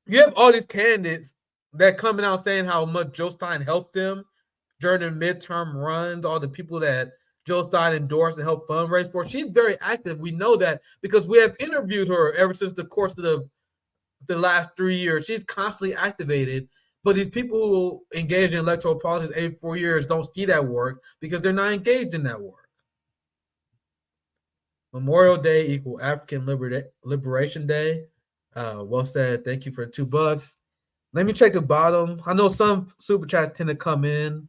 You have all these candidates that coming out saying how much Jill Stein helped them during their midterm runs, all the people that Jill Stein endorsed and helped fundraise for. She's very active. We know that because we have interviewed her ever since the course of the last 3 years. She's constantly activated. But these people who engage in electoral politics every 4 years don't see that work because they're not engaged in that work. Memorial Day equal African Liberation Day. Well said. Thank you for $2. Let me check the bottom. I know some super chats tend to come in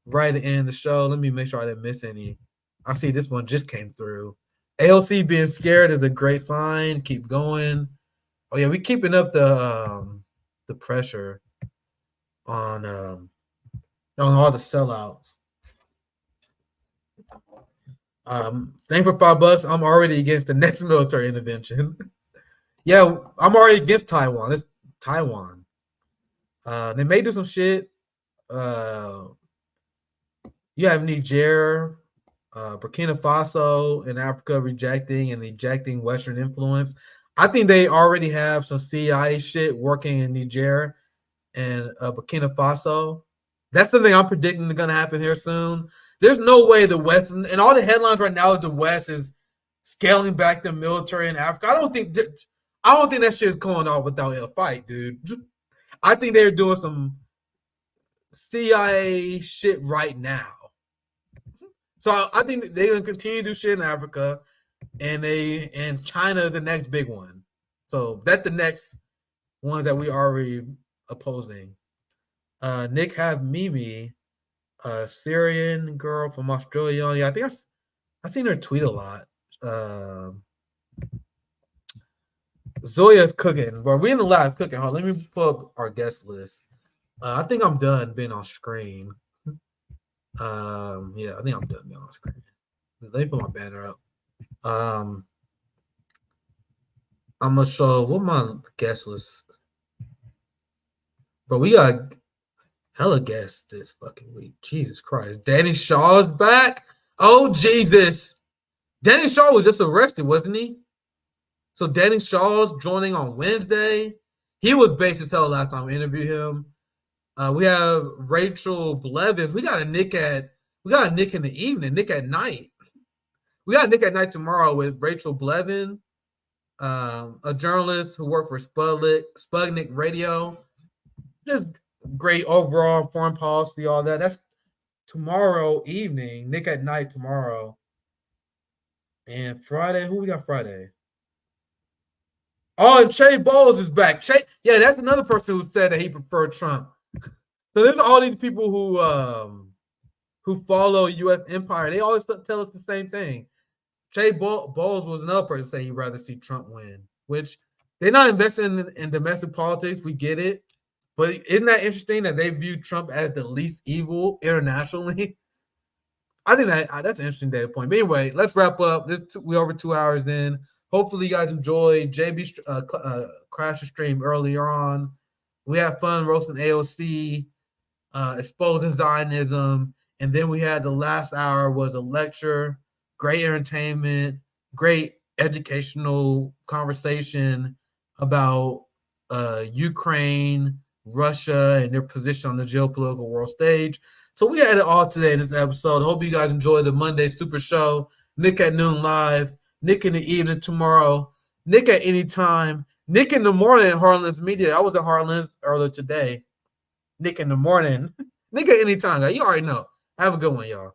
right at the end of the show. Let me make sure I didn't miss any. I see this one just came through. AOC being scared is a great sign. Keep going. Oh yeah, we keeping up the pressure on all the sellouts. Thank for $5. I'm already against the next military intervention. Yeah, I'm already against Taiwan. It's Taiwan. They may do some shit. You have Niger, Burkina Faso, and Africa rejecting and ejecting Western influence. I think they already have some CIA shit working in Niger and Burkina Faso. That's something I'm predicting is going to happen here soon. There's no way the West, and all the headlines right now is the West is scaling back the military in Africa. I don't think that shit's going off without a fight, dude. I think they're doing some CIA shit right now. So I think they're gonna continue to do shit in Africa, and China is the next big one. So that's the next ones that we already opposing. Nick have Mimi. Syrian girl from Australia. Yeah, I think I seen her tweet a lot. Zoya's cooking, but we in the lab cooking. Hold on, let me pull up our guest list. I think I'm done being on screen. Yeah, I think I'm done being on screen. Let me put my banner up. I'm gonna show what my guest list. But we got hella guests this fucking week. Jesus Christ. Danny Shaw's back. Oh, Jesus. Danny Shaw was just arrested, wasn't he? So Danny Shaw's joining on Wednesday. He was based as hell last time we interviewed him. We have Rachel Blevins. We got a Nick in the evening, Nick at night. We got Nick at night tomorrow with Rachel Blevin, a journalist who worked for Sputnik Radio. Just great overall foreign policy, all that. That's tomorrow evening, Nick at night tomorrow. And Friday, who we got Friday? Oh, and Che Bowles is back. Yeah, that's another person who said that he preferred Trump. So there's all these people who follow U.S. empire. They always tell us the same thing. Che Bowles was another person to say he'd rather see Trump win, which they're not investing in domestic politics. We get it. But isn't that interesting that they view Trump as the least evil internationally? I think that's an interesting data point. But anyway, let's wrap up. We're over 2 hours in. Hopefully you guys enjoyed. JB crashed the stream earlier on. We had fun roasting AOC, exposing Zionism. And then we had the last hour was a lecture, great entertainment, great educational conversation about Ukraine, Russia, and their position on the geopolitical world stage. So we had it all today in this episode. Hope you guys enjoyed the Monday Super Show. Nick at noon live. Nick in the evening tomorrow. Nick at any time. Nick in the morning at Harlan's Media. I was at Harlan's earlier today. Nick in the morning. Nick at any time. You already know. Have a good one, y'all.